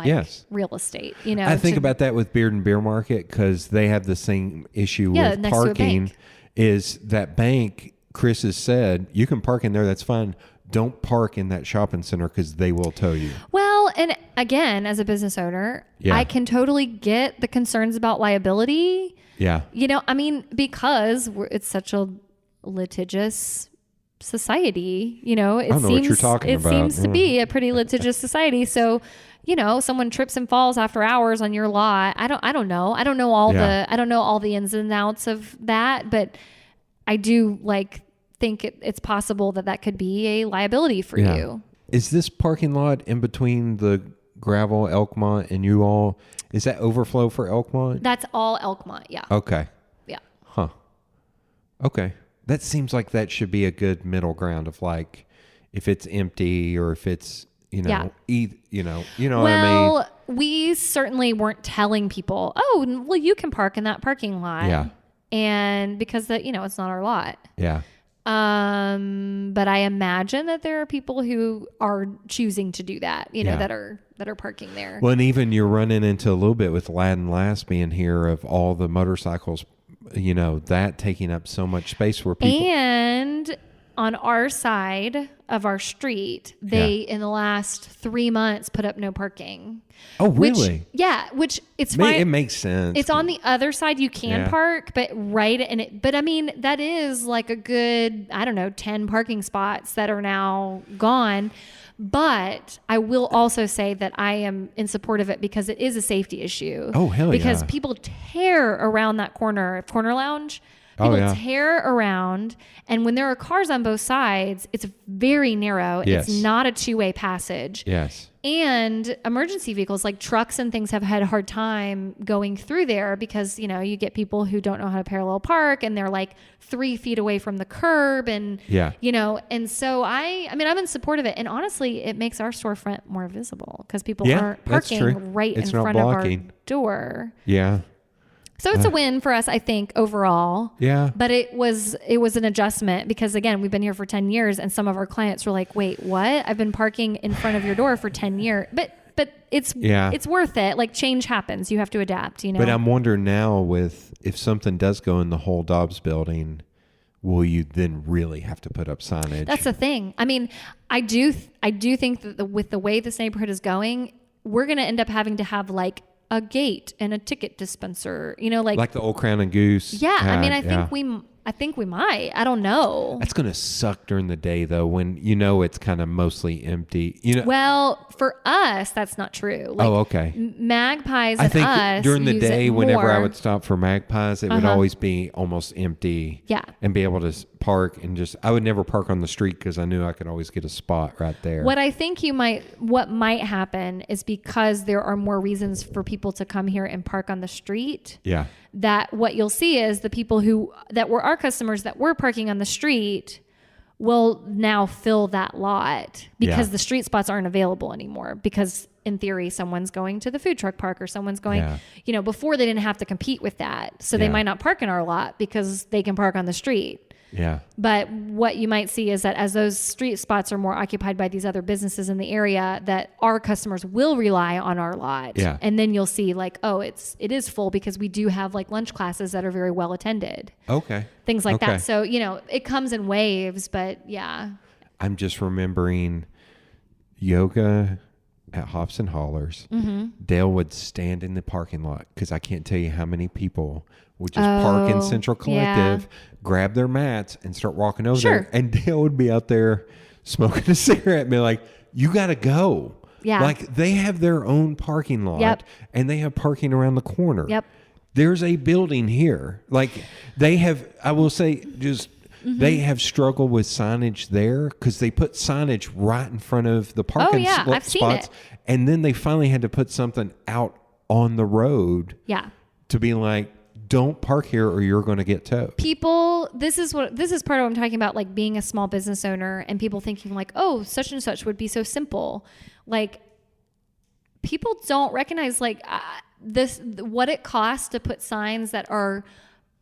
real estate. I think about that with Beard and Beer Market because they have the same issue with parking. Is that bank? Chris has said you can park in there. That's fine. Don't park in that shopping center because they will tow you. Well, and again, as a business owner, I can totally get the concerns about liability. Yeah. Because it's such a litigious society, I don't know what you're talking about. It seems to be a pretty litigious society. So, someone trips and falls after hours on your lot. I don't know. I don't know all the ins and outs of that, but I do think it's possible that could be a liability for you. Is this parking lot in between the gravel, Elkmont, and you all? Is that overflow for Elkmont? That's all Elkmont, yeah. Okay. Yeah. Huh. Okay. That seems like that should be a good middle ground of if it's empty or if it's, what I mean? Well, we certainly weren't telling people, oh, well, you can park in that parking lot. Yeah. And because it's not our lot. Yeah. But I imagine that there are people who are choosing to do that, that are parking there. Well, and even you're running into a little bit with Lad and Lass being here of all the motorcycles, that taking up so much space where people. And on our side of our street, they in the last 3 months put up no parking. Oh, really? Which it's fine. It makes sense. It's on the other side. You can park, but but I mean, that is like a good, 10 parking spots that are now gone. But I will also say that I am in support of it because it is a safety issue. Oh, hell yeah. Because people tear around that corner lounge. People tear around, and when there are cars on both sides, it's very narrow. Yes. It's not a two-way passage. Yes. And emergency vehicles like trucks and things have had a hard time going through there because, you get people who don't know how to parallel park and they're 3 feet away from the curb and, and so I'm in support of it. And honestly, it makes our storefront more visible because people aren't parking right in front of our door. Yeah. So it's a win for us, I think, overall. Yeah. But it was an adjustment because, again, we've been here for 10 years and some of our clients were like, wait, what? I've been parking in front of your door for 10 years. But it's worth it. Change happens. You have to adapt, But I'm wondering now if something does go in the whole Dobbs building, will you then really have to put up signage? That's the thing. I mean, I do think that with the way this neighborhood is going, we're going to end up having to have a gate and a ticket dispenser, like the old Crown and Goose. Yeah. I think we might. I don't know. That's going to suck during the day though, when it's kind of mostly empty. Well, for us, that's not true. Okay. Magpies I and think us during the use day, it whenever more. I would stop for Magpies, it would always be almost empty. Yeah. And be able to park and I would never park on the street because I knew I could always get a spot right there. What I think what might happen is because there are more reasons for people to come here and park on the street. Yeah. That what you'll see is the people that were our customers that were parking on the street will now fill that lot because the street spots aren't available anymore because in theory, someone's going to the food truck park or someone's going, Yeah. you know, before they didn't have to compete with that. So they Yeah. might not park in our lot because they can park on the street. Yeah. But what you might see is that as those street spots are more occupied by these other businesses in the area, that our customers will rely on our lot. Yeah. And then you'll see like, oh, it is full because we do have like lunch classes that are very well attended. Okay. Things like Okay. that. So, you know, it comes in waves, but yeah. I'm just remembering yoga at Hops and Hollers. Mm-hmm. Dale would stand in the parking lot because I can't tell you how many people would just park in Central Collective, grab their mats, and start walking over Sure. there. And Dale would be out there smoking a cigarette and be like, you got to go. Yeah. Like they have their own parking lot Yep. and they have parking around the corner. Yep. There's a building here. Like they have, I will say, just they have struggled with signage there because they put signage right in front of the parking I've seen spots. it. And then they finally had to put something out on the road Yeah. to be like, don't park here or you're going to get towed. People, this is part of what I'm talking about, like being a small business owner and people thinking like, oh, such and such would be so simple. Like people don't recognize like what it costs to put signs that are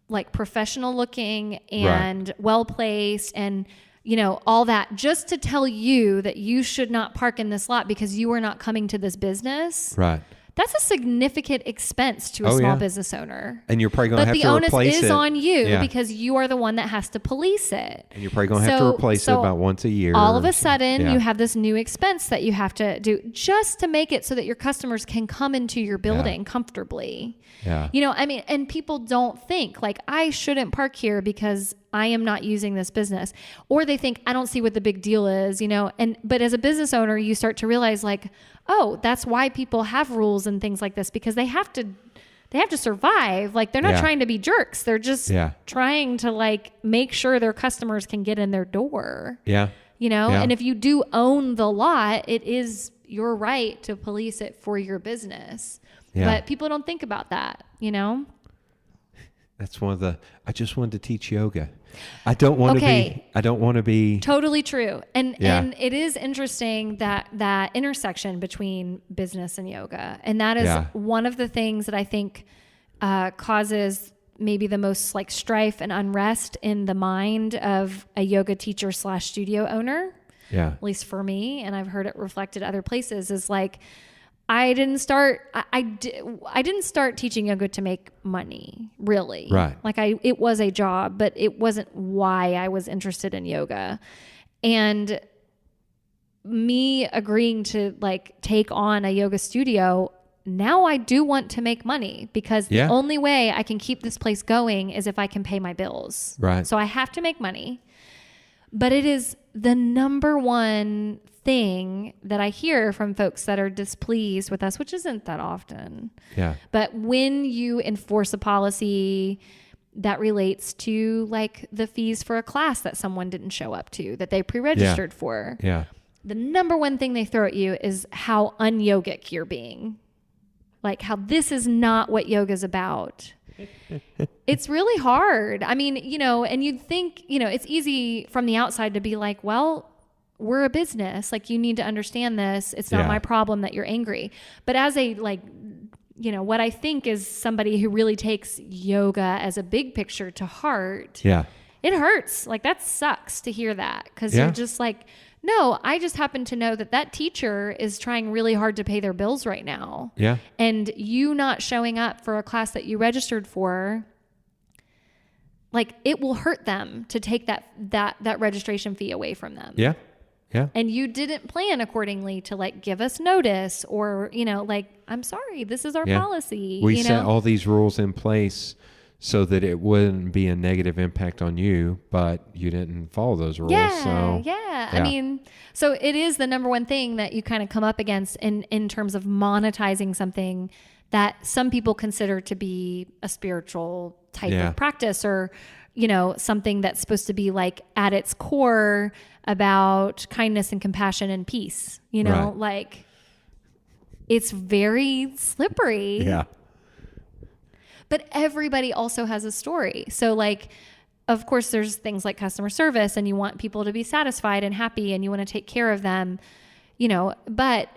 like professional looking and well placed and, you know, all that just to tell you that you should not park in this lot because you are not coming to this business. Right. That's a significant expense to a small business owner. And you're probably going to have to replace it. But the onus is on you Yeah. because you are the one that has to police it. And you're probably going to have to replace it about once a year. All of a sudden, Yeah. you have this new expense that you have to do just to make it so that your customers can come into your building comfortably. Yeah. You know, I mean, and people don't think like I shouldn't park here because I am not using this business, or they think I don't see what the big deal is, you know, but as a business owner, you start to realize like, oh, that's why people have rules and things like this because they have to survive. Like they're not trying to be jerks. They're just trying to like make sure their customers can get in their door. Yeah. You know, Yeah. and if you do own the lot, it is your right to police it for your business. Yeah. But people don't think about that, you know? That's I just wanted to teach yoga. I don't want to be. Totally true. And Yeah. and it is interesting that intersection between business and yoga. And that is one of the things that I think causes maybe the most like strife and unrest in the mind of a yoga teacher / studio owner. Yeah. At least for me, and I've heard it reflected other places, is like I didn't start teaching yoga to make money, really. Right. Like it was a job, but it wasn't why I was interested in yoga. And me agreeing to like take on a yoga studio, now I do want to make money because the only way I can keep this place going is if I can pay my bills. Right. So I have to make money. But it is the number one thing that I hear from folks that are displeased with us, which isn't that often. Yeah. But when you enforce a policy that relates to like the fees for a class that someone didn't show up to, that they pre-registered for, Yeah. the number one thing they throw at you is how un-yogic you're being. Like how this is not what yoga's about. It's really hard. I mean, you know, and you'd think, you know, it's easy from the outside to be like, well, we're a business. Like you need to understand this. It's not my problem that you're angry. But as a like, you know, what I think is somebody who really takes yoga as a big picture to heart. Yeah. It hurts. Like that sucks to hear that because you're just like, no, I just happen to know that teacher is trying really hard to pay their bills right now. Yeah. And you not showing up for a class that you registered for, like it will hurt them to take that registration fee away from them. Yeah. Yeah. And you didn't plan accordingly to like give us notice or, you know, like, I'm sorry, this is our policy. We you set know? all these rules in place so that it wouldn't be a negative impact on you, but you didn't follow those rules. Yeah. I mean, so it is the number one thing that you kind of come up against in terms of monetizing something that some people consider to be a spiritual type of practice or, you know, something that's supposed to be like at its core about kindness and compassion and peace, you know, like it's very slippery. Yeah. But everybody also has a story. So like, of course, there's things like customer service and you want people to be satisfied and happy and you want to take care of them, you know, but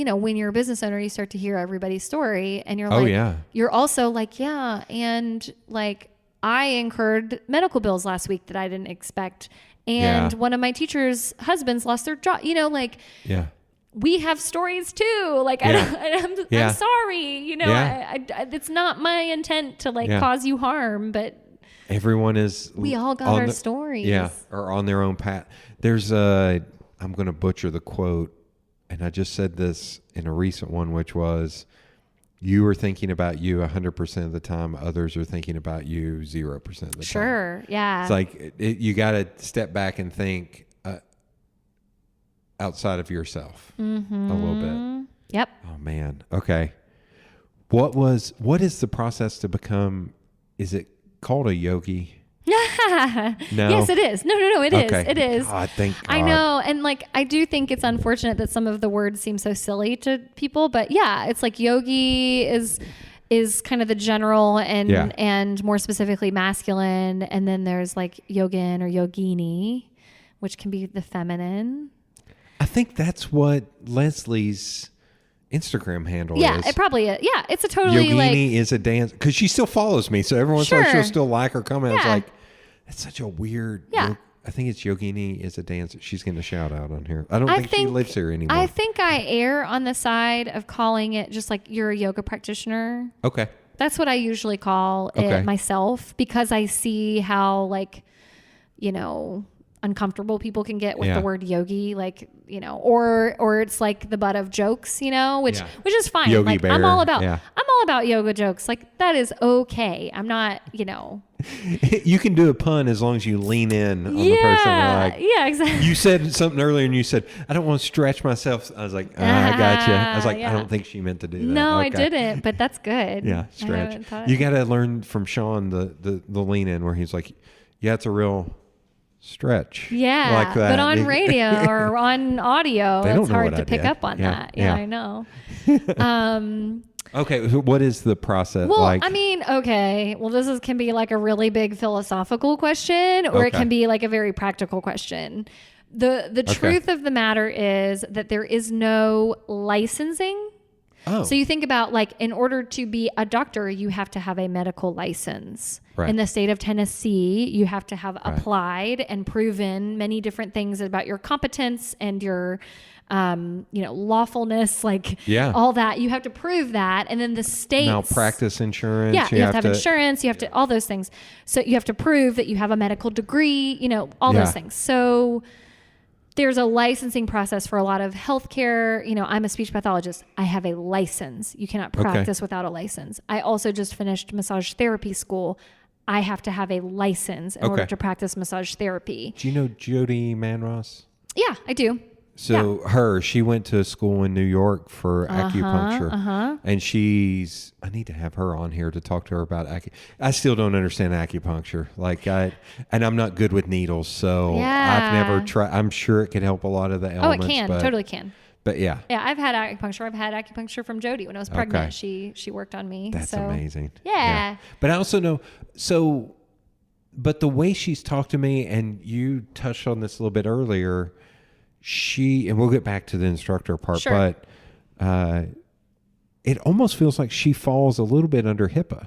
when you're a business owner, you start to hear everybody's story and you're Oh, like, yeah. you're also like, yeah. And like, I incurred medical bills last week that I didn't expect. And one of my teachers' husbands lost their job, like, Yeah. we have stories too. Like, I'm sorry, it's not my intent to like cause you harm, but everyone is. We all got our stories. Yeah. Or on their own path. There's I'm going to butcher the quote. And I just said this in a recent one, which was, you are thinking about you 100% of the time. Others are thinking about you 0% of the time. Sure. Yeah. It's like you got to step back and think outside of yourself a little bit. Yep. Oh man. Okay. What is the process to become, is it called a yogi? No. Yes, it is. No, it is. It is. God, thank God. I know. And like, I do think it's unfortunate that some of the words seem so silly to people, but yeah, it's like yogi is kind of the general and more specifically masculine. And then there's like yogin or yogini, which can be the feminine. I think that's what Leslie's Instagram handle is. Yeah, it probably is. Yeah, it's a totally Yogini is a dance, because she still follows me. So every once in a while she'll still like or comment. Yeah. It's like, that's such a weird. Yeah. I think it's Yogini is a dancer. She's going to shout out on here. I don't think she lives here anymore. I think I err on the side of calling it just like you're a yoga practitioner. Okay. That's what I usually call it myself, because I see how like, uncomfortable people can get with the word yogi, like, or it's like the butt of jokes, which is fine. Yogi like Bear. I'm all about yoga jokes. Like that is okay. I'm not, You can do a pun as long as you lean in on the person. Like, yeah, exactly. You said something earlier and you said, I don't want to stretch myself. I was like, I got you. I was like, I don't think she meant to do that. No, I didn't, but that's good. Yeah, stretch. You got to learn from Sean the lean in where he's like, yeah, it's a real stretch. Yeah, like that. But on radio or on audio, it's hard to pick did. up on that. Yeah, I know. Okay, so what is the process like? I mean, okay. Well, can be like a really big philosophical question, or it can be like a very practical question. The truth of the matter is that there is no licensing. Oh. So you think about like, in order to be a doctor, you have to have a medical license. Right. In the state of Tennessee, you have to have applied and proven many different things about your competence and your, lawfulness, like all that. You have to prove that. And then the states. Malpractice insurance. Yeah, you have to have insurance. You have to, all those things. So you have to prove that you have a medical degree, all those things. So there's a licensing process for a lot of healthcare. I'm a speech pathologist. I have a license. You cannot practice without a license. I also just finished massage therapy school. I have to have a license in order to practice massage therapy. Do you know Jody Manross? Yeah, I do. So she went to school in New York for acupuncture, and I need to have her on here to talk to her about I still don't understand acupuncture. And I'm not good with needles, so I've never tried. I'm sure it could help a lot of the ailments. Oh, it can. Totally can. But yeah. Yeah, I've had acupuncture. I've had acupuncture from Jody when I was pregnant. She worked on me. That's amazing. Yeah. But I also know, but the way she's talked to me, and you touched on this a little bit earlier, and we'll get back to the instructor part, but it almost feels like she falls a little bit under HIPAA.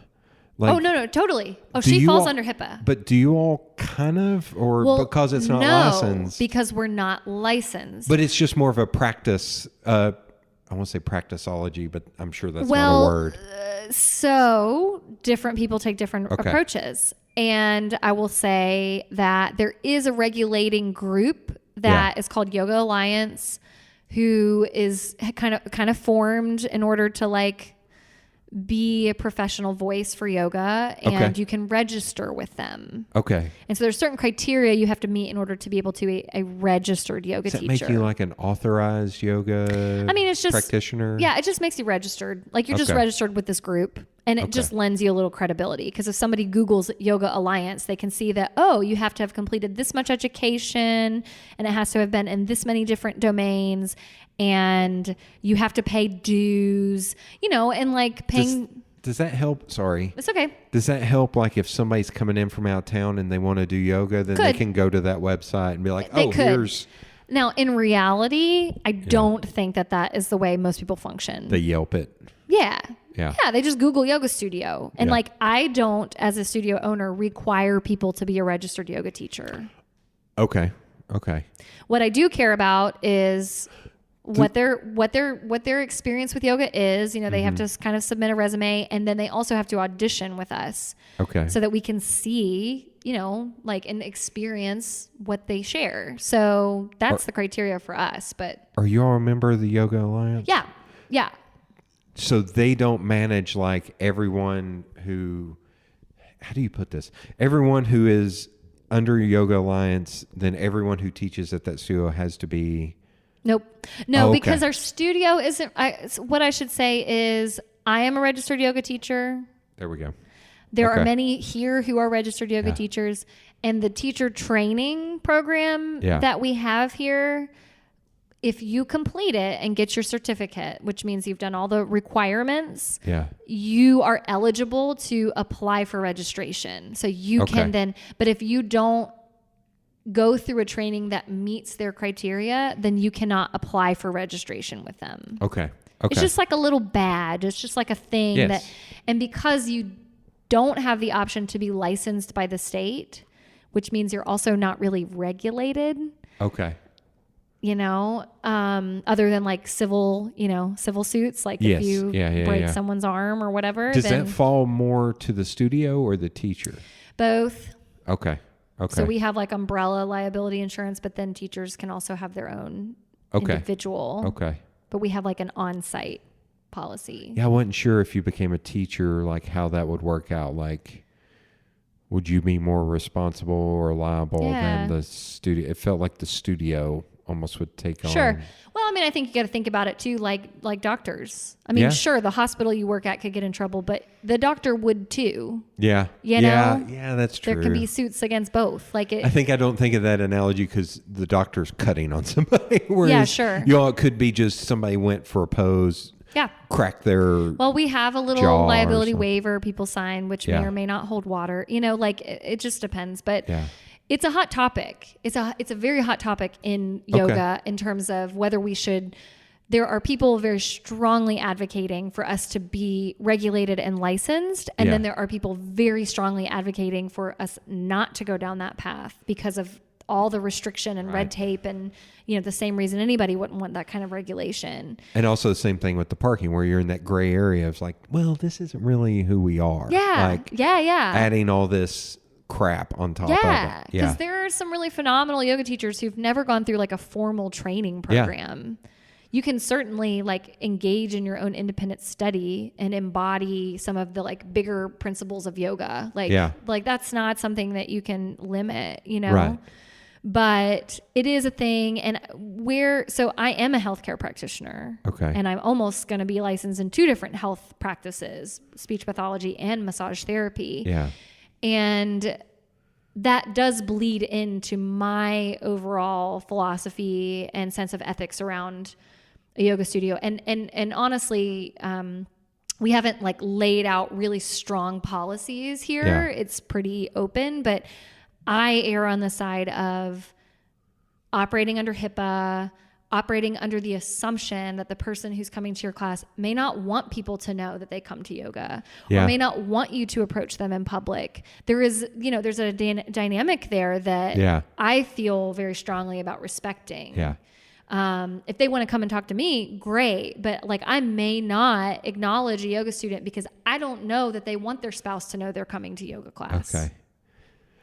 Like, no, totally. Oh, she falls under HIPAA. But do you all kind of, because it's not licensed? Because we're not licensed. But it's just more of a practice. I won't say practiceology, but I'm sure that's not a word. So different people take different approaches. And I will say that there is a regulating group that is called Yoga Alliance, who is kind of formed in order to be a professional voice for yoga, and you can register with them. Okay. And so there's certain criteria you have to meet in order to be able to be a registered yoga teacher. Does that make you like an authorized yoga practitioner? Yeah, it just makes you registered. Like you're just registered with this group, and it just lends you a little credibility. Because if somebody Googles Yoga Alliance, they can see that, you have to have completed this much education, and it has to have been in this many different domains, and you have to pay dues, and paying. Does that help? Sorry. It's okay. Does that help? If somebody's coming in from out of town and they want to do yoga, then they can go to that website and be like, here's. Now, in reality, I don't think that is the way most people function. They Yelp it. Yeah. Yeah. Yeah. They just Google yoga studio. And Yeah. like, I don't, as a studio owner, require people to be a registered yoga teacher. Okay. What I do care about is what their experience with yoga is. You know, they have to kind of submit a resume, and then they also have to audition with us. Okay. So that we can see, you know, like, and experience what they share. So that's the criteria for us. But Are you all a member of the Yoga Alliance? yeah. Yeah. So they don't manage like everyone who, how do you put this? Everyone who is under Yoga Alliance, then everyone who teaches at that studio has to be. Nope. No, okay. Because our studio isn't, what I should say is I am a registered yoga teacher. There we go. There are many here who are registered yoga teachers, and the teacher training program that we have here, if you complete it and get your certificate, which means you've done all the requirements, you are eligible to apply for registration. So you can then, but if you don't go through a training that meets their criteria, then you cannot apply for registration with them. Okay. It's just like a little badge. It's just like a thing that, and because you don't have the option to be licensed by the state, which means you're also not really regulated. Okay. You know, other than like civil suits, like if you break someone's arm or whatever. Does that fall more to the studio or the teacher? Both. Okay. So we have like umbrella liability insurance, but then teachers can also have their own individual. Okay. But we have like an on-site policy. Yeah, I wasn't sure if you became a teacher, like how that would work out. Like, would you be more responsible or liable than the studio? It felt like the studio almost would take on. Sure. Well, I mean, I think you got to think about it too, like doctors. I mean, sure, the hospital you work at could get in trouble, but the doctor would too. Yeah. You know? Yeah, that's true. There could be suits against both. Like I don't think of that analogy because the doctor's cutting on somebody. Yeah, sure. You all, it could be just somebody went for a pose. Yeah. Crack their. Well, we have a little liability waiver people sign, which may or may not hold water. You know, like it just depends. But it's a hot topic. It's a very hot topic in yoga in terms of whether we should. There are people very strongly advocating for us to be regulated and licensed. And then there are people very strongly advocating for us not to go down that path because of all the restriction and red tape and, you know, the same reason anybody wouldn't want that kind of regulation. And also the same thing with the parking where you're in that gray area of like, well, this isn't really who we are. Yeah. Like adding all this crap on top of it. Yeah. Because there are some really phenomenal yoga teachers who've never gone through like a formal training program. You can certainly like engage in your own independent study and embody some of the like bigger principles of yoga. Like that's not something that you can limit, you know? Right. But it is a thing. And so I am a healthcare practitioner. Okay. And I'm almost going to be licensed in 2 different health practices, speech pathology and massage therapy. Yeah. And that does bleed into my overall philosophy and sense of ethics around a yoga studio. And honestly, we haven't like laid out really strong policies here. Yeah. It's pretty open, but I err on the side of operating under HIPAA, operating under the assumption that the person who's coming to your class may not want people to know that they come to yoga or may not want you to approach them in public. There's a dynamic there that I feel very strongly about respecting. Yeah. If they want to come and talk to me, great. But like, I may not acknowledge a yoga student because I don't know that they want their spouse to know they're coming to yoga class. Okay.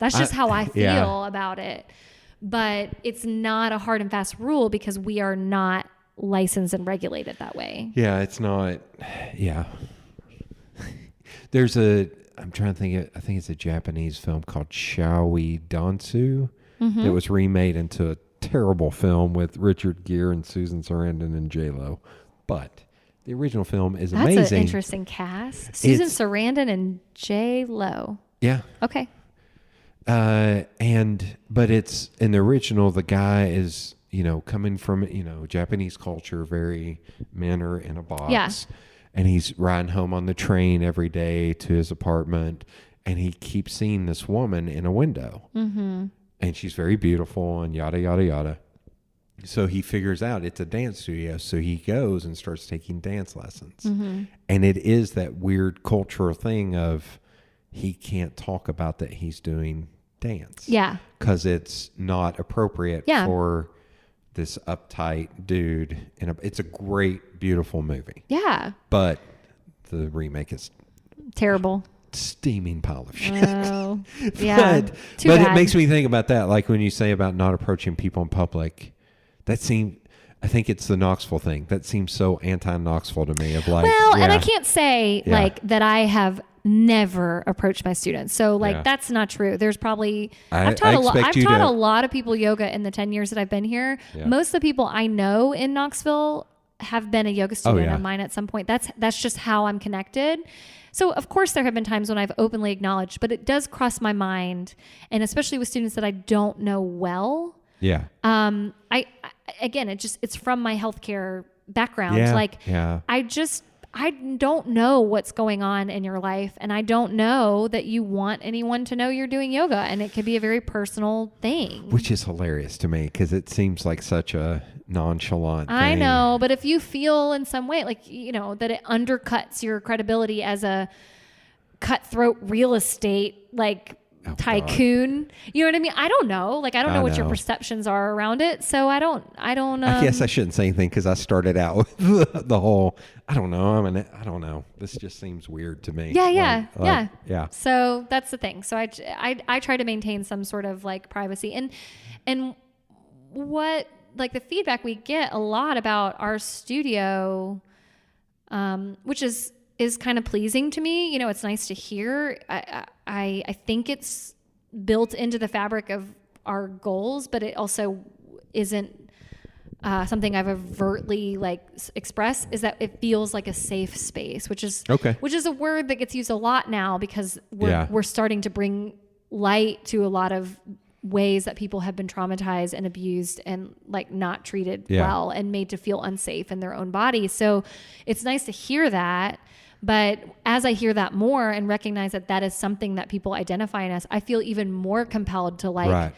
That's just how I feel about it. But it's not a hard and fast rule because we are not licensed and regulated that way. Yeah, it's not. Yeah. I'm trying to think, I think it's a Japanese film called Shall We Dansu that was remade into a terrible film with Richard Gere and Susan Sarandon and J-Lo. But the original film is amazing. That's an interesting cast. Susan Sarandon and J-Lo. Yeah. Okay. But it's in the original, the guy is, coming from, Japanese culture, very men are in a box. Yeah. And he's riding home on the train every day to his apartment. And he keeps seeing this woman in a window. Mm-hmm. And she's very beautiful and yada, yada, yada. So he figures out it's a dance studio. So he goes and starts taking dance lessons. Mm-hmm. And it is that weird cultural thing of he can't talk about that he's doing dance. Yeah. Because it's not appropriate Yeah. for this uptight dude. It's a great, beautiful movie. Yeah. But the remake is Terrible. steaming pile of shit. Oh, yeah. But Too it bad. makes me think about that. Like when you say about not approaching people in public, I think it's the Knoxville thing. That seems so anti-Knoxville to me of like, well, and I can't say Yeah. like that I have never approached my students. So like Yeah. that's not true. There's probably I I've taught expect you to- a lot of people yoga in the 10 years that I've been here. Yeah. Most of the people I know in Knoxville have been a yoga student yeah. of mine at some point. That's just how I'm connected. So of course there have been times when I've openly acknowledged, but it does cross my mind, and especially with students that I don't know well. Yeah. I again, it's from my healthcare background. Yeah, Like, yeah. I don't know what's going on in your life, and I don't know that you want anyone to know you're doing yoga, and it can be a very personal thing. Which is hilarious to me because it seems like such a nonchalant thing. I know, but if you feel in some way like, that it undercuts your credibility as a cutthroat real estate, like, tycoon, you know what I mean? I don't know. Like, I don't know what your perceptions are around it. So I don't, I guess I shouldn't say anything because I started out with the whole, I don't know. This just seems weird to me. Yeah. Yeah. So that's the thing. So I try to maintain some sort of like privacy, and what, like, the feedback we get a lot about our studio, which is kind of pleasing to me. It's nice to hear. I think it's built into the fabric of our goals, but it also isn't something I've overtly expressed, is that it feels like a safe space, which is a word that gets used a lot now because we're starting to bring light to a lot of ways that people have been traumatized and abused and like not treated well and made to feel unsafe in their own body. So it's nice to hear that. But as I hear that more and recognize that that is something that people identify in us, I feel even more compelled to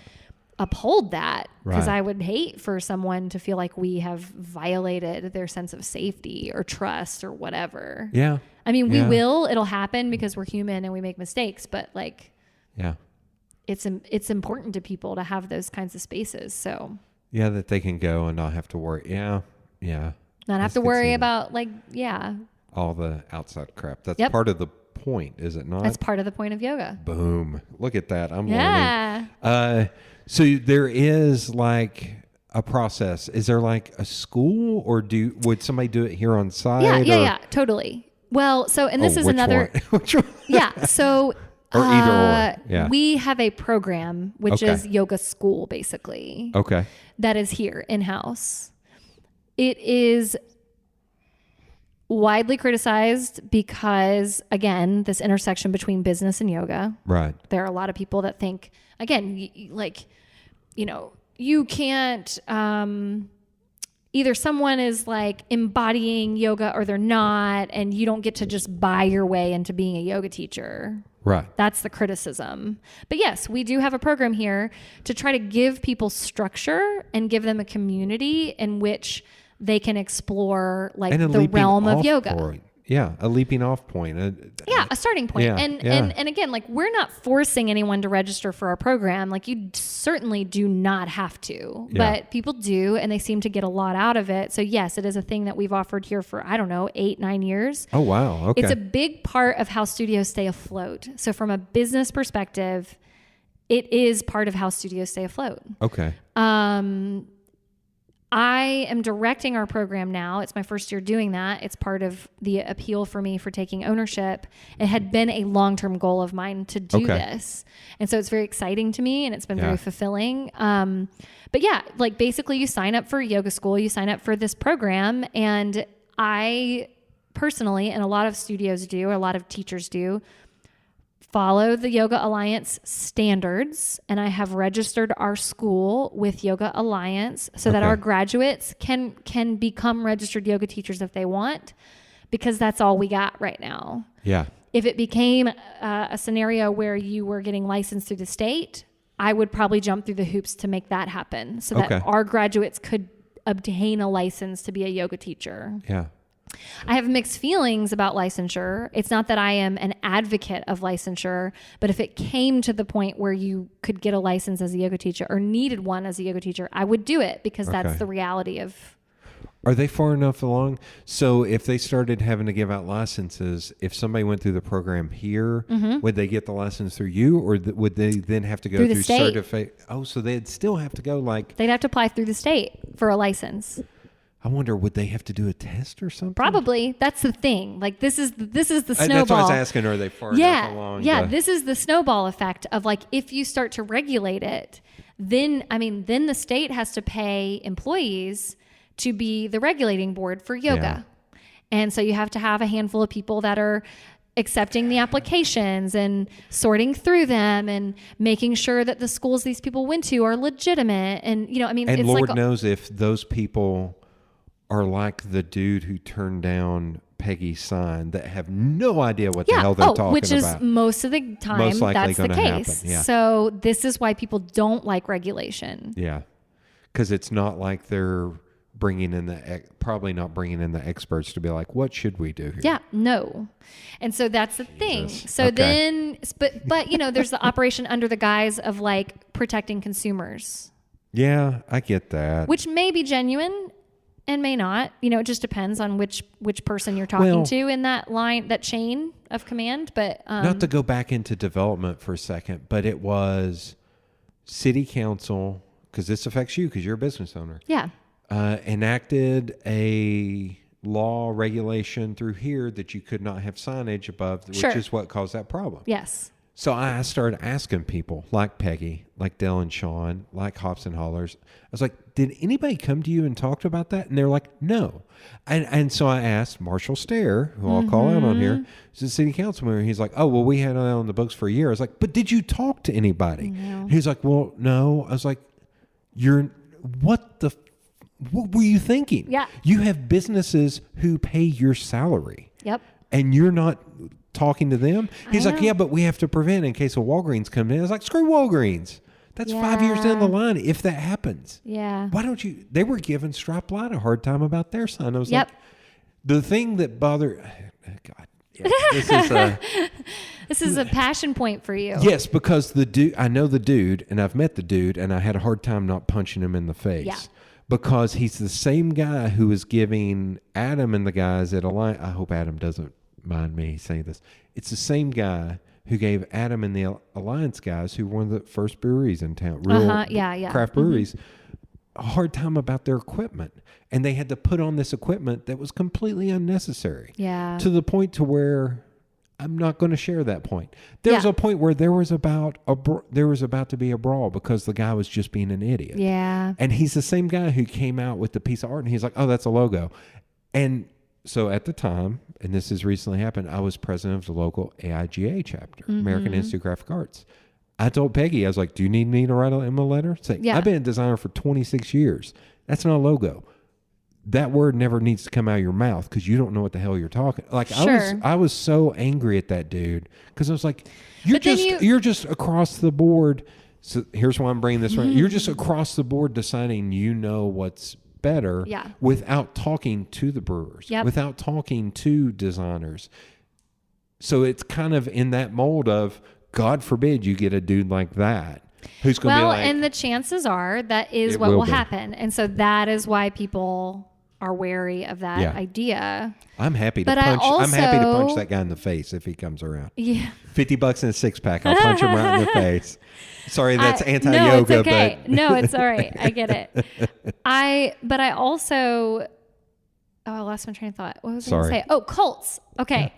uphold that, because I would hate for someone to feel like we have violated their sense of safety or trust or whatever. Yeah. I mean, it'll happen because we're human and we make mistakes, but it's important to people to have those kinds of spaces. So that they can go and not have to worry. Yeah. Not have to worry about all the outside crap. That's part of the point, is it not? That's part of the point of yoga. Boom. Look at that. I'm learning. So there is like a process. Is there like a school, or would somebody do it here on site? Yeah, totally. Well, so, and this is another. Which one? Yeah. So, or either or. Yeah. We have a program, which is yoga school, basically. Okay. That is here in-house. It is widely criticized because, again, this intersection between business and yoga. Right. There are a lot of people that think, again, you can't, either someone is like embodying yoga or they're not, and you don't get to just buy your way into being a yoga teacher. Right. That's the criticism. But yes, we do have a program here to try to give people structure and give them a community in which they can explore the realm of yoga. Point. Yeah, a leaping off point. A starting point. And again, we're not forcing anyone to register for our program. You certainly do not have to, but people do, and they seem to get a lot out of it. So yes, it is a thing that we've offered here for, 8-9 years. Oh, wow. Okay. It's a big part of how studios stay afloat. So from a business perspective, it is part of how studios stay afloat. Okay. I am directing our program now. It's my first year doing that. It's part of the appeal for me for taking ownership. It had been a long-term goal of mine to do this. And so it's very exciting to me, and it's been very fulfilling. But basically you sign up for yoga school, you sign up for this program, and I personally, and a lot of studios do, a lot of teachers do, follow the Yoga Alliance standards, and I have registered our school with Yoga Alliance so that our graduates can become registered yoga teachers if they want, because that's all we got right now. Yeah. If it became a scenario where you were getting licensed through the state, I would probably jump through the hoops to make that happen so that Okay. our graduates could obtain a license to be a yoga teacher. Yeah. I have mixed feelings about licensure. It's not that I am an advocate of licensure, but if it came to the point where you could get a license as a yoga teacher or needed one as a yoga teacher, I would do it because that's the reality of. Are they far enough along? So if they started having to give out licenses, if somebody went through the program here, would they get the license through you, or would they then have to go Through the through state. certificate? Oh, so they'd still have to go like. They'd have to apply through the state for a license. I wonder, would they have to do a test or something? Probably. That's the thing. Like this is the snowball. That's what I was asking. Are they far enough along? Yeah. This is the snowball effect of like, if you start to regulate it, then the state has to pay employees to be the regulating board for yoga. Yeah. And so you have to have a handful of people that are accepting the applications and sorting through them and making sure that the schools these people went to are legitimate. And, And it's Lord like, knows if those people are like the dude who turned down Peggy's sign that have no idea what the hell they're talking which is about. most of the time, Most likely that's the gonna case. happen, yeah. So this is why people don't like regulation. Yeah. Because it's not like they're bringing in probably not bringing in the experts to be like, what should we do here? Yeah, no. And so that's the thing. So Okay. then, but there's the operation under the guise of like protecting consumers, Yeah, I get that. which may be genuine and may not. It just depends on which person you're talking Well- to in that chain of command. But Not to go back into development for a second, but it was city council, because this affects you because you're a business owner, yeah, enacted a law regulation through here that you could not have signage above, which Sure. is what caused that problem. yes, So I started asking people like Peggy, like Dale and Sean, like Hops and Hollers. I was like, did anybody come to you and talked about that? And they're like, no. And so I asked Marshall Stair, who I'll call out on here, he's a city council member. He's like, oh, well, we had it on the books for a year. I was like, but did you talk to anybody? No. He's like, well, no. I was like, what were you thinking? Yeah. You have businesses who pay your salary. yep. And you're not talking to them? He's I like, know. yeah, but we have to prevent in case a Walgreens comes in. I was like, screw Walgreens. That's 5 years down the line if that happens. Yeah. Why don't you? They were giving Stripe Light a hard time about their sign. I was Yep. like, the thing that bothered, God, yeah, this is This is a passion point for you. yes, because the dude, I know the dude, and I've met the dude, and I had a hard time not punching him in the face. Yeah. Because he's the same guy who was giving Adam and the guys at Alliance. I hope Adam doesn't mind me saying this. It's the same guy who gave Adam and the Alliance guys, who were one of the first breweries in town, real Yeah. craft breweries, a hard time about their equipment. And they had to put on this equipment that was completely unnecessary. Yeah. To the point to where I'm not going to share that point. There was Yeah. a point where there was about to be a brawl because the guy was just being an idiot. Yeah. And he's the same guy who came out with the piece of art and he's like, oh, that's a logo. And so at the time, and this has recently happened, I was president of the local AIGA chapter, American Institute of Graphic Arts. I told Peggy, I was like, do you need me to write him a letter? Say, Yeah. I've been a designer for 26 years. That's not a logo. That word never needs to come out of your mouth because you don't know what the hell you're talking. Like Sure. I was so angry at that dude because I was like, But then you're just across the board. So here's why I'm bringing this right. You're just across the board deciding you know what's better Yeah. without talking to the brewers, Yep. without talking to designers. So it's kind of in that mold of, God forbid you get a dude like that who's going to be like, and the chances are that is It what will will be. happen. And so that is why people are wary of that Yeah. idea. I'm happy to But I punch. I'm happy to punch also- that guy in the face if he comes around. Yeah. $50 in a 6-pack. I'll punch him right in the face. Sorry, that's anti-yoga, no, it's okay. but No, it's all right. I get it. But I also, I lost my train of thought. What was I going Sorry. to say? Oh, cults. Okay.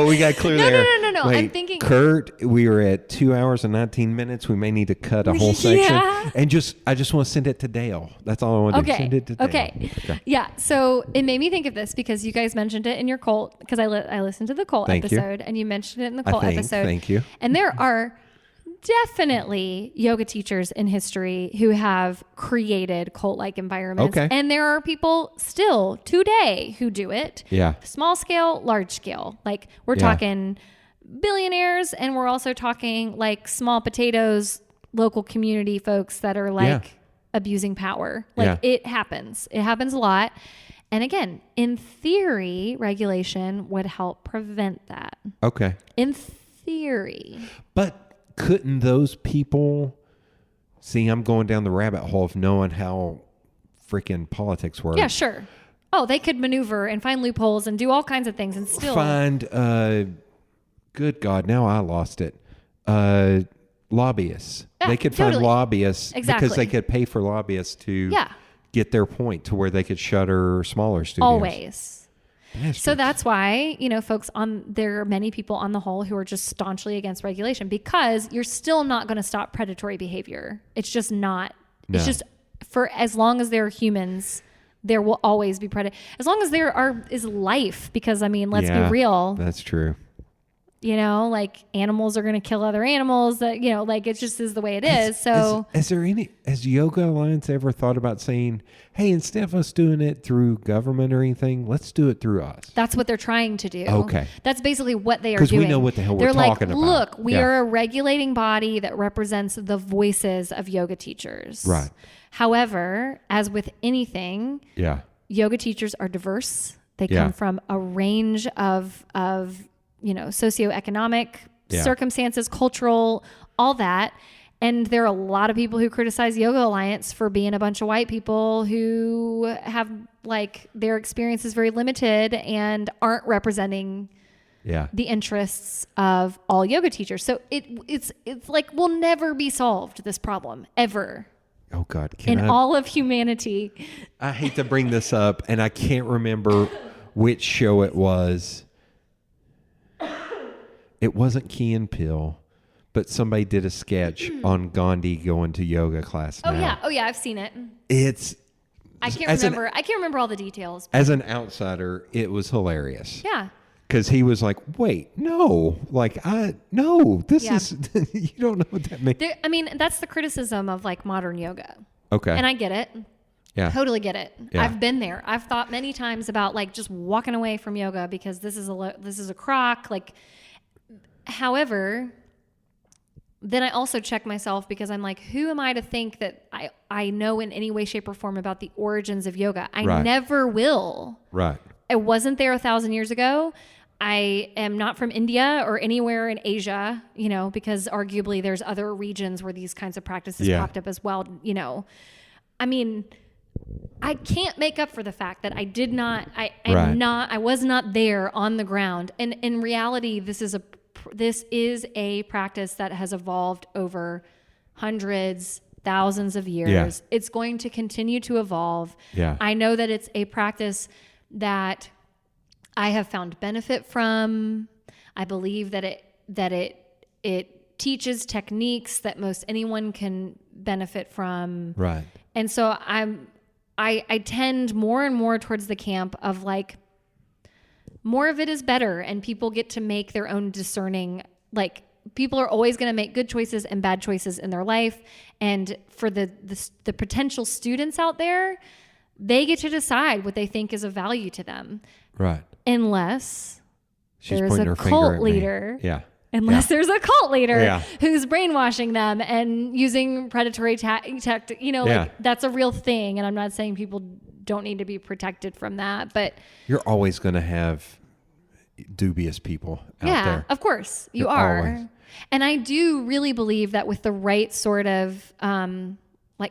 we got clear No, there. no. Wait, I'm thinking- Kurt, we are at 2 hours and 19 minutes. We may need to cut a whole section. Yeah. And I just want to send it to Dale. That's all I want to do. Send it to Dale. Okay. Yeah. So it made me think of this because you guys mentioned it in your cult, because I listened to the cult Thank you. episode and you mentioned it in the I cult think. episode. Thank you. And there are definitely yoga teachers in history who have created cult-like environments. Okay. And there are people still today who do it. Yeah. Small scale, large scale. Like we're Yeah. talking billionaires, and we're also talking like small potatoes, local community folks that are like abusing power. Like it happens. It happens a lot. And again, in theory, regulation would help prevent that. Okay. In theory. But couldn't those people see? I'm going down the rabbit hole of knowing how freaking politics work. Yeah, sure. Oh, they could maneuver and find loopholes and do all kinds of things and still find. Good God, now I lost it. Lobbyists. Yeah, they could totally. find lobbyists Exactly. because they could pay for lobbyists to get their point to where they could shutter smaller studios. always. Bastards. So that's why, there are many people on the whole who are just staunchly against regulation, because you're still not going to stop predatory behavior. It's just not. No. It's just, for as long as there are humans, there will always be predator. As long as there is life, because let's be real. That's true. Like animals are going to kill other animals, that, it just is the way it is. So has Yoga Alliance ever thought about saying, hey, instead of us doing it through government or anything, let's do it through us? that's what they're trying to do. Okay. That's basically what they are Because doing. we know what the hell They're we're talking about. Look, we are a regulating body that represents the voices of yoga teachers. Right. However, as with anything, Yeah. yoga teachers are diverse. They come from a range of socioeconomic circumstances, cultural, all that. And there are a lot of people who criticize Yoga Alliance for being a bunch of white people who have their experience is very limited and aren't representing the interests of all yoga teachers. So it's like we'll never be solved, this problem, ever. Oh God. All of humanity. I hate to bring this up, and I can't remember which show it was. It wasn't Key and Peele, but somebody did a sketch on Gandhi going to yoga class now. Oh yeah, I've seen it. I can't remember all the details. As an outsider, it was hilarious. Yeah. Because he was like, wait, no. This is, you don't know what that means. That's the criticism of modern yoga. Okay. And I get it. Yeah. Totally get it. Yeah. I've been there. I've thought many times about just walking away from yoga because this is a crock. However, then I also check myself because I'm like, who am I to think that I know in any way, shape, or form about the origins of yoga? I never will. Right. I wasn't there 1,000 years ago. I am not from India or anywhere in Asia, because arguably there's other regions where these kinds of practices popped up as well. I can't make up for the fact that I was not there on the ground. And in reality, this is a practice that has evolved over hundreds, thousands of years. Yeah. It's going to continue to evolve. Yeah. I know that it's a practice that I have found benefit from. I believe that it teaches techniques that most anyone can benefit from. Right. And so I tend more and more towards the camp of more of it is better, and people get to make their own discerning. People are always going to make good choices and bad choices in their life, and for the potential students out there, they get to decide what they think is of value to them. Right. Unless there's a cult leader. Yeah. Unless there's a cult leader who's brainwashing them and using predatory tactics, that's a real thing. And I'm not saying people don't need to be protected from that, but you're always going to have dubious people out there. Yeah, of course you are. Always. And I do really believe that with the right sort of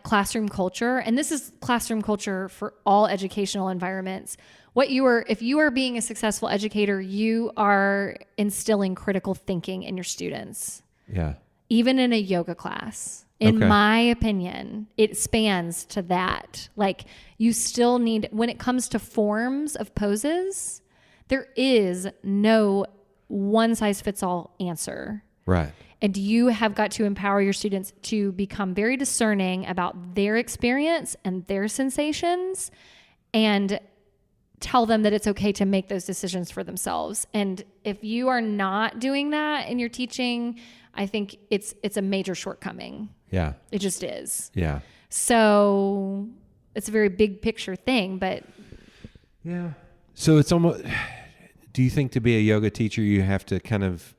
classroom culture, and this is classroom culture for all educational environments, if you are being a successful educator, you are instilling critical thinking in your students. Yeah. Even in a yoga class. In my opinion, it spans to that. You still need, when it comes to forms of poses, there is no one size fits all answer. Right. And you have got to empower your students to become very discerning about their experience and their sensations, and tell them that it's okay to make those decisions for themselves. And if you are not doing that in your teaching, I think it's a major shortcoming. Yeah. It just is. Yeah. So it's a very big picture thing, but yeah. So it's almost, do you think to be a yoga teacher, you have to kind of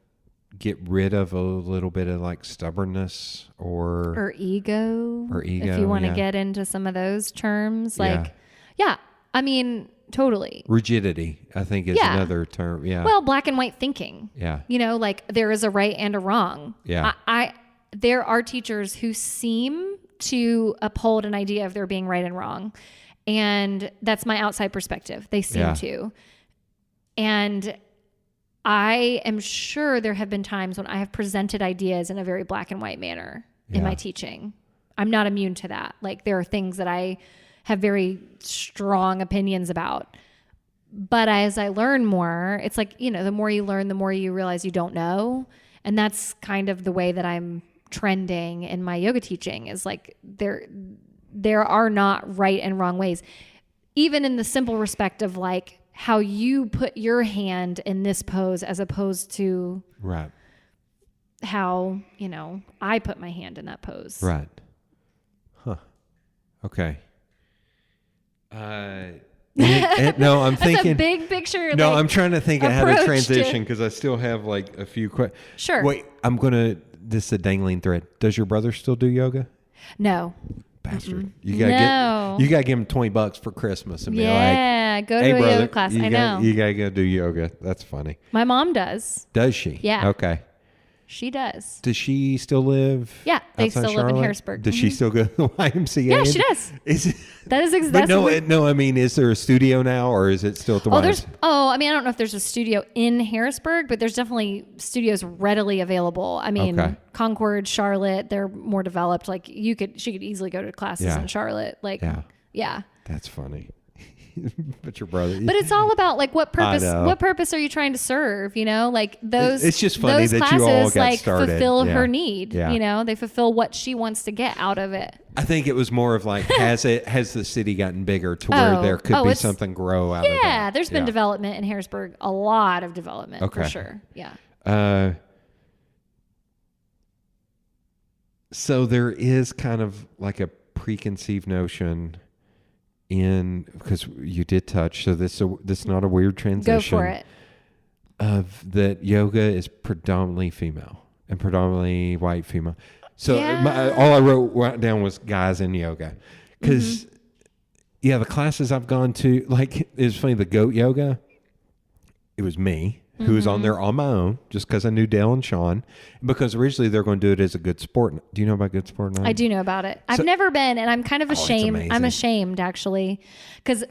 get rid of a little bit of like stubbornness or ego. Or ego, if you want to yeah. get into some of those terms. Yeah. Like, yeah, I mean, totally. rigidity, I think is Yeah. another term. Yeah. Well, black and white thinking. Yeah. You know, like there is a right and a wrong. Yeah. There are teachers who seem to uphold an idea of there being right and wrong. And that's my outside perspective. They seem Yeah. to. And I am sure there have been times when I have presented ideas in a very black and white manner in Yeah. my teaching. I'm not immune to that. Like there are things that I have very strong opinions about. But as I learn more, it's like, you know, the more you learn, the more you realize you don't know. And that's kind of the way that I'm trending in my yoga teaching is like there are not right and wrong ways. Even in the simple respect of like how you put your hand in this pose as opposed to Right. how, you know, I put my hand in that pose. Right. Huh. Okay. No, I'm That's thinking. a big picture. No, like, I'm trying to think of how to approach to- transition because I still have like a few questions. Sure. Wait, this is a dangling thread. Does your brother still do yoga? No. Bastard. You No. gotta give him $20 for Christmas and be like, Yeah, go to hey a brother, yoga class. I know. You gotta go do yoga. That's funny. My mom does. Does she? Yeah. Okay. She does. Does she still live? Yeah, they outside still live in Charlotte? Harrisburg. Does she still go to the YMCA? Yeah, she does. Is it? That is But that's no, what- no. I mean, is there a studio now, or is it still at the YMCA? I mean, I don't know if there's a studio in Harrisburg, but there's definitely studios readily available. I mean, Okay. Concord, Charlotte, they're more developed. Like she could easily go to classes Yeah. in Charlotte. Like, Yeah. yeah. That's funny. But your brother. But it's all about like what purpose. know. What purpose are you trying to serve? You know, like those. It's just funny those that classes, you all got like, started. fulfill Yeah. her need. Yeah. You know, they fulfill what she wants to get out of it. I think it was more of like, has the city gotten bigger to where there could be it's- something grow out of that? Yeah, there's been development in Harrisburg. A lot of development for Okay. sure. Yeah. So there is kind of like a preconceived notion because you did touch, so this is not a weird transition. Go for it. Of that yoga is predominantly female and predominantly white female. So Yeah. all I wrote down was guys in yoga. Because, the classes I've gone to, like, it's funny, the goat yoga, it was me who was on there on my own just because I knew Dale and Sean. Because originally they're going to do it as a good sport. Do you know about good sport night? I do know about it. I've never been, and I'm kind of it's ashamed. I'm amazing. ashamed actually, because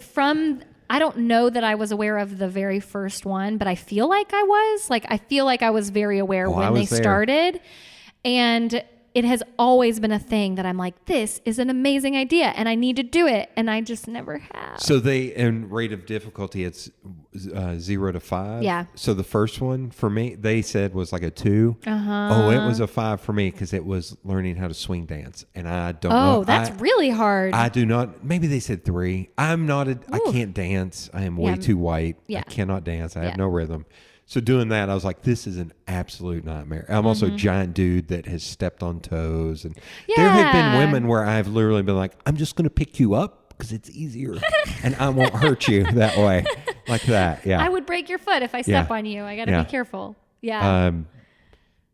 I don't know that I was aware of the very first one, but I feel like I was. Like I feel like I was very aware I when they was there. started, and it has always been a thing that I'm like, this is an amazing idea, and I need to do it, and I just never have. So in rate of difficulty, it's 0 to 5. Yeah. So the first one for me, they said was like a 2. Uh-huh. Oh, it was a 5 for me because it was learning how to swing dance, and I don't know. Oh, that's really hard. I do not. Maybe they said 3. I'm not. I can't dance. I am way too white. Yeah. I cannot dance. I have Yeah. no rhythm. So doing that, I was like, this is an absolute nightmare. I'm also a giant dude that has stepped on toes. And there have been Yeah. women where I've literally been like, I'm just going to pick you up because it's easier and I won't hurt you that way. Like that. Yeah. I would break your foot if I step Yeah. on you. I got to Yeah. be careful. Yeah.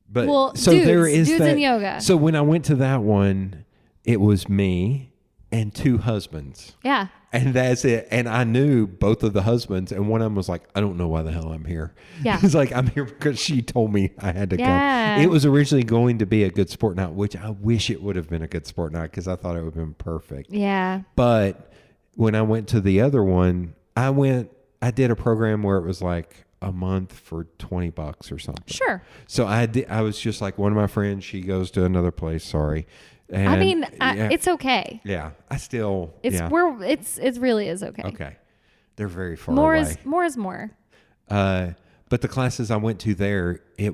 But Well, so dudes- there is dudes that. in yoga. So when I went to that one, it was me and 2 husbands. yeah. And that's it. And I knew both of the husbands, and one of them was like, I don't know why the hell I'm here. Yeah. He's like, I'm here because she told me I had to Yeah. come. It was originally going to be a good sport night, which I wish it would have been a good sport night because I thought it would have been perfect. Yeah. But when I went to the other one, I did a program where it was like a month for $20 or something. Sure. So I was just like, one of my friends, she goes to another place. Sorry. And I mean, yeah, it's okay. yeah, I still, It's yeah. it really is okay. Okay. They're very far More away. is more. But the classes I went to there, I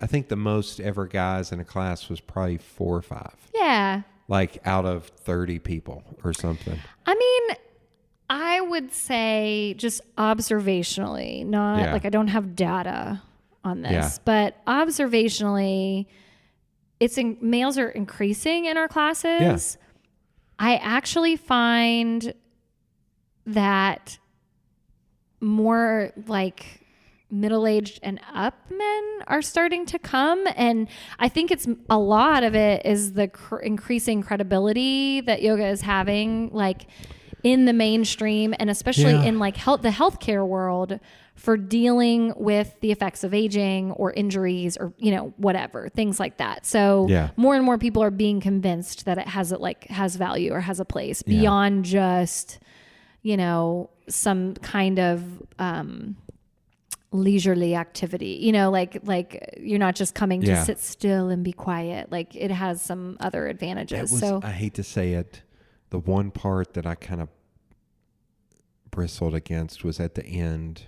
think the most ever guys in a class was probably 4 or 5, Yeah. like out of 30 people or something. I mean, I would say just observationally, not Yeah. like I don't have data on this, Yeah. but observationally, males are increasing in our classes. Yeah. I actually find that more like middle-aged and up men are starting to come. And I think it's a lot of it is the increasing credibility that yoga is having, like in the mainstream, and especially in like the healthcare world, for dealing with the effects of aging or injuries or, you know, whatever, things like that. So more and more people are being convinced that it has value or has a place beyond just, you know, some kind of leisurely activity, you know, like you're not just coming to sit still and be quiet. Like it has some other advantages. I hate to say it, the one part that I kind of bristled against was at the end,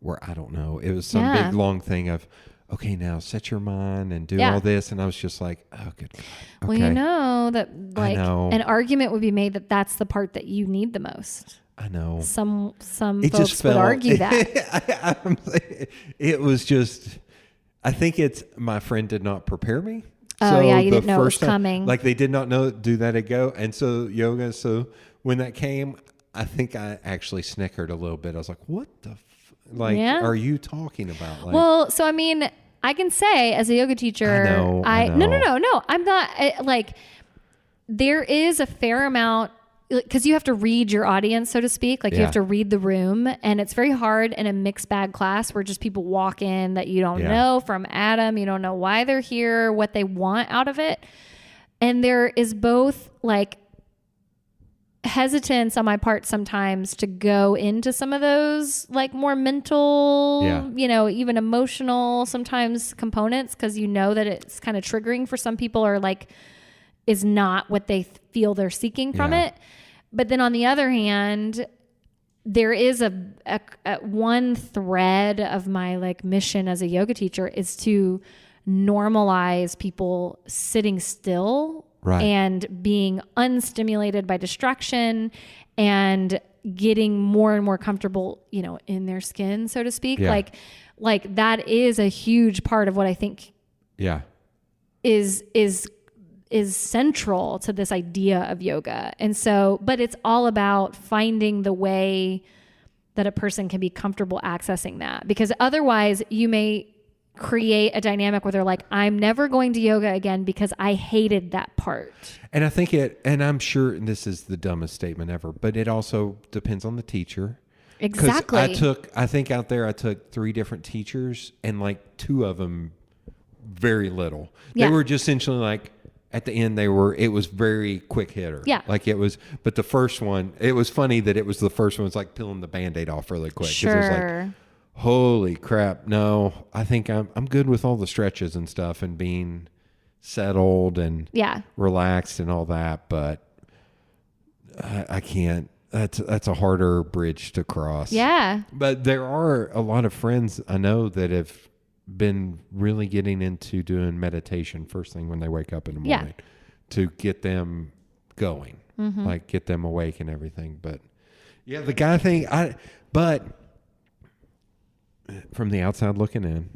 where I don't know, it was some big long thing of, okay, now set your mind and do all this. And I was just like, oh, good God. Okay. Well, you know that like an argument would be made that that's the part that you need the most. I know. Some folks would argue that. It was just, I think it's, my friend did not prepare me. Oh, so yeah, you didn't know it was coming. Like they did not know, do that a go. And so yoga, so when that came, I think I actually snickered a little bit. I was like, what the are you talking about? Like, well, so I mean, I can say as a yoga teacher, I know. No, I'm not like, there is a fair amount, because you have to read your audience, so to speak. Like you have to read the room, and it's very hard in a mixed bag class where just people walk in that you don't know from Adam. You don't know why they're here, what they want out of it. And there is both like hesitance on my part sometimes to go into some of those like more mental, you know, even emotional sometimes components, because you know that it's kind of triggering for some people, or like is not what they feel they're seeking from it. But then on the other hand, there is a one thread of my like mission as a yoga teacher is to normalize people sitting still and being unstimulated by distraction and getting more and more comfortable, you know, in their skin, so to speak. Like that is a huge part of what I think is central to this idea of yoga. And so, but it's all about finding the way that a person can be comfortable accessing that, because otherwise you may create a dynamic where they're like, I'm never going to yoga again because I hated that part. And I think and I'm sure this is the dumbest statement ever, but it also depends on the teacher. Exactly. I think out there I took 3 different teachers, and like 2 of them very little. They were just essentially like, at the end it was very quick hitter. Yeah. Like it was, but the first one, it was funny that it was the first one. It's like peeling the Band-Aid off really quick. Sure. It was like, holy crap. No, I think I'm good with all the stretches and stuff and being settled and relaxed and all that, but I can't. That's a harder bridge to cross. Yeah. But there are a lot of friends I know that have been really getting into doing meditation first thing when they wake up in the morning to get them going, like get them awake and everything. But the guy thing, but from the outside looking in,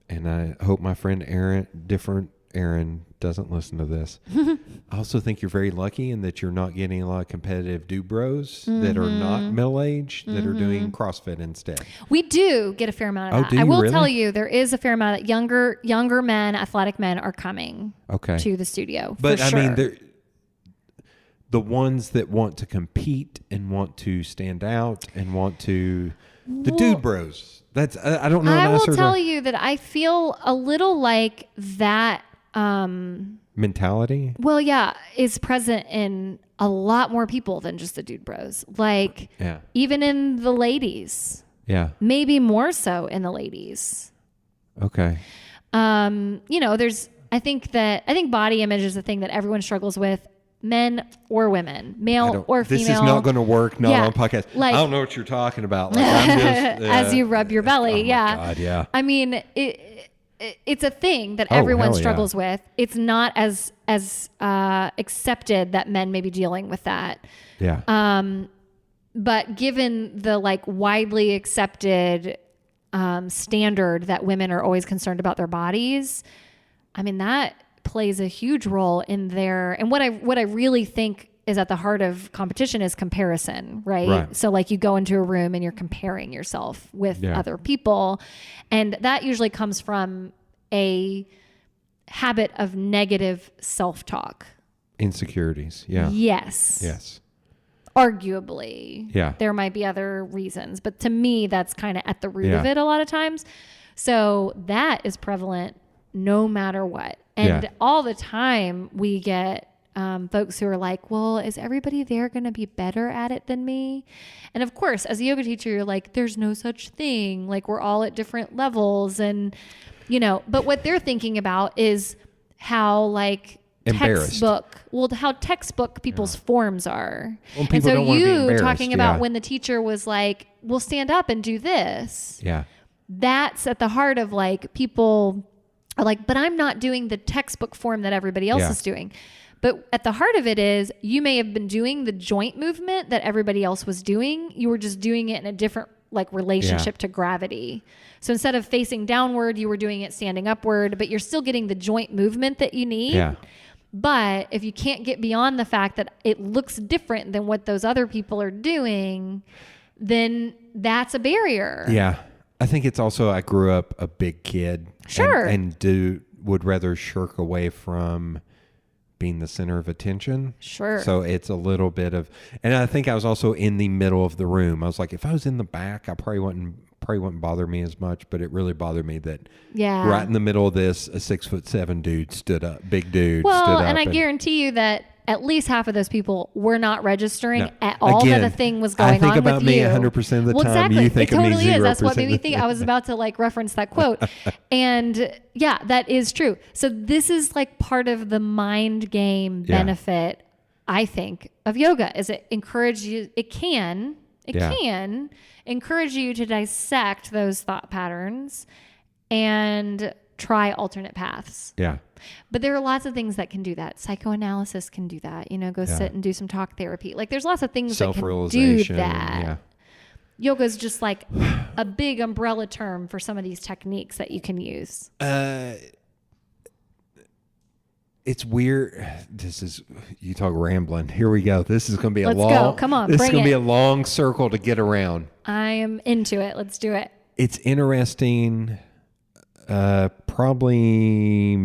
and I hope my friend Aaron doesn't listen to this. I also think you're very lucky in that you're not getting a lot of competitive dude bros that are not middle-aged that are doing CrossFit instead. We do get a fair amount of that. I will tell you, there is a fair amount of younger men, athletic men are coming to the studio. But for sure. I mean, the ones that want to compete and want to stand out and want to, the dude bros. That's I don't know. I will tell you that I feel a little like that mentality. Well, is present in a lot more people than just the dude bros. Like even in the ladies. Yeah. Maybe more so in the ladies. Okay. You know, I think body image is the thing that everyone struggles with. Men or women, male or female. This is not going to work. Not on podcast. Like, I don't know what you're talking about. Like, I'm just, as you rub your belly. Oh my God, yeah. I mean, it's a thing that everyone struggles with. It's not as accepted that men may be dealing with that. Yeah. But given the like widely accepted standard that women are always concerned about their bodies, I mean that plays a huge role in and what I really think is at the heart of competition is comparison, right? Right. So like you go into a room and you're comparing yourself with other people. And that usually comes from a habit of negative self-talk. Insecurities. Yeah. Yes. Arguably. Yeah. There might be other reasons, but to me, that's kind of at the root of it a lot of times. So that is prevalent no matter what. And all the time we get folks who are like, well, is everybody there going to be better at it than me? And of course, as a yoga teacher, you're like, there's no such thing. Like we're all at different levels. And, but what they're thinking about is how like how textbook people's forms are. Well, and so don't want to be you embarrassed, talking about when the teacher was like, well, stand up and do this. Yeah. That's at the heart of like people are like, but I'm not doing the textbook form that everybody else is doing. But at the heart of it is you may have been doing the joint movement that everybody else was doing. You were just doing it in a different like relationship to gravity. So instead of facing downward, you were doing it standing upward, but you're still getting the joint movement that you need. Yeah. But if you can't get beyond the fact that it looks different than what those other people are doing, then that's a barrier. Yeah. I think it's also, I grew up a big kid. Sure. And would rather shirk away from being the center of attention. Sure. So it's a little bit of, and I think I was also in the middle of the room. I was like, if I was in the back, I probably wouldn't bother me as much, but it really bothered me that right in the middle of this, a 6'7" dude stood up, big dude stood up. And I guarantee you that at least half of those people were not registering at all that a thing was going on with you. I think about me 100% of the time. Exactly. You think it totally of me 0% is. That's what made me think. I was about to like reference that quote. And yeah, that is true. So this is like part of the mind game benefit, I think, of yoga is it encourages you. It can encourage you to dissect those thought patterns and try alternate paths. Yeah. But there are lots of things that can do that. Psychoanalysis can do that. Go sit and do some talk therapy. Like there's lots of things that can do that. Yeah. Yoga is just like a big umbrella term for some of these techniques that you can use. It's weird. You talk rambling. Here we go. This is going to be Let's go. Come on, This is bring going to be it. a long circle to get around. I am into it. Let's do it. It's interesting. Probably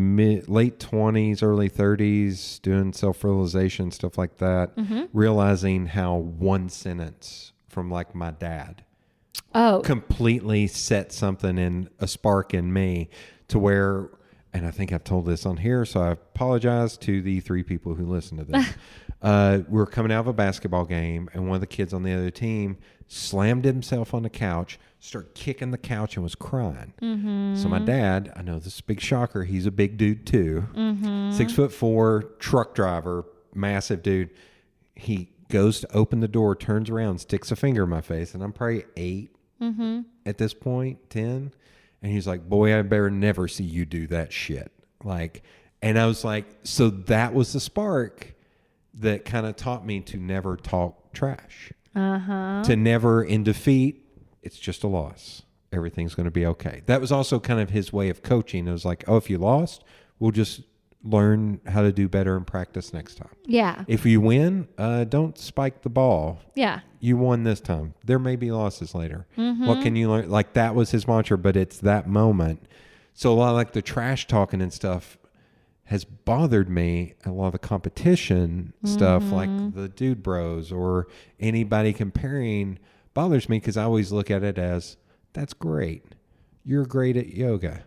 late 20s, early 30s, doing self-realization, stuff like that. Mm-hmm. Realizing how one sentence from like my dad completely set something in a spark in me to where, and I think I've told this on here, so I apologize to the 3 people who listen to this. We were coming out of a basketball game, and one of the kids on the other team slammed himself on the couch, started kicking the couch, and was crying. Mm-hmm. So my dad, I know this is a big shocker, he's a big dude too, 6'4", truck driver, massive dude. He goes to open the door, turns around, sticks a finger in my face, and I'm probably 8 at this point, 10. And he's like, boy, I better never see you do that shit. Like, and I was like, so that was the spark that kind of taught me to never talk trash. To never, in defeat, it's just a loss. Everything's going to be okay. That was also kind of his way of coaching. It was like, oh, if you lost, we'll just learn how to do better and practice next time. Yeah. If you win, don't spike the ball. Yeah. You won this time. There may be losses later. Mm-hmm. What can you learn? Like that was his mantra, but it's that moment. So a lot of like the trash talking and stuff has bothered me. A lot of the competition stuff, like the dude bros or anybody comparing, bothers me because I always look at it as, that's great. You're great at yoga.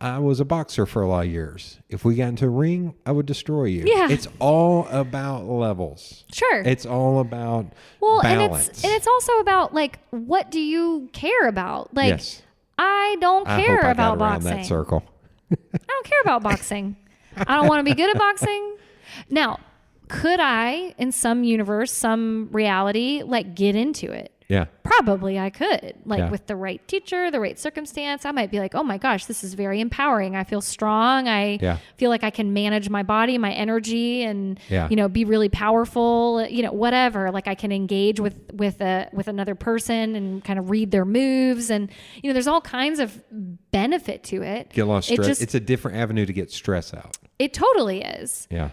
I was a boxer for a lot of years. If we got into a ring, I would destroy you. Yeah. It's all about levels. Sure. It's all about balance. And it's also about like, what do you care about? Like, yes. I don't care I about got around boxing. that circle. I don't care about boxing. I don't want to be good at boxing. Now, could I, in some universe, some reality, like get into it? Yeah. Probably I could, with the right teacher, the right circumstance. I might be like, oh my gosh, this is very empowering. I feel strong. I feel like I can manage my body, my energy, and be really powerful. Whatever. Like I can engage with another person and kind of read their moves, and there's all kinds of benefit to it. Get a lot of stress. It's a different avenue to get stress out. It totally is. Yeah.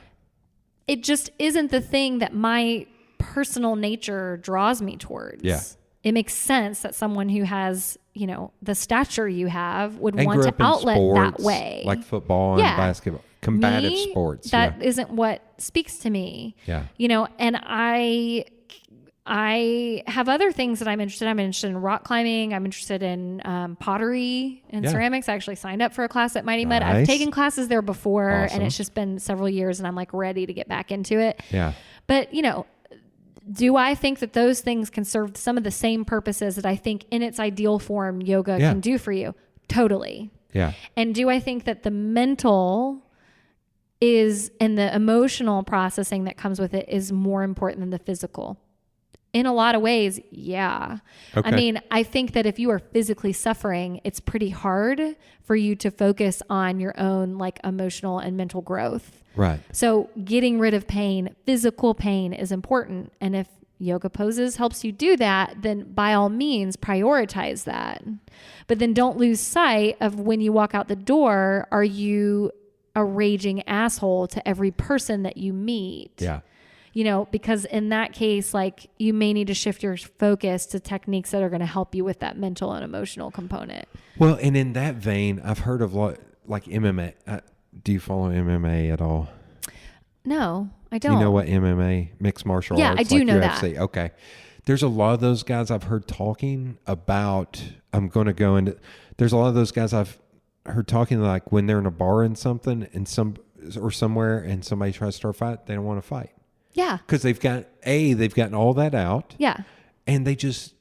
it just isn't the thing that my personal nature draws me towards. Yeah. It makes sense that someone who has, you know, the stature you have would And want grew to up in outlet sports, that way. like football and Yeah. basketball, combative Me, sports. That yeah. isn't what speaks to me. Yeah. You know, and I have other things that I'm interested in. I'm interested in rock climbing. I'm interested in pottery and Yeah. ceramics. I actually signed up for a class at Mighty Mud. I've Nice. taken classes there before, Awesome. and it's just been several years, and I'm like ready to get back into it. Yeah. But, you know, do I think that those things can serve some of the same purposes that I think in its ideal form yoga Yeah. can do for you? Totally. Yeah. And do I think that the mental is and the emotional processing that comes with it is more important than the physical? In a lot of ways, yeah. Okay. I mean, I think that if you are physically suffering, it's pretty hard for you to focus on your own like emotional and mental growth. Right. So getting rid of pain, physical pain is important. And if yoga poses helps you do that, then by all means prioritize that. But then don't lose sight of when you walk out the door, are you a raging asshole to every person that you meet? Yeah. You know, because in that case, like you may need to shift your focus to techniques that are going to help you with that mental and emotional component. Well, and in that vein, I've heard of like MMA. Do you follow MMA at all? No, I Do don't. you know what MMA, mixed martial Yeah, arts? I do like know UFC? that. Okay. There's a lot of those guys I've heard talking about. I'm going to go into, there's a lot of those guys I've heard talking like when they're in a bar and something and somewhere and somebody tries to start a fight, they don't want to fight. Yeah. Because they've gotten all that out. Yeah. And they just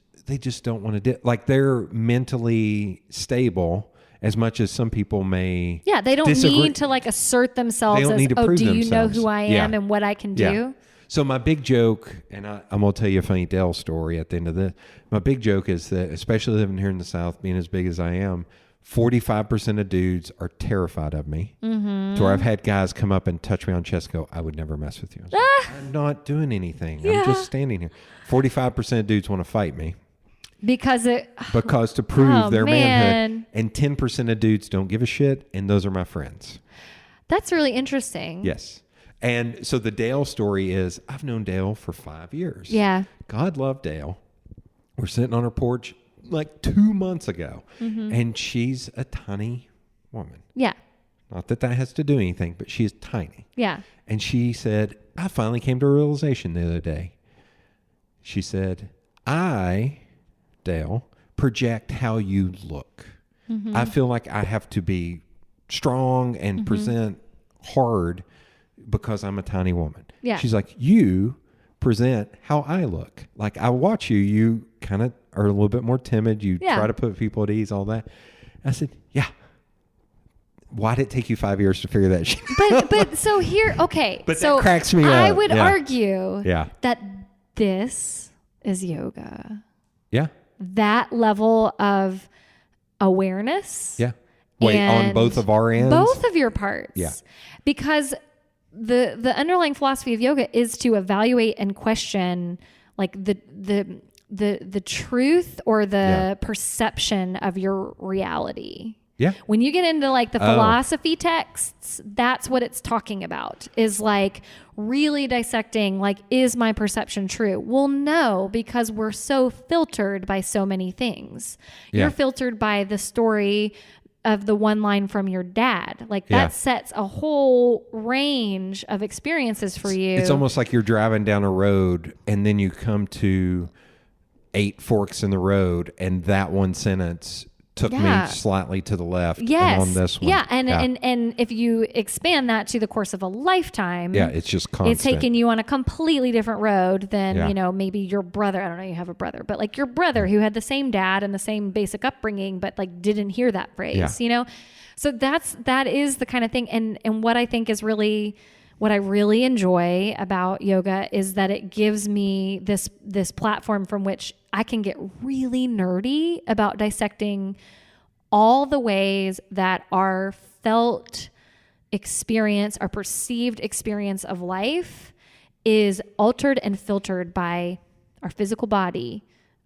don't want to like they're mentally stable as much as some people may. Yeah. They don't disagree. need to like assert themselves They don't as, need to oh, prove do you know themselves. who I am and what I can do? Yeah. So my big joke, and I'm going to tell you a funny Dale story at the end of this. My big joke is that, especially living here in the South, being as big as I am, 45% of dudes are terrified of me. Mm-hmm. To where I've had guys come up and touch me on the chest, go, I would never mess with you. I was like, I'm not doing anything. Yeah. I'm just standing here. 45% of dudes want to fight me. Because To prove their man. manhood. And 10% of dudes don't give a shit, and those are my friends. That's really interesting. Yes. And so the Dale story is, I've known Dale for 5 years. Yeah. God love Dale. We're sitting on her porch like 2 months ago, and she's a tiny woman. Yeah. Not that has to do anything, but she's tiny. Yeah. And she said, I finally came to a realization the other day. She said, Dale, project how you look. I feel like I have to be strong and present hard because I'm a tiny woman. Yeah. She's like, you present how I look. Like I watch you, you kind of are a little bit more timid. You try to put people at ease, all that. I said, yeah. Why did it take you 5 years to figure that shit out? But so here, okay. But so that cracks me I up. would Yeah. argue Yeah. that this is yoga. Yeah. That level of awareness. Yeah. Wait, on and both of our ends? both of your parts. Yeah. Because the underlying philosophy of yoga is to evaluate and question like the truth or the perception of your reality. Yeah. When you get into like the philosophy texts, that's what it's talking about, is like really dissecting, like, is my perception true? Well, no, because we're so filtered by so many things. Yeah. You're filtered by the story of the one line from your dad. Like that sets a whole range of experiences for you. It's almost like you're driving down a road and then you come to 8 forks in the road and that one sentence took me slightly to the left. Yes. And on this one. Yeah. And if you expand that to the course of a lifetime, it's just constant. it's taking you on a completely different road than, Yeah. you know, maybe your brother. I don't know, you have a brother, but like your brother who had the same dad and the same basic upbringing, but like didn't hear that phrase, you know? So that is the kind of thing. And what I think is really, what I really enjoy about yoga is that it gives me this platform from which I can get really nerdy about dissecting all the ways that our felt experience, our perceived experience of life is altered and filtered by our physical body,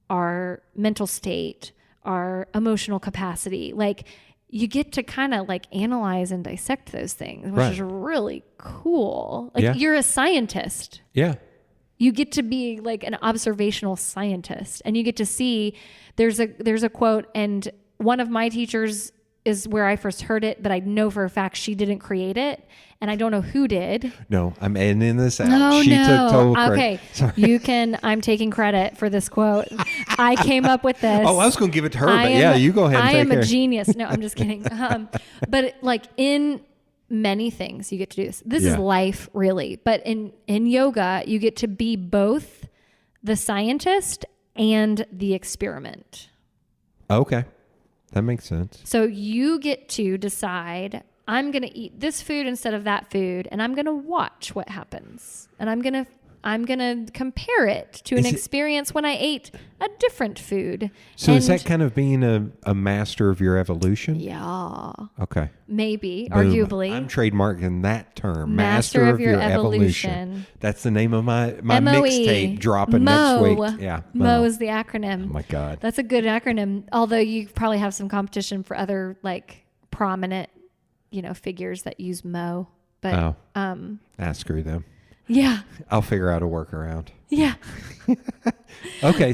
our mental state, our emotional capacity. Like you get to kind of like analyze and dissect those things, which Right. is really cool. Like Yeah. you're a scientist. Yeah. You get to be like an observational scientist, and you get to see there's a quote, and one of my teachers is where I first heard it, but I know for a fact she didn't create it, and I don't know who did. No, I'm ending this out. No, She no. took total credit. Okay, Sorry. I'm taking credit for this quote. I came up with this. Oh, I was going to give it to her, but yeah, you go ahead and I take am care. a genius. No, I'm just kidding. But like in many things, you get to do this. This is Yeah. life, really. But in yoga, you get to be both the scientist and the experiment. Okay. That makes sense. So you get to decide, I'm going to eat this food instead of that food, and I'm going to watch what happens. And I'm going to compare it to an experience when I ate a different food. So and is that kind of being a master of your evolution? yeah, Okay. maybe, Boom. arguably. I'm trademarking that term. Master of your evolution. That's the name of my MOE. mixtape dropping Mo. next week. Yeah. Mo is the acronym. Oh my God. That's a good acronym. Although you probably have some competition for other like prominent, figures that use Mo. But Screw them. yeah. I'll figure out a workaround. Yeah. Okay.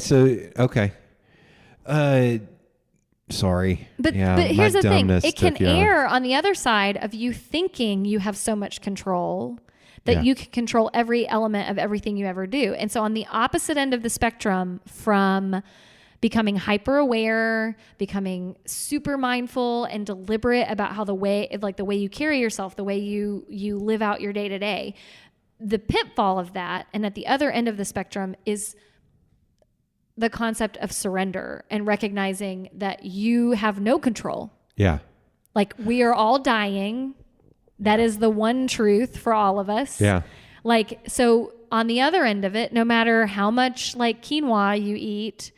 Sorry. But yeah, but here's my the thing. dumbness It can took you out. err on the other side of you thinking you have so much control that Yeah. you can control every element of everything you ever do. And so on the opposite end of the spectrum from becoming hyper aware, becoming super mindful and deliberate about how the way you carry yourself, the way you live out your day to day, the pitfall of that, and at the other end of the spectrum is the concept of surrender and recognizing that you have no control. Yeah. Like we are all dying. That is the one truth for all of us. Yeah. Like, so on the other end of it, no matter how much like quinoa you eat,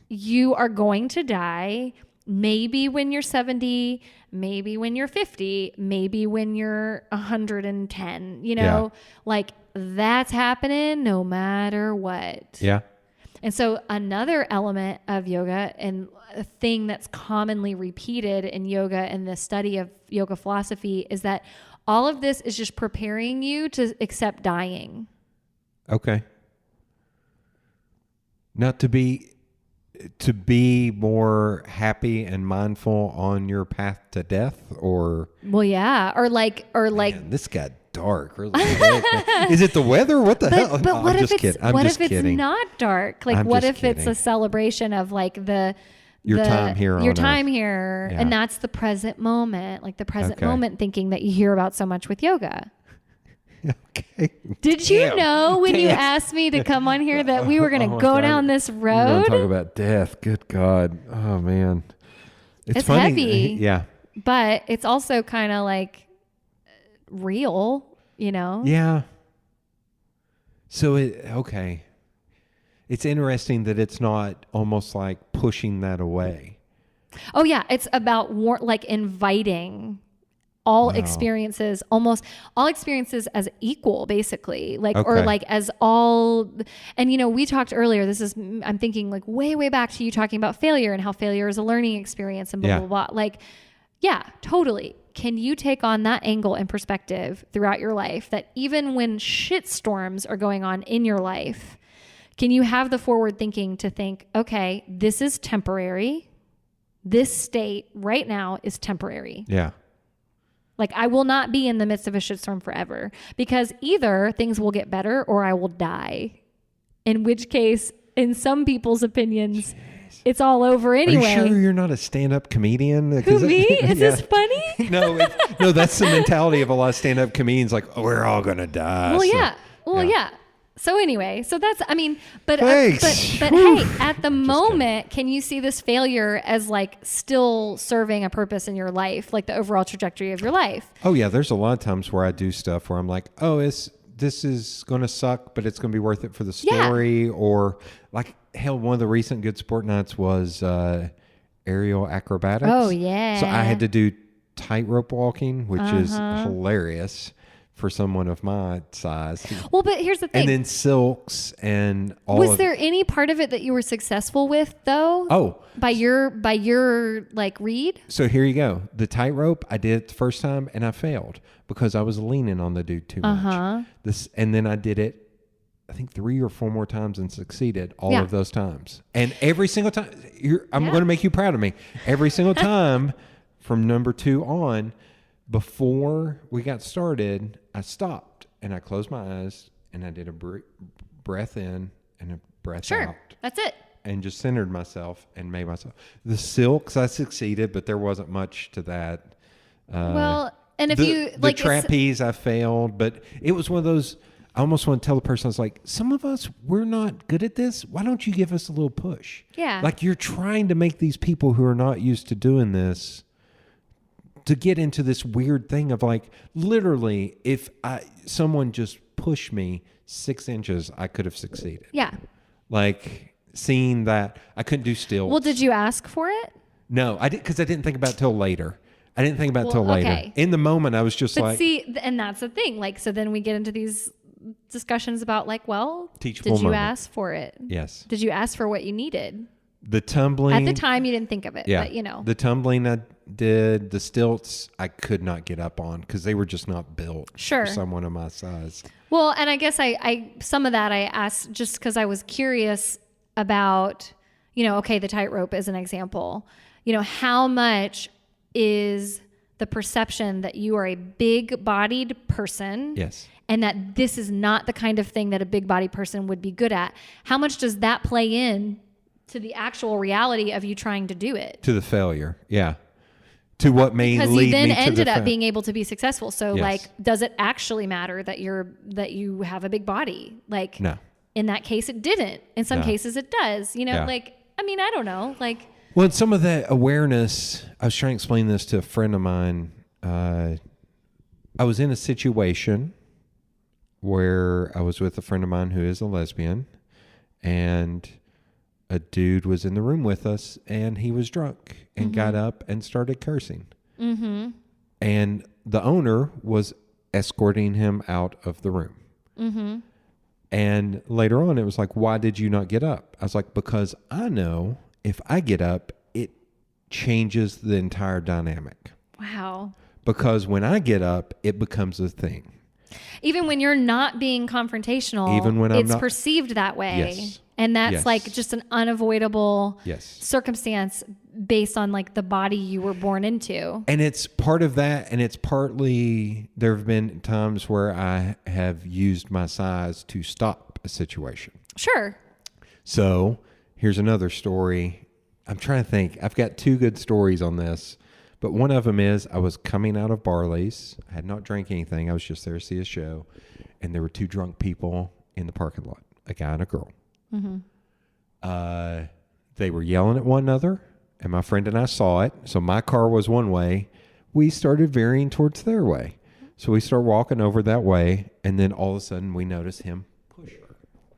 you are going to die. Maybe when you're 70, maybe when you're 50, maybe when you're 110, like that's happening no matter what. Yeah. And so another element of yoga, and a thing that's commonly repeated in yoga and the study of yoga philosophy, is that all of this is just preparing you to accept dying. Okay. Not to be more happy and mindful on your path to death, or Well, yeah. Or like, man, this got dark really quick. Is it the weather? What the hell? but No, what I'm if just kidding. I'm what just if kidding. it's not dark? Like, I'm what just if it's kidding. a celebration of like Your time here your on time Earth. here, Yeah. and that's the present moment, like the present Okay. moment thinking that you hear about so much with yoga. Okay. Did you Damn. know when you Damn. asked me to come on here that we were going Oh to my go God. down this We're gonna road? talk about death. Good God. Oh man. It's funny. heavy. Yeah. But it's also kind of like real, Yeah. So okay. It's interesting that it's not almost like pushing that away. Oh yeah, it's about like inviting all experiences, almost all experiences as equal, basically, like, or Okay. like as all. And we talked earlier. I'm thinking like way back to you talking about failure and how failure is a learning experience and blah Yeah. blah blah. Like, yeah, totally. Can you take on that angle and perspective throughout your life? That even when shit storms are going on in your life, can you have the forward thinking to think, okay, this is temporary. This state right now is temporary. Yeah. Like I will not be in the midst of a shitstorm forever, because either things will get better or I will die. In which case, in some people's opinions, it's all over anyway. Are you sure you're not a stand-up comedian? Who, me? Is this funny? No, that's the mentality of a lot of stand-up comedians. Like, oh, we're all gonna die. Well, so- yeah. Well, yeah. So anyway, so that's, but Thanks. but hey, at the moment, can you see this failure as like still serving a purpose in your life, like the overall trajectory of your life? Oh yeah, there's a lot of times where I do stuff where I'm like, oh, this is gonna suck, but it's gonna be worth it for the story. Or like, hell, one of the recent Good Sport nights was aerial acrobatics. Oh yeah. So I had to do tightrope walking, which is hilarious for someone of my size. Well, but here's the thing. And then silks and all Was there any part of it that you were successful with though? Oh. By your like read? So here you go. The tightrope, I did it the first time and I failed because I was leaning on the dude too much. And then I did it, I think 3 or 4 more times and succeeded all of those times. And every single time, I'm going to make you proud of me. Every single time from number 2 on, before we got started, I stopped and I closed my eyes and I did a breath in and a breath out. That's it. And just centered myself and made myself. The silks, I succeeded, but there wasn't much to that. Well, and if the trapeze, I failed, but it was one of those. I almost want to tell the person, I was like, some of us, we're not good at this. Why don't you give us a little push? Yeah. Like you're trying to make these people who are not used to doing this to get into this weird thing of like, literally, if someone just pushed me 6 inches, I could have succeeded. Yeah. Like seeing that I couldn't do stilts. Well, did you ask for it? No, I did because I didn't think about it till later. Later. In the moment, I was just but see, and that's the thing. Like, so then we get into these discussions about like, well, teachable did you moment. ask for it? Yes. Did you ask for what you needed? The tumbling. At the time, you didn't think of it, but you know. The tumbling I did, the stilts I could not get up on because they were just not built for someone of my size. Well, and I guess I some of that I asked just because I was curious about, you know, okay, the tightrope is an example. You know, how much is the perception that you are a big-bodied person? Yes. And that this is not the kind of thing that a big-bodied person would be good at. How much does that play in to the actual reality of you trying to do it? To the failure, yeah. To what may lead me to the because you then ended up being able to be successful. So, yes. like, does it actually matter that you have a big body? Like, no. In that case, it didn't. In some cases, it does. You know, like, I mean, I don't know. Like, well, some of that awareness, I was trying to explain this to a friend of mine. I was in a situation where I was with a friend of mine who is a lesbian, and a dude was in the room with us, and he was drunk and got up and started cursing. Mm-hmm. And the owner was escorting him out of the room. Mm-hmm. And later on, it was like, why did you not get up? I was like, because I know if I get up, it changes the entire dynamic. wow. Because when I get up, it becomes a thing. Even when you're not being confrontational, Even when I'm it's not, perceived that way. Yes. And that's Yes. like just an unavoidable Yes. circumstance based on like the body you were born into. And it's part of that, and it's partly, there have been times where I have used my size to stop a situation. Sure. So here's another story. I'm trying to think. I've got 2 good stories on this, but one of them is I was coming out of Barley's. I had not drank anything. I was just there to see a show, and there were 2 drunk people in the parking lot, a guy and a girl. Mm-hmm. They were yelling at one another, and my friend and I saw it. So my car was one way. We started veering towards their way. So we start walking over that way, and then all of a sudden we notice him push her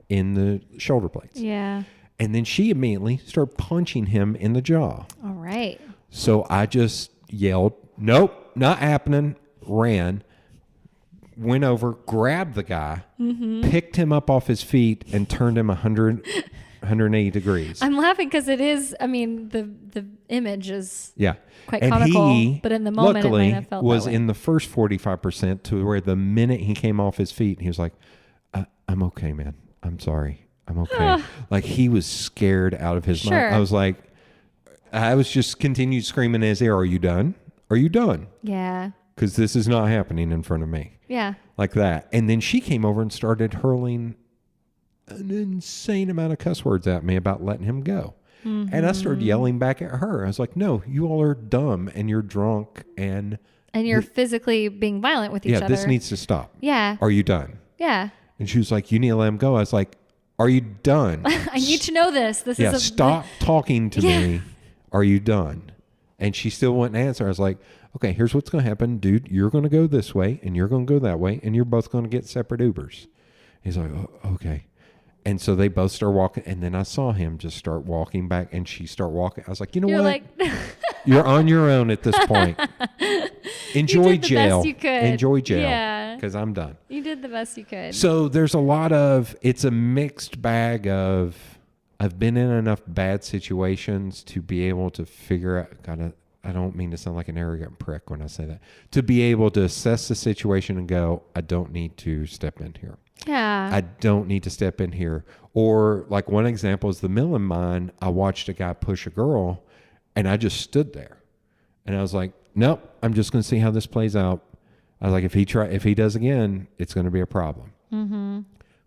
in the shoulder blades. Yeah. And then she immediately started punching him in the jaw. All right. So I just yelled, nope, not happening, ran, went over, grabbed the guy, picked him up off his feet, and turned him 180 degrees. I'm laughing because it is, I mean, the image is quite and comical, he, but in the moment it might have felt was that way. in the first 45% to where the minute he came off his feet, he was like, I'm okay, man. I'm sorry. I'm okay. Like he was scared out of his mind. I was like, I was just continued screaming in his ear, are you done? Are you done? Yeah. Because this is not happening in front of me. Yeah. Like that. And then she came over and started hurling an insane amount of cuss words at me about letting him go. Mm-hmm. And I started yelling back at her. I was like, no, you all are dumb and you're drunk and you're physically being violent with each other. Yeah, this needs to stop. Yeah. Are you done? Yeah. And she was like, you need to let him go. I was like, are you done? I need to know this. This is stop talking to me. Are you done? And she still wouldn't answer. I was like, okay, here's what's going to happen. Dude, you're going to go this way and you're going to go that way and you're both going to get separate Ubers. He's like, oh, okay. And so they both start walking. And then I saw him just start walking back and she start walking. I was like, you know what? You're on your own at this point. Enjoy you did the jail. best you could. Enjoy jail. Yeah. because I'm done. You did the best you could. So there's it's a mixed bag of, I've been in enough bad situations to be able to figure out, I don't mean to sound like an arrogant prick when I say that, to be able to assess the situation and go, I don't need to step in here. Yeah. I don't need to step in here. Or like one example is the milling mine. I watched a guy push a girl and I just stood there and I was like, nope, I'm just going to see how this plays out. I was like, if he does again, it's going to be a problem. Mm-hmm.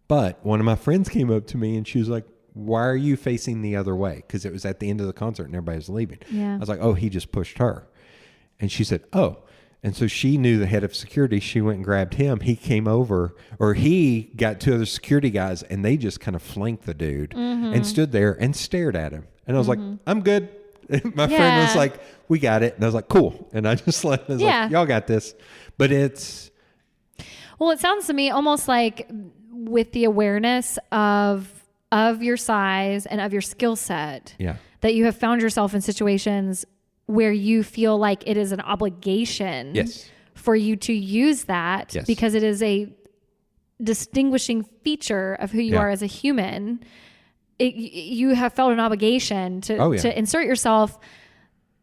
But one of my friends came up to me and she was like, why are you facing the other way? Because it was at the end of the concert and everybody was leaving. Yeah. I was like, oh, he just pushed her. And she said, oh. And so she knew the head of security. She went and grabbed him. He came over, or he got two other security guys, and they just kind of flanked the dude and stood there and stared at him. And I was like, I'm good. And my friend was like, we got it. And I was like, cool. And I just like, y'all got this. But well, it sounds to me almost like with the awareness of your size and of your skill set, that you have found yourself in situations where you feel like it is an obligation for you to use that because it is a distinguishing feature of who you are as a human. You have felt an obligation to insert yourself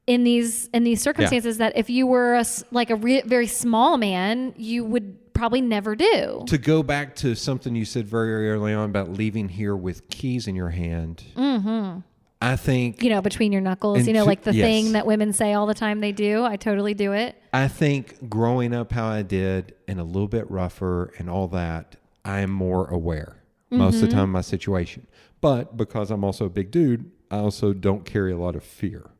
in these circumstances that if you were very small man, you would probably never do. To go back to something you said very early on about leaving here with keys in your hand. Mm-hmm. I think, between your knuckles, like the thing that women say all the time they do. I totally do it. I think growing up how I did and a little bit rougher and all that, I am more aware most of the time of my situation. But because I'm also a big dude, I also don't carry a lot of fear.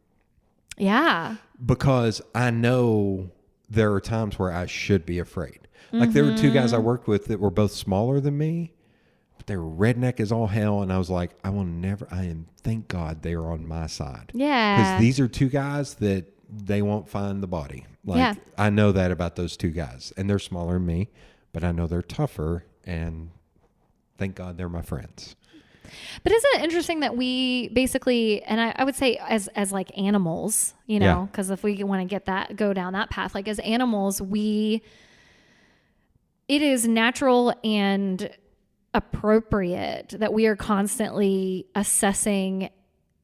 Yeah. Because I know there are times where I should be afraid. Like there were two guys I worked with that were both smaller than me. They were redneck as all hell. And I was like, thank God they are on my side. Yeah. Because these are two guys that they won't find the body. I know that about those two guys. And they're smaller than me, but I know they're tougher. And thank God they're my friends. But isn't it interesting that we basically, and I would say as like animals, because if we want to go down that path, like as animals, it is natural and appropriate that we are constantly assessing,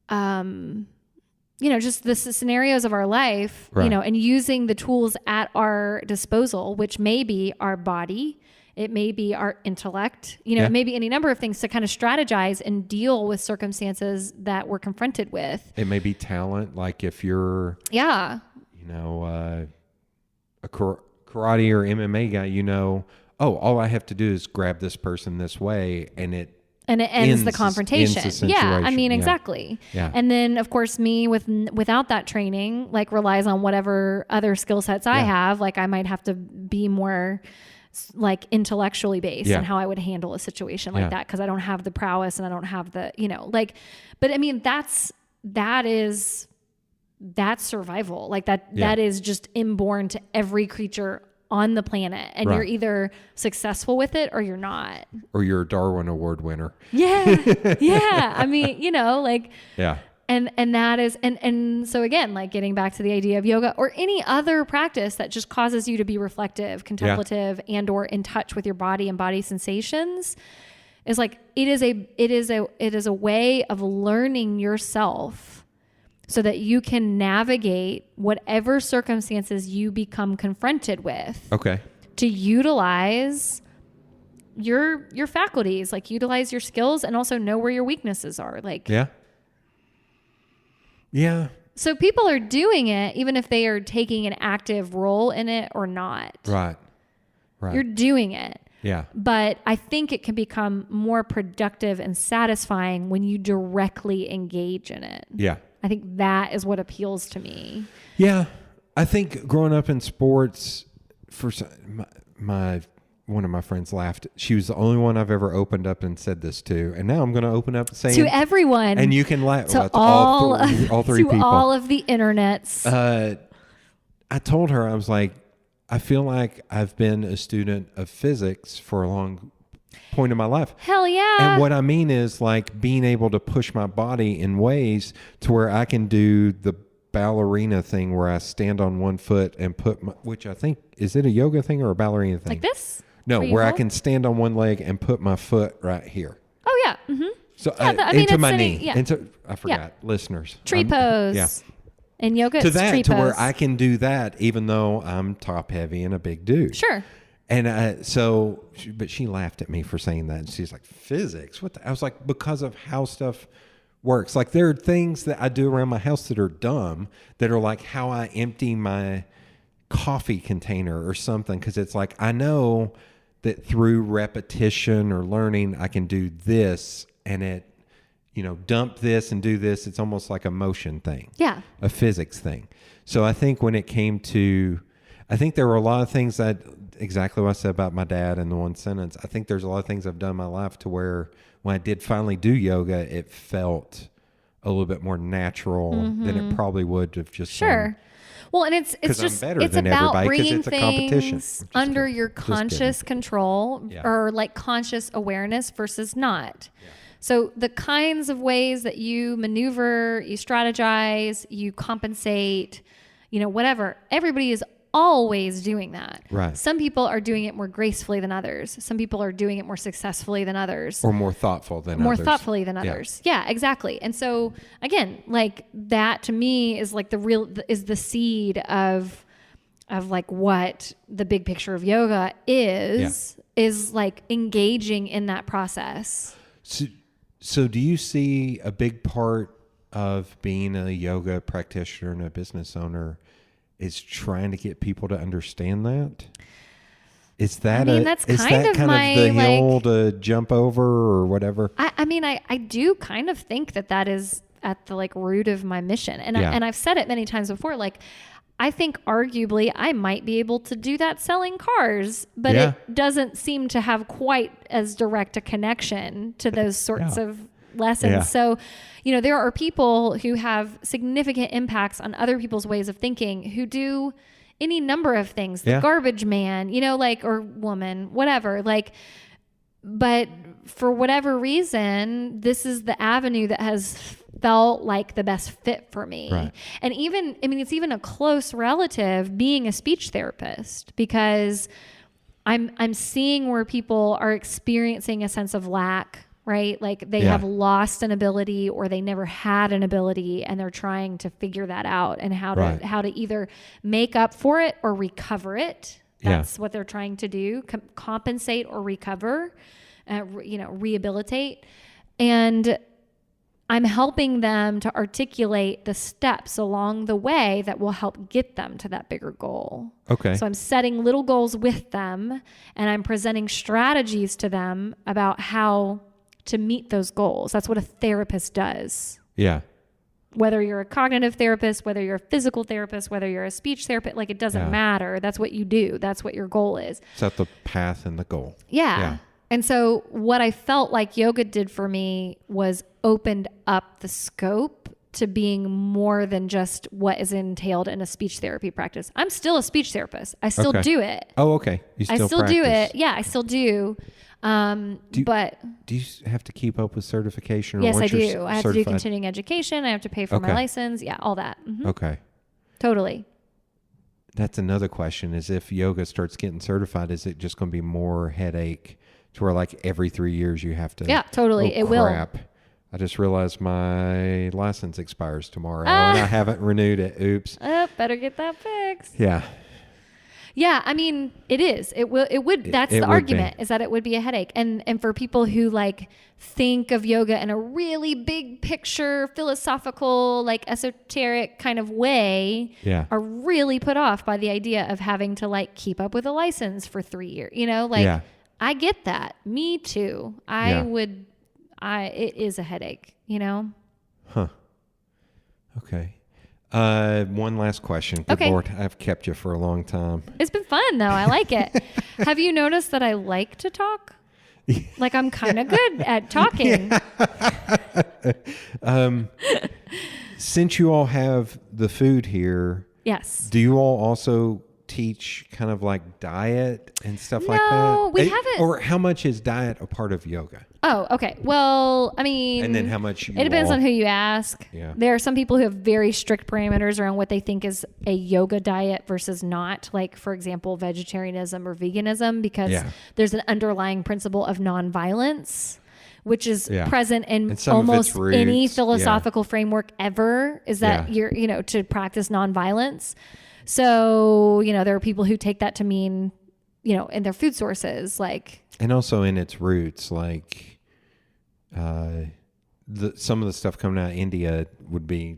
just the scenarios of our life, and using the tools at our disposal, which may be our body, it may be our intellect, it may be any number of things to kind of strategize and deal with circumstances that we're confronted with. It may be talent. Like if you're, a karate or MMA guy, all I have to do is grab this person this way and it ends the confrontation. Exactly. Yeah. And then of course me without that training, like relies on whatever other skill sets I have. Like I might have to be more like intellectually based in how I would handle a situation like that. Cause I don't have the prowess and I don't have the, but I mean, that's survival. Like that is just inborn to every creature on the planet, and you're either successful with it or you're not. Or you're a Darwin Award winner. Yeah. Yeah. I mean, And that is, and so again, like getting back to the idea of yoga or any other practice that just causes you to be reflective, contemplative, and or in touch with your body and body sensations is like, it is a way of learning yourself so that you can navigate whatever circumstances you become confronted with. Okay. To utilize your faculties, like utilize your skills and also know where your weaknesses are. Like, yeah. So people are doing it even if they are taking an active role in it or not. Right. You're doing it. Yeah. But I think it can become more productive and satisfying when you directly engage in it. Yeah. I think that is what appeals to me. Yeah. I think growing up in sports, one of my friends laughed. She was the only one I've ever opened up and said this to. And now I'm going to open up saying to everyone. And you can laugh. To all three to people. all of the internets. I told her, I was like, I feel like I've been a student of physics for a long point in my life. Hell yeah. And what I mean is like being able to push my body in ways to where I can do the ballerina thing where I stand on one foot and which I think, is it a yoga thing or a ballerina thing? Like this? No, where I can stand on one leg and put my foot right here. Oh, yeah. Mm-hmm. So into my sitting, knee. Yeah. I forgot, listeners. Tree pose. Yeah. In yoga, To it's that, tree to pose. where I can do that even though I'm top heavy and a big dude. Sure. And but she laughed at me for saying that. And she's like, physics? What I was like, because of how stuff works. Like there are things that I do around my house that are dumb, that are like how I empty my coffee container or something. Because it's like, I know that through repetition or learning, I can do this and dump this and do this. It's almost like a motion thing. Yeah. A physics thing. So I think when it came to, I think there were a lot of things that, exactly what I said about my dad in the one sentence. I think there's a lot of things I've done in my life to where when I did finally do yoga, it felt a little bit more natural than it probably would have just Sure. Well, and it's just it's about bringing things under your conscious control or like conscious awareness versus not. Yeah. So the kinds of ways that you maneuver, you strategize, you compensate, whatever. Everybody is always doing that. Right. Some people are doing it more gracefully than others. Some people are doing it more successfully than others. Or more thoughtful than others. More thoughtfully than others. Yeah, exactly. And so again, like that to me is like the seed of like what the big picture of yoga is like engaging in that process. So do you see a big part of being a yoga practitioner and a business owner is trying to get people to understand that? Is that that's kind of the hill to jump over or whatever? I do kind of think that is at the like root of my mission. And I've said it many times before, like I think arguably I might be able to do that selling cars, but it doesn't seem to have quite as direct a connection to those sorts of lessons. Yeah. So, there are people who have significant impacts on other people's ways of thinking who do any number of things, the garbage man, or woman, whatever, but for whatever reason, this is the avenue that has felt like the best fit for me. Right. And it's even a close relative being a speech therapist, because I'm seeing where people are experiencing a sense of lack, right? Like they have lost an ability or they never had an ability and they're trying to figure that out and how to either make up for it or recover it. That's what they're trying to do, compensate or recover, rehabilitate. And I'm helping them to articulate the steps along the way that will help get them to that bigger goal. Okay. So I'm setting little goals with them and I'm presenting strategies to them about how to meet those goals. That's what a therapist does. Yeah. Whether you're a cognitive therapist, whether you're a physical therapist, whether you're a speech therapist, like it doesn't matter. That's what you do. That's what your goal is. Set the path and the goal. Yeah. And so what I felt like yoga did for me was opened up the scope to being more than just what is entailed in a speech therapy practice. I'm still a speech therapist. I still do it. Oh, okay. You still practice. Do it. Yeah, I still do. Do you have to keep up with certification? Yes, I do. I have to do continuing education. I have to pay for my license. Yeah, all that. Mm-hmm. Okay. Totally. That's another question, is if yoga starts getting certified, is it just going to be more headache to where like every 3 years you have to? Yeah, totally. It will. I just realized my license expires tomorrow and I haven't renewed it. Oops. Better get that fixed. Yeah. Yeah, I mean, it is. It would. That's the argument, is that it would be a headache. And for people who like think of yoga in a really big picture, philosophical, like esoteric kind of way, are really put off by the idea of having to like keep up with a license for 3 years. I get that. Me too. It is a headache, Huh. Okay. One last question. Good Lord, I've kept you for a long time. It's been fun though. I like it. Have you noticed that I like to talk? Like I'm kind of good at talking. Since you all have the food here, yes. Do you all also teach kind of like diet and stuff like No, that? we haven't. Or how much is diet a part of yoga? Oh, okay. Well, I mean, And then how much it depends on who you ask. Yeah. There are some people who have very strict parameters around what they think is a yoga diet versus not. Like, for example, vegetarianism or veganism, because there's an underlying principle of nonviolence, which is present in almost any philosophical framework ever, is that you're, to practice nonviolence. So, there are people who take that to mean, in their food sources, like. And also in its roots, like, some of the stuff coming out of India would be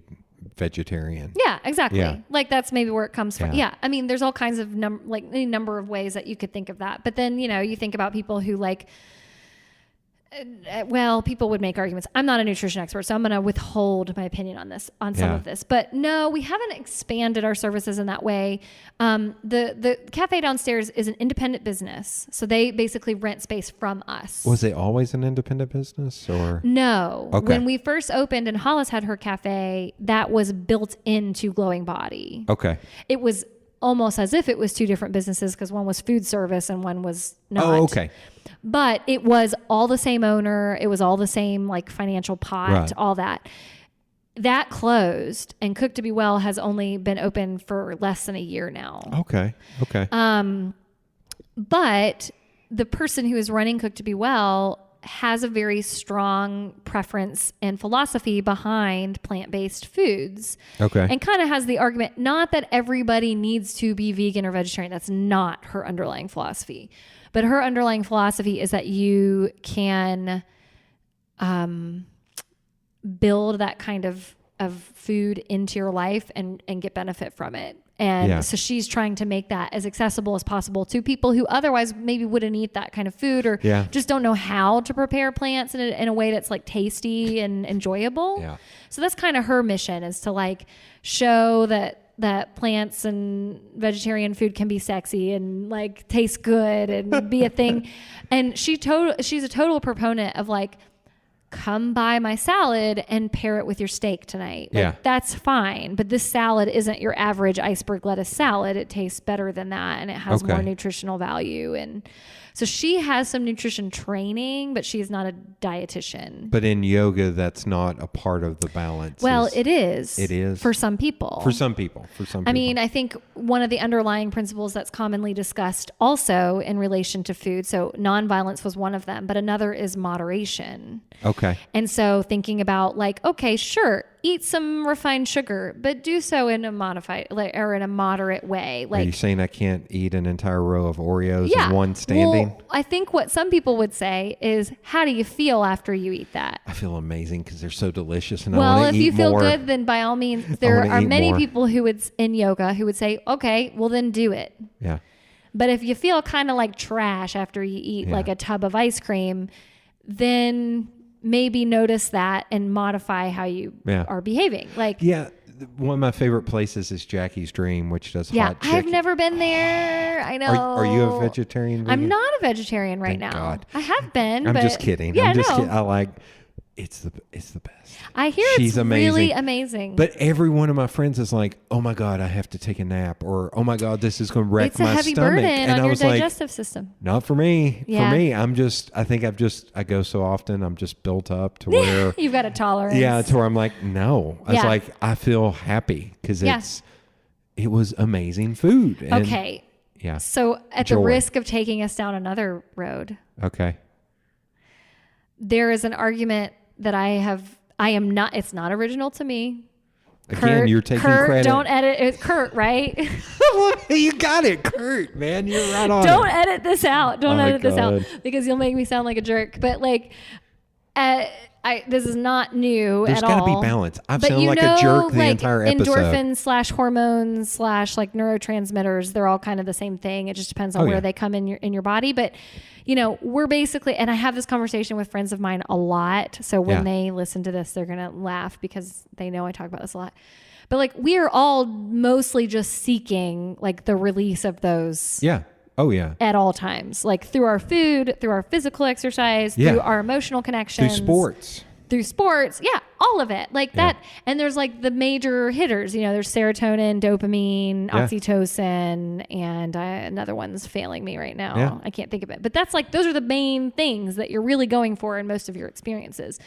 vegetarian. Yeah, exactly. Yeah. Like that's maybe where it comes from. Yeah. I mean, there's all kinds of any number of ways that you could think of that. But then, you think about people who people would make arguments. I'm not a nutrition expert, so I'm going to withhold my opinion on some of this. But no, we haven't expanded our services in that way. The cafe downstairs is an independent business, so they basically rent space from us. Was it always an independent business, or no? Okay. When we first opened and Hollis had her cafe, that was built into Glowing Body. Okay. It was almost as if it was two different businesses because one was food service and one was not. Oh, okay. But it was all the same owner. It was all the same financial pot, all that. That closed, and Cook to Be Well has only been open for less than a year now. Okay. But the person who is running Cook to Be Well has a very strong preference and philosophy behind plant-based foods. Okay. And kind of has the argument, not that everybody needs to be vegan or vegetarian. That's not her underlying philosophy. But her underlying philosophy is that you can build that kind of food into your life and get benefit from it. And so she's trying to make that as accessible as possible to people who otherwise maybe wouldn't eat that kind of food or just don't know how to prepare plants in a way that's tasty and enjoyable. Yeah. So that's kind of her mission, is to show that plants and vegetarian food can be sexy and taste good and be a thing. And she's a total proponent of come buy my salad and pair it with your steak tonight. That's fine. But this salad isn't your average iceberg lettuce salad. It tastes better than that, and it has more nutritional value. And so she has some nutrition training, but she is not a dietitian. But in yoga, that's not a part of the balance. Well, it is. It is. For some people. I mean, I think one of the underlying principles that's commonly discussed also in relation to food, so nonviolence was one of them, but another is moderation. Okay. And so thinking about okay, sure, eat some refined sugar, but do so in a modified or in a moderate way. Are you saying I can't eat an entire row of Oreos in one standing? Well, I think what some people would say is, how do you feel after you eat that? I feel amazing because they're so delicious, and I want to eat more. Well, if you feel good, then by all means, there are many people in yoga who would say, okay, well then do it. Yeah. But if you feel kind of like trash after you eat a tub of ice cream, then maybe notice that and modify how you are behaving. One of my favorite places is Jackie's Dream, which does hot chicken. I've never been there. I know. Are you a vegetarian? Vegan? I'm not a vegetarian right now. God. I have been. I'm but just kidding. Yeah, I'm just kidding. It's the best. I hear she's amazing. Really amazing. But every one of my friends is like, "Oh my God, I have to take a nap," or "Oh my God, this is going to wreck my stomach." It's a heavy burden on your digestive system. Not for me. Yeah. For me, I go so often. I'm just built up to where you've got a tolerance. Yeah, to where I'm like, no. I feel happy because it was amazing food. And okay. Yeah. So at the risk of taking us down another road. Okay. There is an argument that it's not original to me. Again, you're taking credit. Don't edit it. Kurt, right? You got it, Kurt, man. You're right on. Don't edit this out. Don't edit this out because you'll make me sound like a jerk. But this is not new There's at all. There's got to be balance. I've sounded like a jerk the entire episode. Endorphins / hormones / neurotransmitters, they're all kind of the same thing. It just depends on where they come in your body. But, we're basically, and I have this conversation with friends of mine a lot. So when they listen to this, they're going to laugh because they know I talk about this a lot. But we are all mostly just seeking the release of those. Yeah. Oh, yeah. At all times, through our food, through our physical exercise, through our emotional connections. Through sports. through sports. Yeah, all of it. Like that. And there's like the major hitters, you know, there's serotonin, dopamine, oxytocin, and another one's failing me right now. Yeah. I can't think of it. But that's like, those are the main things that you're really going for in most of your experiences.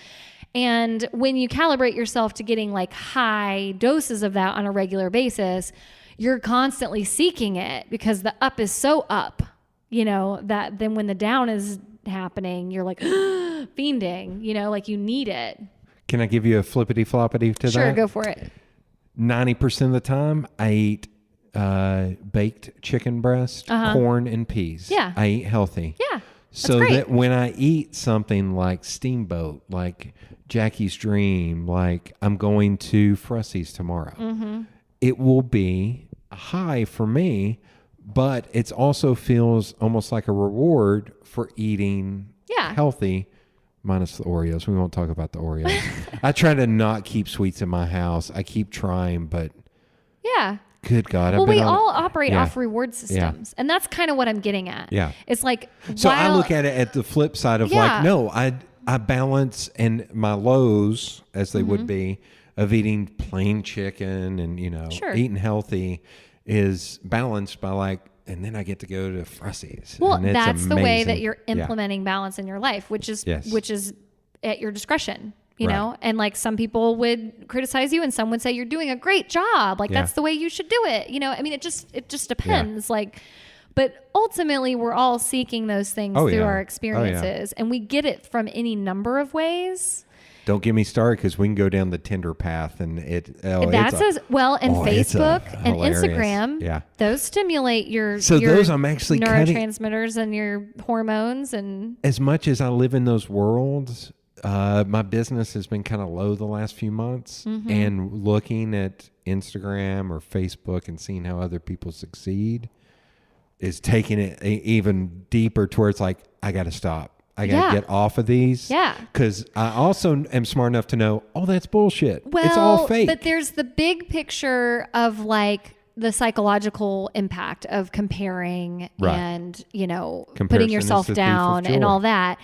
And when you calibrate yourself to getting like high doses of that on a regular basis, you're constantly seeking it because the up is so up, you know, that then when the down is happening, you're like fiending, you know, like you need it. Can I give you a flippity floppity to that? Sure, go for it. 90% of the time, I eat baked chicken breast, corn, and peas. Yeah. I eat healthy. Yeah. So great. that when I eat something like Steamboat, like Jackie's Dream, like I'm going to Frussies tomorrow, it will be high for me, but it also feels almost like a reward for eating healthy, minus the Oreos. We won't talk about the Oreos. I try to not keep sweets in my house. I keep trying, but good God. Well, we all operate off reward systems. And that's kind of what I'm getting at. Yeah. It's like, so I look at it at the flip side of like, no, I balance in my lows, as they would be, of eating plain chicken and, you know, eating healthy is balanced by like, and then I get to go to Frussies. Well, and it's that's the way amazing. that you're implementing balance in your life, which is at your discretion, you know? And like some people would criticize you and some would say you're doing a great job. Like that's the way you should do it. You know, I mean, it just depends. Like, but ultimately we're all seeking those things through our experiences and we get it from any number of ways. Don't get me started because we can go down the Tinder path and Facebook and Instagram, those stimulate your those I'm actually neurotransmitters and your hormones. And as much as I live in those worlds, my business has been kind of low the last few months, and looking at Instagram or Facebook and seeing how other people succeed is taking it even deeper towards like, I got to stop. I got to get off of these. Yeah. Because I also am smart enough to know, that's bullshit. Well, it's all fake. But there's the big picture of like the psychological impact of comparing and, you know, putting yourself down and all that.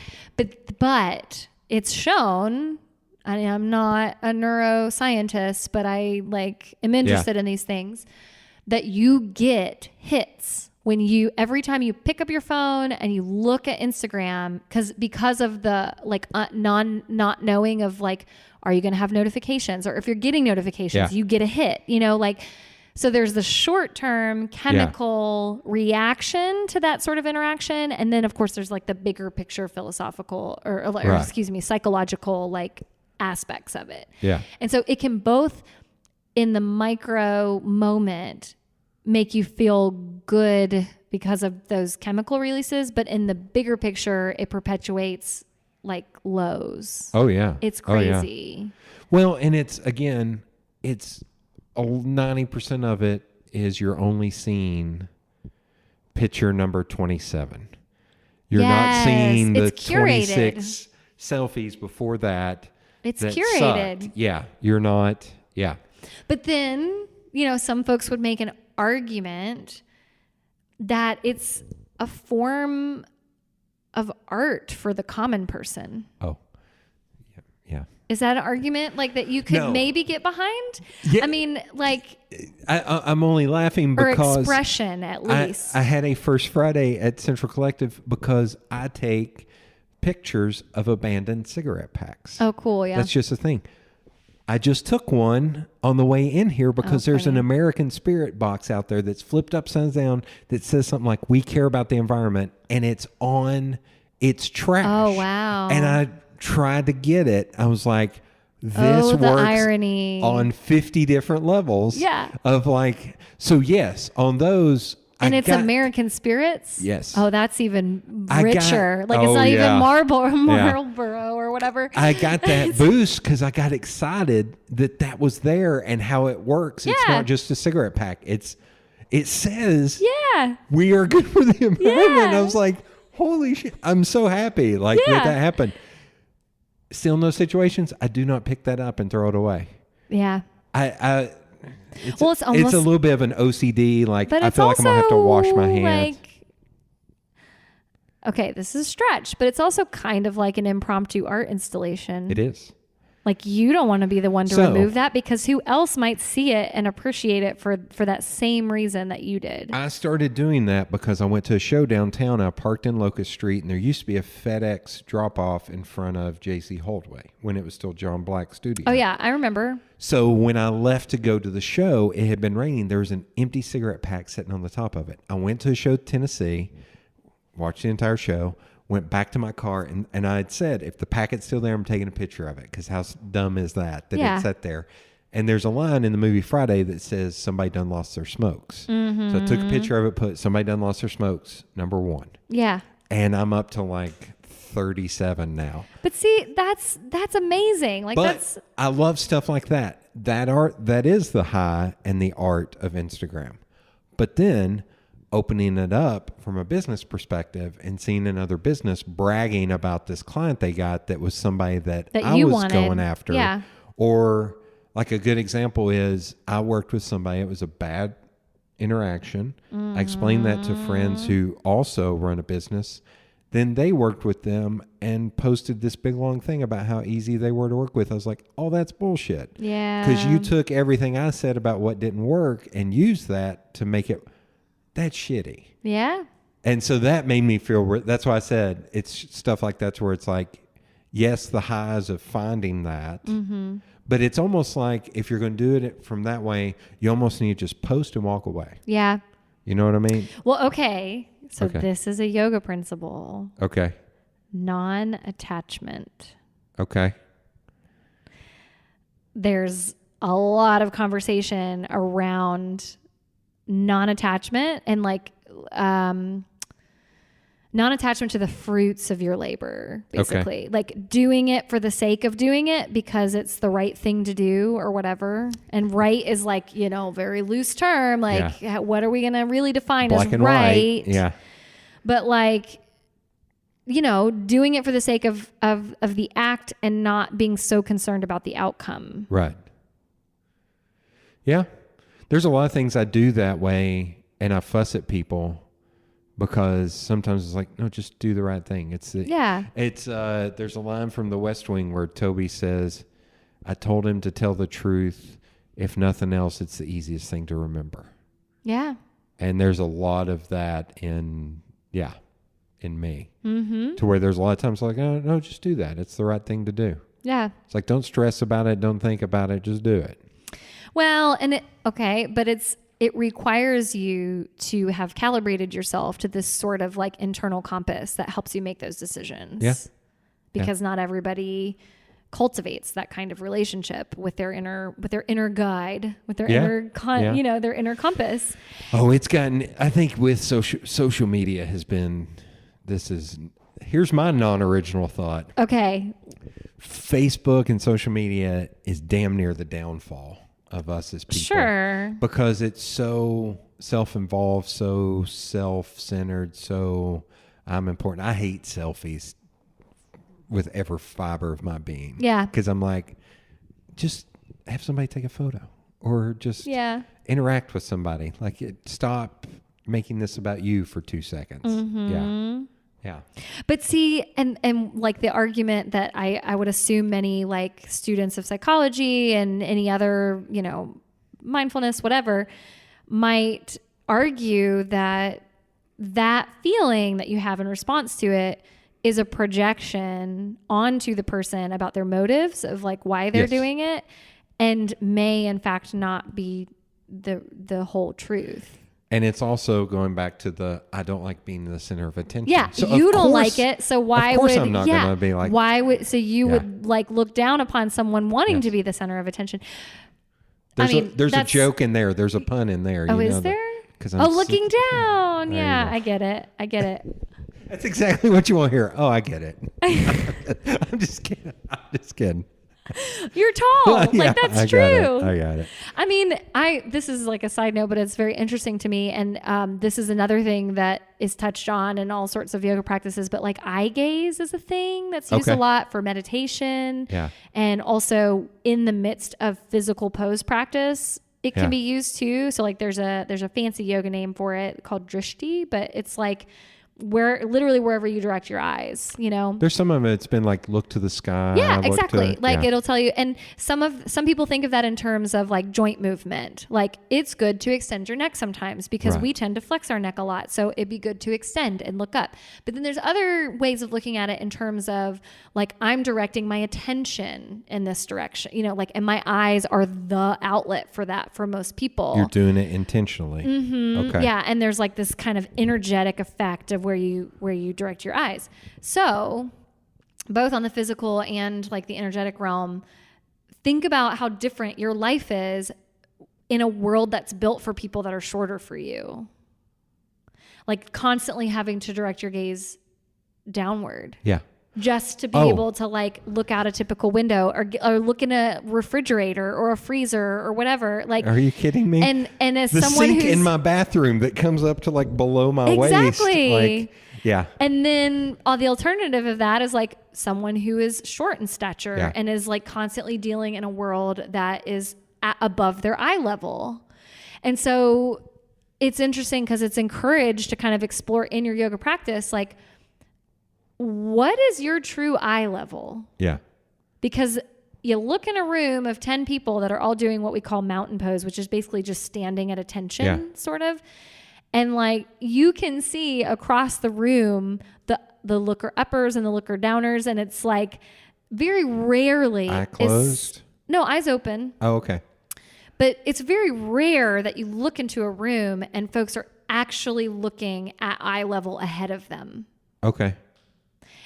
But it's shown, I'm not a neuroscientist, but I like am interested in these things, that you get hits when every time you pick up your phone and you look at Instagram, because of the like not knowing of like, are you going to have notifications, or if you're getting notifications, you get a hit, you know, like, so there's the short-term chemical reaction to that sort of interaction. And then of course there's like the bigger picture philosophical or psychological like aspects of it. Yeah. And so it can both in the micro moment make you feel good because of those chemical releases, but in the bigger picture, it perpetuates like lows. Oh yeah. It's crazy. Oh, yeah. Well, and it's 90% of it is you're only seeing picture number 27. You're not seeing the 26 selfies before that. It's curated. Sucked. Yeah. You're not. Yeah. But then, you know, some folks would make an argument that it's a form of art for the common person. Oh, yeah. Is that an argument like that you could maybe get behind? Yeah. I mean, like, I'm only laughing because or expression at least. I had a First Friday at Central Collective because I take pictures of abandoned cigarette packs. Oh, cool. Yeah. That's just a thing. I just took one on the way in here because there's an American Spirit box out there that's flipped upside down that says something like, "We care about the environment," and it's on its trash. Oh, wow. And I tried to get it. I was like, this works irony on 50 different levels. Yeah. Of like, so yes, on those. And it's American Spirits? Yes. Oh, that's even richer. It's not even Marlboro or whatever. I got that boost because I got excited that was there and how it works. Yeah. It's not just a cigarette pack. It says, we are good for the environment. I was like, holy shit. I'm so happy that happened. Still in those situations, I do not pick that up and throw it away. Yeah. It's almost a little bit of an OCD. Like, I feel like I'm going to have to wash my hands. Okay, this is a stretch, but it's also kind of like an impromptu art installation. It is. Like, you don't want to be the one to So- remove that, because who else might see it and appreciate it for that same reason that you did? I started doing that because I went to a show downtown. I parked in Locust Street, and there used to be a FedEx drop-off in front of J.C. Holdway when it was still John Black Studio. Oh, yeah, I remember. So when I left to go to the show, it had been raining. There was an empty cigarette pack sitting on the top of it. I went to a show in Tennessee, watched the entire show, went back to my car, and I had said, if the packet's still there, I'm taking a picture of it, because how dumb is that Yeah. it sat there. And there's a line in the movie Friday that says, somebody done lost their smokes. Mm-hmm. So I took a picture of it, put somebody done lost their smokes, number 1. Yeah. And I'm up to like 37 now. But see, that's amazing. Like, But that's... I love stuff like that. That is the high and the art of Instagram. But then opening it up from a business perspective and seeing another business bragging about this client they got that was somebody that I you was wanted. going after. Yeah. Or like a good example is I worked with somebody, it was a bad interaction. I explained that to friends who also run a business. Then they worked with them and posted this big long thing about how easy they were to work with. I was like, oh, that's bullshit. Yeah. Because you took everything I said about what didn't work and used that to make it, that's shitty. Yeah. And so that made me feel, that's why I said it's stuff like that's where it's like, yes, the highs of finding that, but it's almost like if you're going to do it from that way, you almost need to just post and walk away. Yeah. You know what I mean? Well, okay. So Okay. this is a yoga principle. Okay. Non-attachment. Okay. There's a lot of conversation around non-attachment and like non-attachment to the fruits of your labor, basically. Okay. Like doing it for the sake of doing it because it's the right thing to do or whatever. And right is like, very loose term. Like, what are we going to really define Black as and right? white. Yeah. But like, doing it for the sake of the act and not being so concerned about the outcome. Right. Yeah. There's a lot of things I do that way and I fuss at people because sometimes it's like, no, just do the right thing. It's there's a line from The West Wing where Toby says, I told him to tell the truth. If nothing else, it's the easiest thing to remember. Yeah. And there's a lot of that in me. Mm-hmm. To where there's a lot of times like, oh, no, just do that. It's the right thing to do. Yeah. It's like, don't stress about it. Don't think about it. Just do it. Well, but it requires you to have calibrated yourself to this sort of like internal compass that helps you make those decisions. Yeah. Because not everybody cultivates that kind of relationship with their inner guide, with their their inner compass. Oh, it's gotten, I think with social media has been, here's my non-original thought. Okay. Facebook and social media is damn near the downfall of us as people. Sure. Because it's so self-involved, so self-centered, so I'm important. I hate selfies with every fiber of my being. Yeah. Because I'm like, just have somebody take a photo or just interact with somebody. Like, stop making this about you for 2 seconds. Mm-hmm. Yeah. But see, and like the argument that I would assume many like students of psychology and any other, mindfulness, whatever, might argue that feeling that you have in response to it is a projection onto the person about their motives of like why they're doing it, and may in fact not be the whole truth. And it's also going back to I don't like being the center of attention. Yeah, so you don't like it, so why of course would I'm not going to be like, why would you would like look down upon someone wanting to be the center of attention? There's a joke in there. There's a pun in there. Oh, is there? Looking down. Yeah, I get it. That's exactly what you want to hear. Oh, I get it. I'm just kidding. You're tall. Like, that's true. I got it. I mean, this is like a side note, but it's very interesting to me. And this is another thing that is touched on in all sorts of yoga practices. But like eye gaze is a thing that's used a lot for meditation. Yeah. And also in the midst of physical pose practice, it can be used too. So like there's a fancy yoga name for it called drishti, but it's like literally wherever you direct your eyes, you know. There's some of it's been like look to the sky. Yeah, look to- exactly. Like yeah. it'll tell you, and some people think of that in terms of like joint movement. Like it's good to extend your neck sometimes because Right. we tend to flex our neck a lot. So it'd be good to extend and look up. But then there's other ways of looking at it in terms of like I'm directing my attention in this direction, you know, like, and my eyes are the outlet for that for most people. You're doing it intentionally. Okay. Yeah, and there's like this kind of energetic effect of where you direct your eyes. So, both on the physical and like the energetic realm, think about how different your life is in a world that's built for people that are shorter for you. Like constantly having to direct your gaze downward. Yeah. Just to be able to like look out a typical window or look in a refrigerator or a freezer or whatever. Like, are you kidding me? And as the someone sink who's in my bathroom that comes up to like below my waist. Like, yeah. And then the alternative of that is like someone who is short in stature and is like constantly dealing in a world that is above their eye level. And so it's interesting because it's encouraged to kind of explore in your yoga practice, like, what is your true eye level? Yeah. Because you look in a room of 10 people that are all doing what we call mountain pose, which is basically just standing at attention, sort of. And like you can see across the room the looker uppers and the looker downers, and it's like very rarely Eye closed? No, eyes open. Oh, okay. But it's very rare that you look into a room and folks are actually looking at eye level ahead of them. Okay.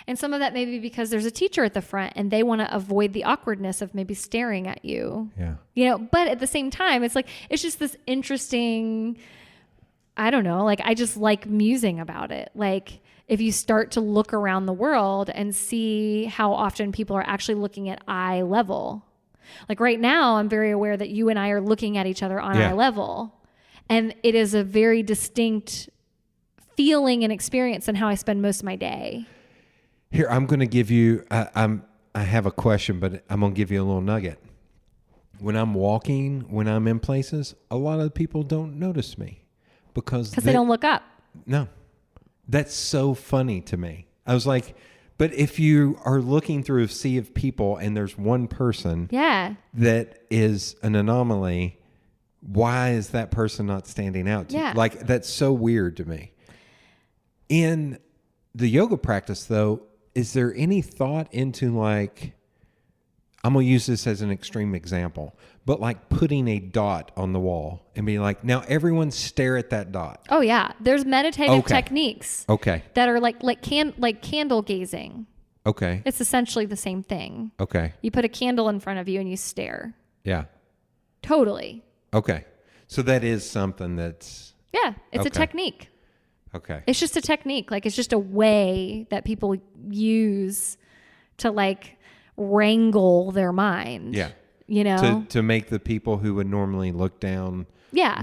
And some of that may be because there's a teacher at the front and they want to avoid the awkwardness of maybe staring at you. Yeah. You know, but at the same time, it's like, it's just this interesting, I don't know, like I just like musing about it. Like if you start to look around the world and see how often people are actually looking at eye level. Like right now, I'm very aware that you and I are looking at each other on eye level. And it is a very distinct feeling and experience in how I spend most of my day. Here, I'm going to give you, I have a question, but I'm going to give you a little nugget. When I'm walking, when I'm in places, a lot of people don't notice me because they don't look up. No. That's so funny to me. I was like, but if you are looking through a sea of people and there's one person that is an anomaly, why is that person not standing out to you? Like, that's so weird to me. In the yoga practice, though, is there any thought into like, I'm going to use this as an extreme example, but like putting a dot on the wall and being like, now everyone stare at that dot. Oh yeah. There's meditative techniques. Okay. That are like candle gazing. Okay. It's essentially the same thing. Okay. You put a candle in front of you and you stare. Yeah. Totally. Okay. So that is something that's... Yeah. It's a technique. Okay. It's just a technique. Like it's just a way that people use to like wrangle their mind. Yeah. You know? To make the people who would normally look down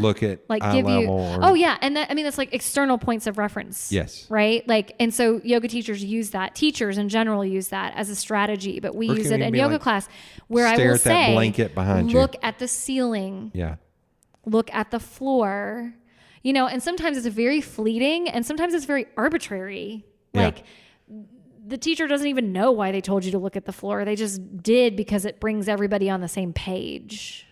look at like eye give level. And that, I mean, that's like external points of reference. Yes. Right? Like, and so yoga teachers use that. Teachers in general use that as a strategy, but we use it in yoga class where I will say, that blanket behind look at the ceiling. Yeah. Look at the floor. You know, and sometimes it's very fleeting and sometimes it's very arbitrary. Like the teacher doesn't even know why they told you to look at the floor. They just did because it brings everybody on the same page.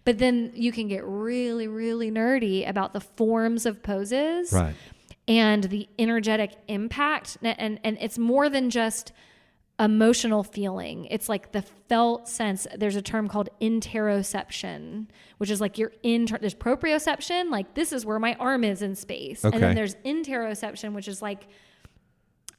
But then you can get really, really nerdy about the forms of poses and the energetic impact. And it's more than just emotional feeling. It's like the felt sense. There's a term called interoception, which is like there's proprioception, like this is where my arm is in space. Okay. And then there's interoception, which is like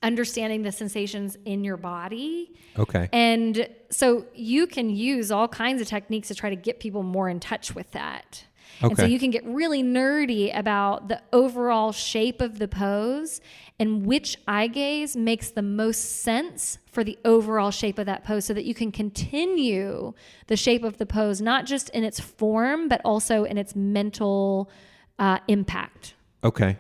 understanding the sensations in your body. Okay. And so you can use all kinds of techniques to try to get people more in touch with that. Okay. And so you can get really nerdy about the overall shape of the pose and which eye gaze makes the most sense for the overall shape of that pose so that you can continue the shape of the pose, not just in its form, but also in its mental impact. Okay.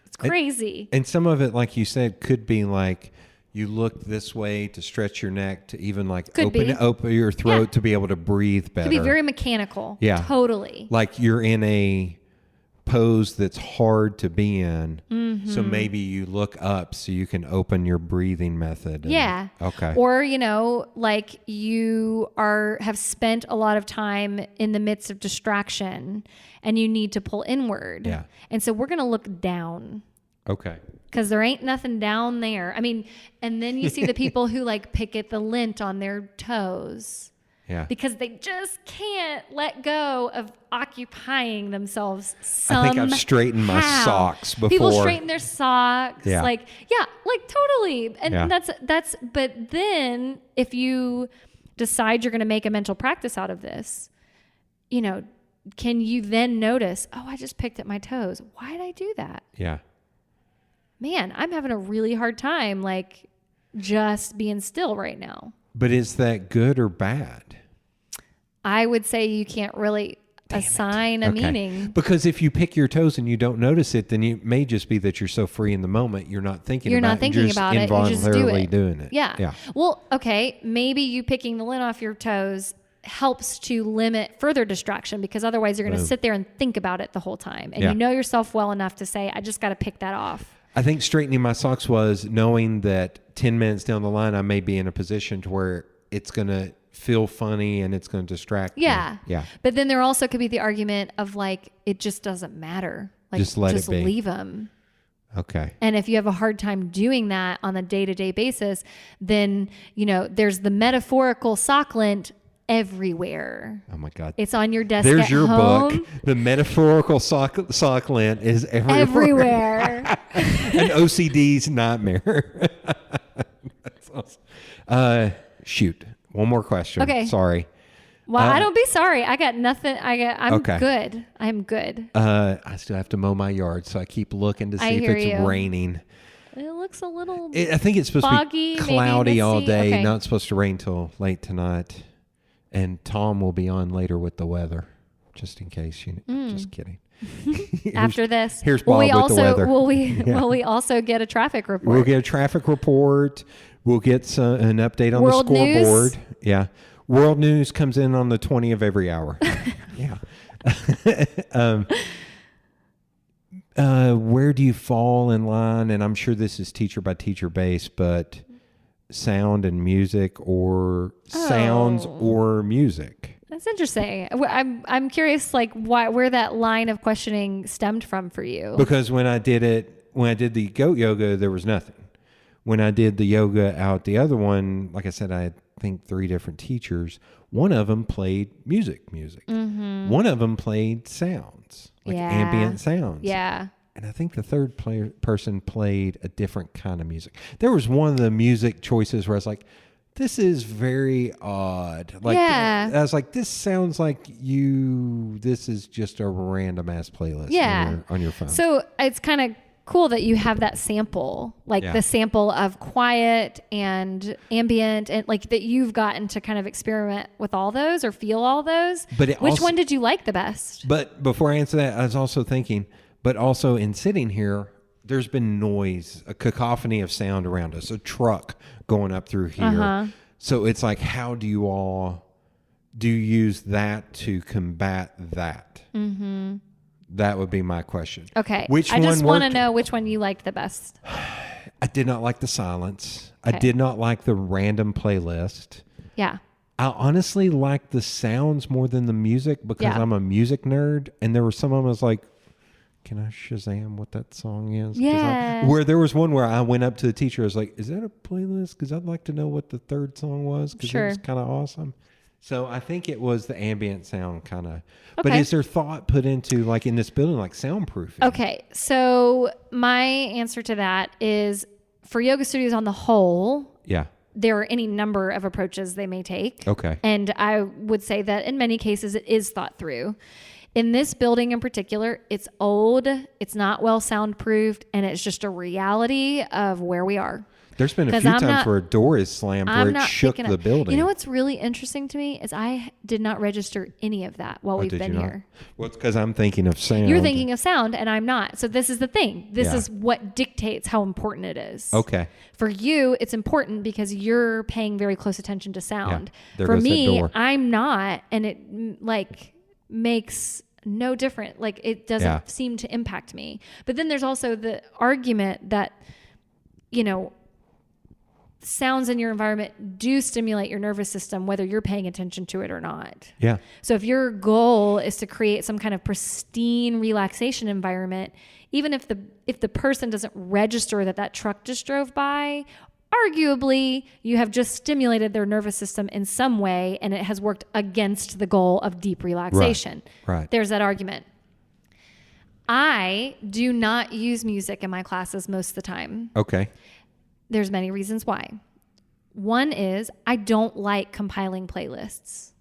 It's crazy. And some of it, like you said, could be like you look this way to stretch your neck to even like open your throat to be able to breathe better. It could be very mechanical. Yeah. Totally. Like you're in a pose that's hard to be in. So maybe you look up so you can open your breathing method. Yeah. Okay. Or, like you have spent a lot of time in the midst of distraction and you need to pull inward. Yeah. And so we're going to look down. Okay. Because there ain't nothing down there. I mean, and then you see the people who like pick at the lint on their toes. Yeah. Because they just can't let go of occupying themselves somehow. I think I've straightened my socks before. People straighten their socks. Yeah. Like totally. And that's, but then if you decide you're going to make a mental practice out of this, can you then notice, oh, I just picked at my toes. Why did I do that? Yeah. Man, I'm having a really hard time, like just being still right now. But is that good or bad? I would say you can't really assign a meaning. Because if you pick your toes and you don't notice it, then it may just be that you're so free in the moment, you're not thinking about it. You're just involuntarily doing it. Yeah. Well, okay, maybe you picking the lint off your toes helps to limit further distraction because otherwise you're going to sit there and think about it the whole time. And you know yourself well enough to say, I just got to pick that off. I think straightening my socks was knowing that 10 minutes down the line, I may be in a position to where it's going to feel funny and it's going to distract me. Yeah. But then there also could be the argument of like, it just doesn't matter. Like, just leave them. Okay. And if you have a hard time doing that on a day-to-day basis, then, there's the metaphorical sock lint everywhere. Oh my God. It's on your desk There's at your home. book. The metaphorical sock lint is everywhere. An OCD's nightmare. That's awesome. Shoot. One more question. Okay. Sorry. Well, I don't be sorry. I got nothing. I'm good. I'm good. I still have to mow my yard, so I keep looking to see if it's raining. It looks a little I think it's supposed foggy, to be cloudy all day. Okay. Not supposed to rain till late tonight. And Tom will be on later with the weather, just in case. Just kidding. After this, here's Bob with the weather. Will we also get a traffic report? We'll get a traffic report. We'll get an update on World the scoreboard. News? Yeah. World News comes in on the 20 of every hour. Yeah. Where do you fall in line? And I'm sure this is teacher by teacher based, but sound and music or sounds or music? That's interesting. I'm curious, like where that line of questioning stemmed from for you. Because when I did the goat yoga, there was nothing. When I did the yoga out the other one, like I said, I had, I think 3 different teachers. One of them played music. Mm-hmm. One of them played sounds, like ambient sounds. Yeah. And I think the third person played a different kind of music. There was one of the music choices where I was like, this is very odd. Like, I was like, this sounds like this is just a random ass playlist on your phone. So it's kind of cool that you have that sample, like the sample of quiet and ambient, and like that you've gotten to kind of experiment with all those or feel all those. But which one did you like the best? But before I answer that, I was also thinking, but also in sitting here, there's been noise, a cacophony of sound around us, a truck going up through here. Uh-huh. So it's like, how do you use that to combat that? Mm-hmm. That would be my question. Okay. I just want to know which one you liked the best. I did not like the silence. Okay. I did not like the random playlist. Yeah. I honestly like the sounds more than the music because I'm a music nerd. And there were some of them I was like, can I Shazam what that song is? Yeah. Where there was one where I went up to the teacher. I was like, is that a playlist? Because I'd like to know what the third song was. Because it was kind of awesome. So I think it was the ambient sound kind of. Okay. But is there thought put into, like in this building, like soundproofing? Okay. So my answer to that is for yoga studios on the whole. Yeah. There are any number of approaches they may take. Okay. And I would say that in many cases it is thought through. In this building in particular, it's old, it's not well soundproofed, and it's just a reality of where we are. There's been a few times where a door is slammed where it shook the building. You know what's really interesting to me is I did not register any of that while we've been here. Well, it's because I'm thinking of sound. You're thinking of sound, and I'm not. So this is the thing. This is what dictates how important it is. Okay. For you, it's important because you're paying very close attention to sound. Yeah, For me, I'm not, and it makes no different. Like it doesn't seem to impact me. But then there's also the argument that, you know, sounds in your environment do stimulate your nervous system, whether you're paying attention to it or not. Yeah. So if your goal is to create some kind of pristine relaxation environment, even if the person doesn't register that truck just drove by, arguably you have just stimulated their nervous system in some way, and it has worked against the goal of deep relaxation. Right. There's that argument. I do not use music in my classes most of the time. Okay. There's many reasons why. One is I don't like compiling playlists.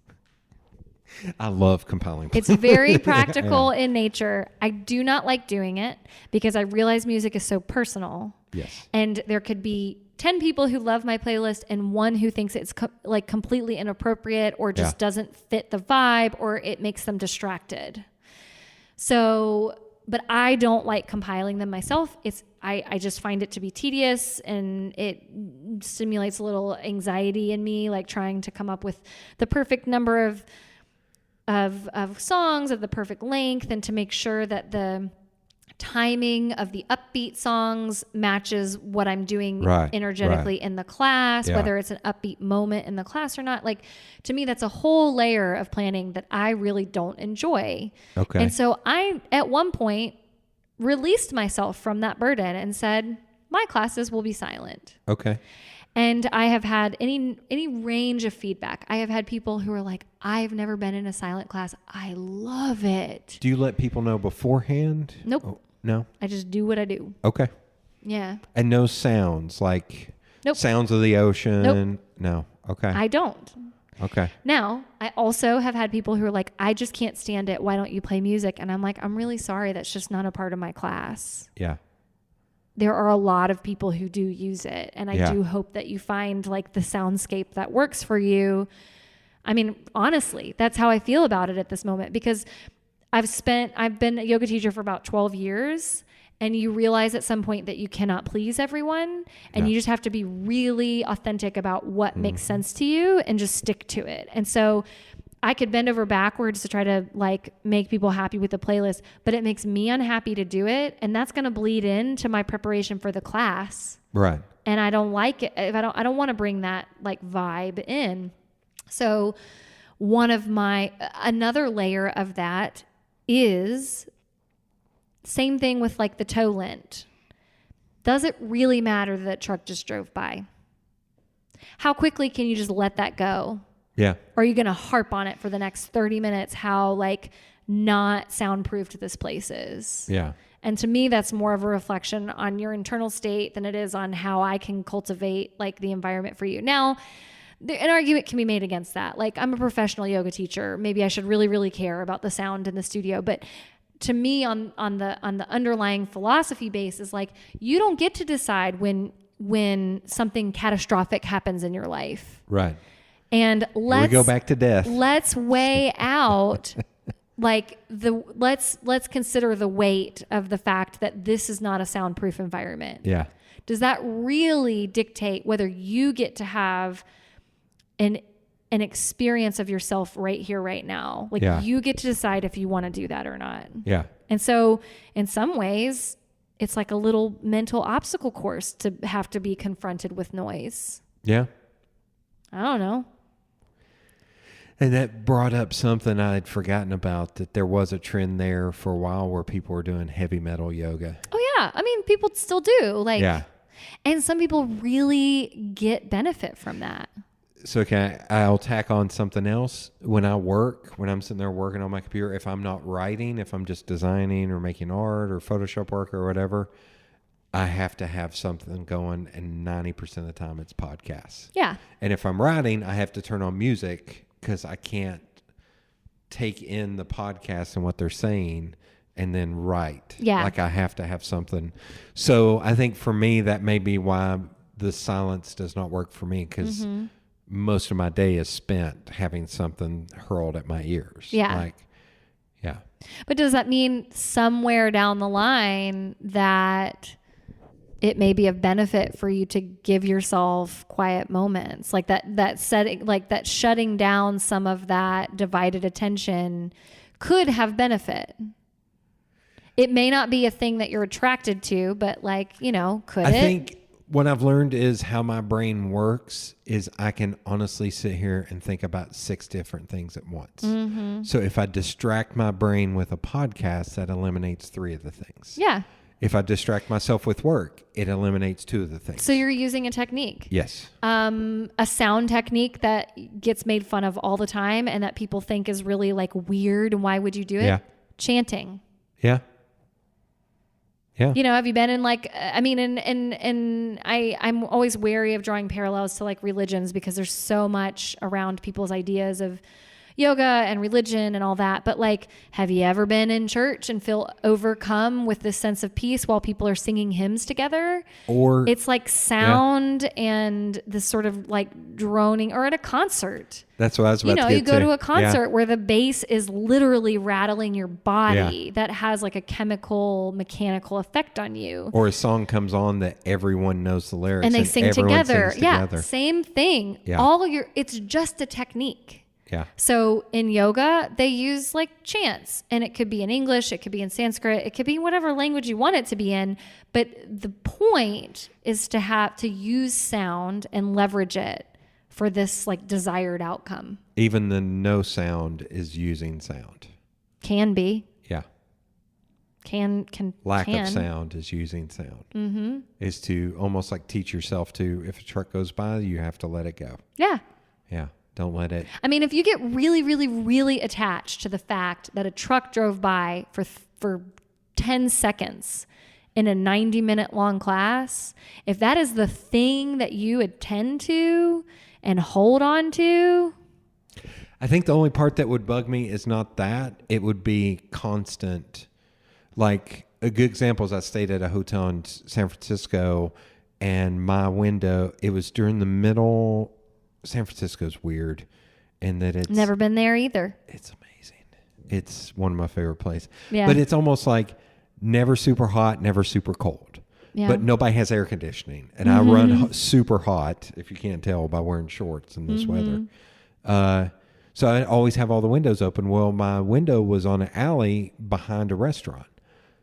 I love compiling. It's very practical in nature. I do not like doing it because I realize music is so personal. Yes. And there could be 10 people who love my playlist and one who thinks it's like completely inappropriate or just doesn't fit the vibe or it makes them distracted. So, but I don't like compiling them myself. I just find it to be tedious and it stimulates a little anxiety in me, like trying to come up with the perfect number of songs of the perfect length and to make sure that the timing of the upbeat songs matches what I'm doing energetically in the class, whether it's an upbeat moment in the class or not. Like, to me, that's a whole layer of planning that I really don't enjoy. Okay. And so I, at one point, released myself from that burden and said, my classes will be silent. Okay. And I have had any range of feedback. I have had people who are like, I've never been in a silent class. I love it. Do you let people know beforehand? Nope. Oh, no? I just do what I do. Okay. Yeah. And no sounds, like Nope. sounds of the ocean? Nope. No. Okay. I don't. Okay. Now, I also have had people who are like, I just can't stand it. Why don't you play music? And I'm like, I'm really sorry. That's just not a part of my class. Yeah. There are a lot of people who do use it. And I do hope that you find like the soundscape that works for you. I mean, honestly, that's how I feel about it at this moment, because I've been a yoga teacher for about 12 years. And you realize at some point that you cannot please everyone, and you just have to be really authentic about what makes sense to you and just stick to it. And so I could bend over backwards to try to like make people happy with the playlist, but it makes me unhappy to do it. And that's going to bleed into my preparation for the class. Right. And I don't like it. I don't want to bring that like vibe in. So another layer of that is same thing with like the toe lint. Does it really matter that truck just drove by? How quickly can you just let that go? Yeah. Or are you going to harp on it for the next 30 minutes, how like not soundproofed this place is? Yeah. And to me, that's more of a reflection on your internal state than it is on how I can cultivate like the environment for you. Now, an argument can be made against that. Like, I'm a professional yoga teacher. Maybe I should really, really care about the sound in the studio. But to me, on the underlying philosophy base is like, you don't get to decide when something catastrophic happens in your life. Right. And we go back to death. Let's weigh out like let's consider the weight of the fact that this is not a soundproof environment. Yeah. Does that really dictate whether you get to have an experience of yourself right here, right now? Like, you get to decide if you want to do that or not. Yeah. And so in some ways, it's like a little mental obstacle course to have to be confronted with noise. Yeah. I don't know. And that brought up something I had forgotten about, that there was a trend there for a while where people were doing heavy metal yoga. Oh yeah. I mean, people still do. Like, and some people really get benefit from that. So I'll tack on something else. When I'm sitting there working on my computer, if I'm not writing, if I'm just designing or making art or Photoshop work or whatever, I have to have something going, and 90% of the time it's podcasts. Yeah. And if I'm writing, I have to turn on music because I can't take in the podcast and what they're saying and then write. Yeah. Like, I have to have something. So I think for me, that may be why the silence does not work for me, because most of my day is spent having something hurled at my ears. Yeah. But does that mean somewhere down the line that it may be of benefit for you to give yourself quiet moments, like that setting, like that shutting down some of that divided attention could have benefit. It may not be a thing that you're attracted to, but like, could I it? think what I've learned is how my brain works is I can honestly sit here and think about 6 different things at once. Mm-hmm. So if I distract my brain with a podcast, that eliminates 3 of the things. Yeah. If I distract myself with work, it eliminates 2 of the things. So you're using a technique. Yes. A sound technique that gets made fun of all the time and that people think is really like weird. And why would you do it? Yeah. Chanting. Yeah. Yeah. Have you been in like, I'm always wary of drawing parallels to like religions because there's so much around people's ideas of yoga and religion and all that. But like, have you ever been in church and feel overcome with this sense of peace while people are singing hymns together? Or it's like sound and this sort of like droning, or at a concert. That's what I was about to get you go to a concert Yeah. where the bass is literally rattling your body. That has like a mechanical effect on you. Or a song comes on that everyone knows the lyrics And they sing everyone together. sings Yeah, together. same thing. Yeah. It's just a technique. Yeah. So in yoga, they use like chants, and it could be in English, it could be in Sanskrit, it could be whatever language you want it to be in. But the point is to use sound and leverage it for this like desired outcome. Even the no sound is using sound. Can be. Yeah. Lack of sound is using sound. Mm-hmm. Is to almost like teach yourself to, if a truck goes by, you have to let it go. Yeah. Yeah. Don't let it. I mean, if you get really, really, really attached to the fact that a truck drove by for 10 seconds in a 90-minute long class, if that is the thing that you attend to and hold on to. I think the only part that would bug me is not that. It would be constant. Like a good example is I stayed at a hotel in San Francisco, and my window, it was during the middle. San Francisco's weird in that it's never been there either. It's amazing. It's one of my favorite places. Yeah. But it's almost like never super hot, never super cold. Yeah. But nobody has air conditioning. And I run super hot, if you can't tell by wearing shorts in this weather. So I always have all the windows open. Well, my window was on an alley behind a restaurant.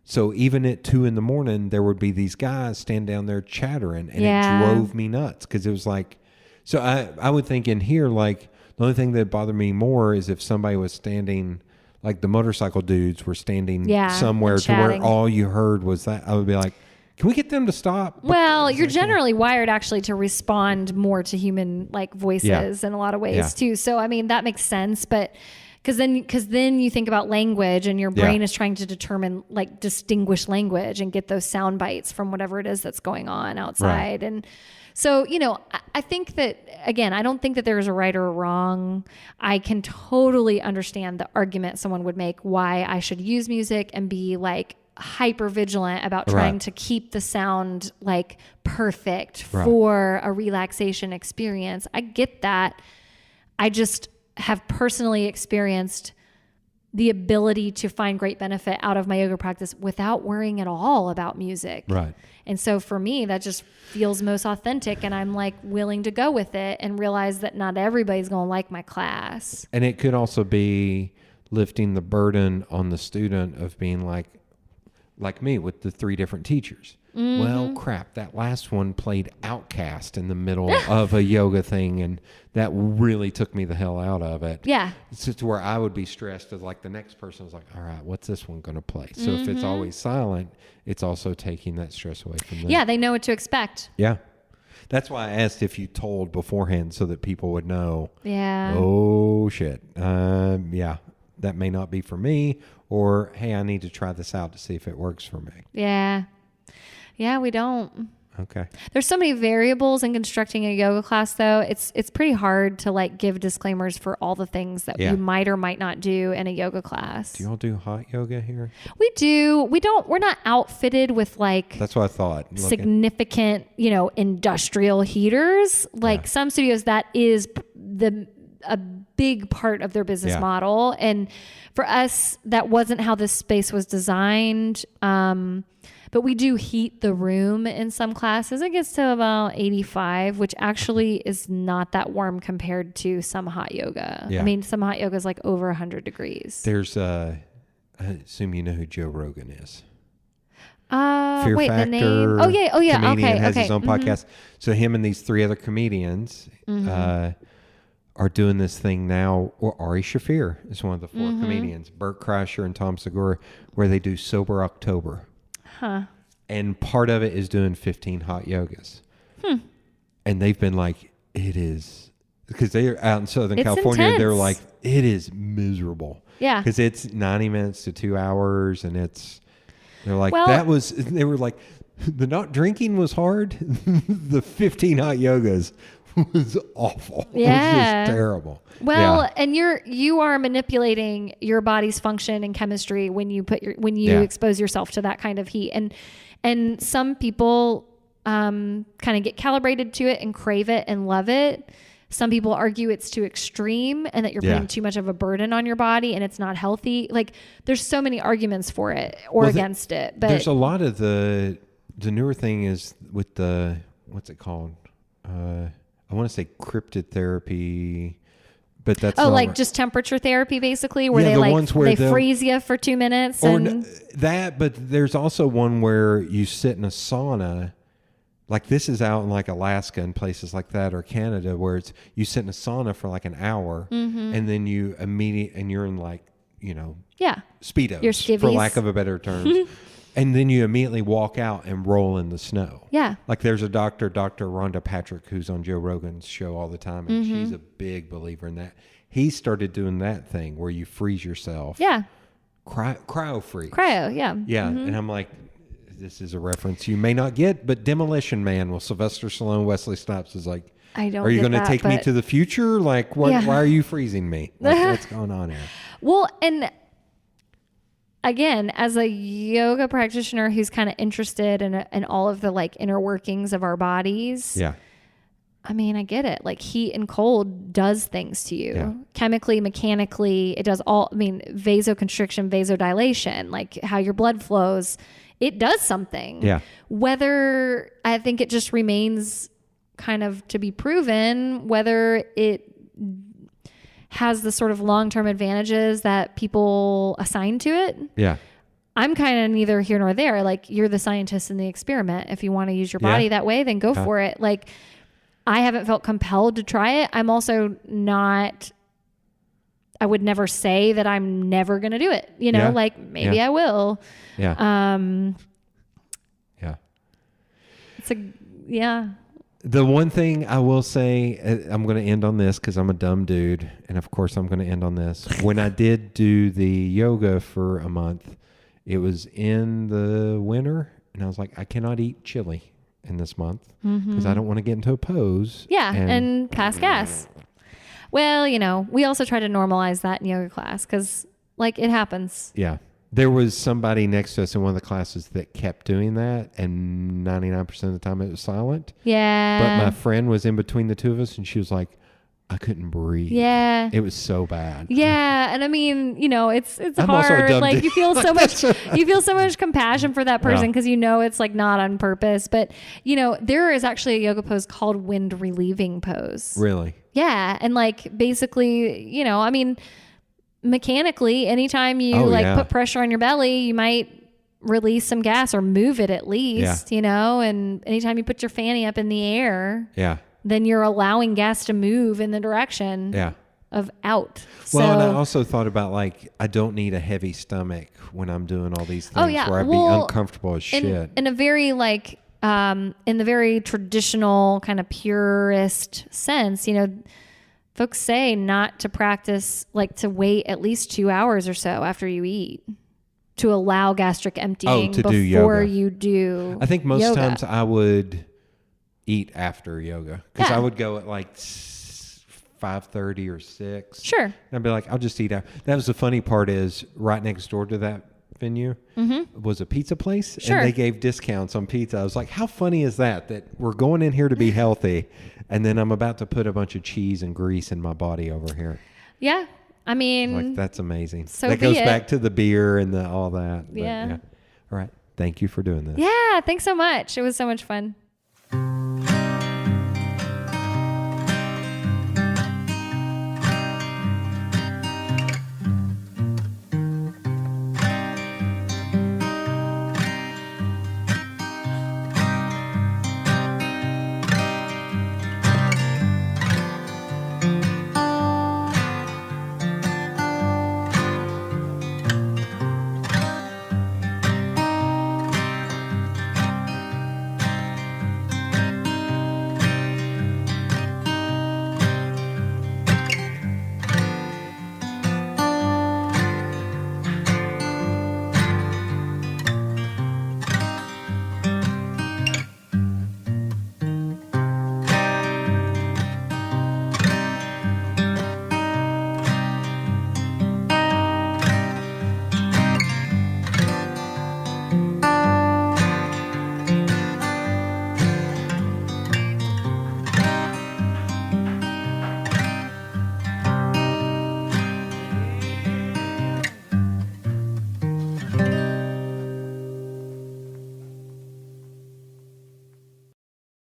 So even at 2 a.m, there would be these guys stand down there chattering, and it drove me nuts because it was like, so I would think in here, like, the only thing that bothered me more is if somebody was standing, like the motorcycle dudes were standing somewhere to where all you heard was that. I would be like, can we get them to stop? Well, you're generally wired actually to respond more to human like voices in a lot of ways too. So, I mean, that makes sense. But because then you think about language, and your brain is trying to determine, like, distinguish language and get those sound bites from whatever it is that's going on outside. Right. And so, I think that, again, I don't think that there's a right or a wrong. I can totally understand the argument someone would make why I should use music and be like hyper vigilant about trying to keep the sound like perfect for a relaxation experience. I get that. I just have personally experienced the ability to find great benefit out of my yoga practice without worrying at all about music. Right. And so for me, that just feels most authentic, and I'm like willing to go with it and realize that not everybody's going to like my class. And it could also be lifting the burden on the student of being like me with the 3 different teachers. Mm-hmm. Well, crap, that last one played Outcast in the middle of a yoga thing, and that really took me the hell out of it. Yeah. It's just where I would be stressed as like the next person was like, all right, what's this one going to play? So if it's always silent, it's also taking that stress away from them. Yeah, they know what to expect. Yeah. That's why I asked if you told beforehand so that people would know. Yeah. Oh, shit. Yeah, that may not be for me, or, hey, I need to try this out to see if it works for me. Yeah. Yeah, we don't. Okay. There's so many variables in constructing a yoga class, though. It's pretty hard to like give disclaimers for all the things that you might or might not do in a yoga class. Do y'all do hot yoga here? We do. We're not outfitted with like That's what I thought. Significant, industrial heaters. Like some studios, that is a big part of their business model. And for us, that wasn't how this space was designed. But we do heat the room in some classes. It gets to about 85, which actually is not that warm compared to some hot yoga. Yeah. I mean, some hot yoga is like over 100 degrees. There's, I assume you know who Joe Rogan is. Fear Factor. the name. Oh yeah. Comedian, Okay. has his own podcast. So him and these 3 other comedians are doing this thing now. Or Ari Shaffir is one of the 4 comedians. Bert Kreischer and Tom Segura, where they do Sober October. Huh. And part of it is doing 15 hot yogas. And they've been like, it is, because they're out in Southern California. Intense. They're like, it is miserable. Yeah. Because it's 90 minutes to 2 hours, and they're like, Well, they were like, the not drinking was hard. The 15 hot yogas was awful. It was Yeah. just terrible. Well, Yeah. and you are manipulating your body's function and chemistry when you Yeah. expose yourself to that kind of heat. And some people kind of get calibrated to it and crave it and love it. Some people argue it's too extreme and that you're Yeah. putting too much of a burden on your body and it's not healthy. Like there's so many arguments for it or Well, against it. But there's a lot of the newer thing is with the, what's it called? I want to say cryptid therapy, but that's not like right. just temperature therapy basically where Yeah, they the like ones where they they'll- freeze you for 2 minutes Or and that, but there's also one where you sit in a sauna. Like this is out in like Alaska and places like that, or Canada, where it's you sit in a sauna for like an hour, and then you and you're in like, yeah. Speedos, Your for skivvies. lack of a better term, and then you immediately walk out and roll in the snow. Yeah. Like there's a Dr. Rhonda Patrick, who's on Joe Rogan's show all the time, and she's a big believer in that. He started doing that thing where you freeze yourself. Yeah. Cryo freeze. Cryo, yeah. Yeah, and I'm like, this is a reference you may not get, but Demolition Man with Sylvester Stallone, Wesley Snipes is like, I don't are you get going to that, take me but- to the future? Like, Yeah. why are you freezing me? Like, what's going on here? Well, and again, as a yoga practitioner who's kind of interested in all of the like inner workings of our bodies, Yeah, I mean, I get it. Like heat and cold does things to you. Yeah. Chemically, mechanically, it does all, I mean, vasoconstriction, vasodilation, like how your blood flows, it does something. Yeah. Whether, I think it just remains kind of to be proven whether it has the sort of long-term advantages that people assign to it. yeah. I'm kind of neither here nor there. Like you're the scientist in the experiment. If you want to use your body that way, then go for it. Like I haven't felt compelled to try it. I'm also not, I would never say that I'm never going to do it. Yeah. Like maybe Yeah. I will. Yeah. Yeah. Yeah. The one thing I will say, I'm going to end on this because I'm a dumb dude. And of course, I'm going to end on this. When I did do the yoga for a month, it was in the winter. And I was like, I cannot eat chili in this month because I don't want to get into a pose. Yeah. And pass gas. Well, we also try to normalize that in yoga class because like it happens. Yeah. There was somebody next to us in one of the classes that kept doing that, and 99% of the time it was silent. Yeah. But my friend was in between the two of us, and she was like, I couldn't breathe. Yeah. It was so bad. Yeah, and I mean, it's I'm also a hard. dumb Like dude. you feel so much compassion for that person Yeah. because it's like not on purpose. But there is actually a yoga pose called wind relieving pose. Really? Yeah, and like basically, I mean, mechanically, anytime you put pressure on your belly, you might release some gas or move it at least. And anytime you put your fanny up in the air, Yeah. then you're allowing gas to move in the direction Yeah. of out. Well, and I So- also thought about like, I don't need a heavy stomach when I'm doing all these things where I'd be Well, uncomfortable as shit. in a very like, in the very traditional kind of purist sense, folks say not to practice, like to wait at least 2 hours or so after you eat to allow gastric emptying to do before yoga. you do I think most yoga. times I would eat after yoga because Yeah. I would go at like 5:30 or 6. Sure. And I'd be like, I'll just eat out. That was the funny part is right next door to that venue was a pizza place. Sure. And they gave discounts on pizza. I was like, how funny is that we're going in here to be healthy and then I'm about to put a bunch of cheese and grease in my body over here. Yeah. I mean, Like, that's amazing. So that be goes it. back to the beer and all that. But, Yeah. All right. Thank you for doing this. Yeah, thanks so much. It was so much fun.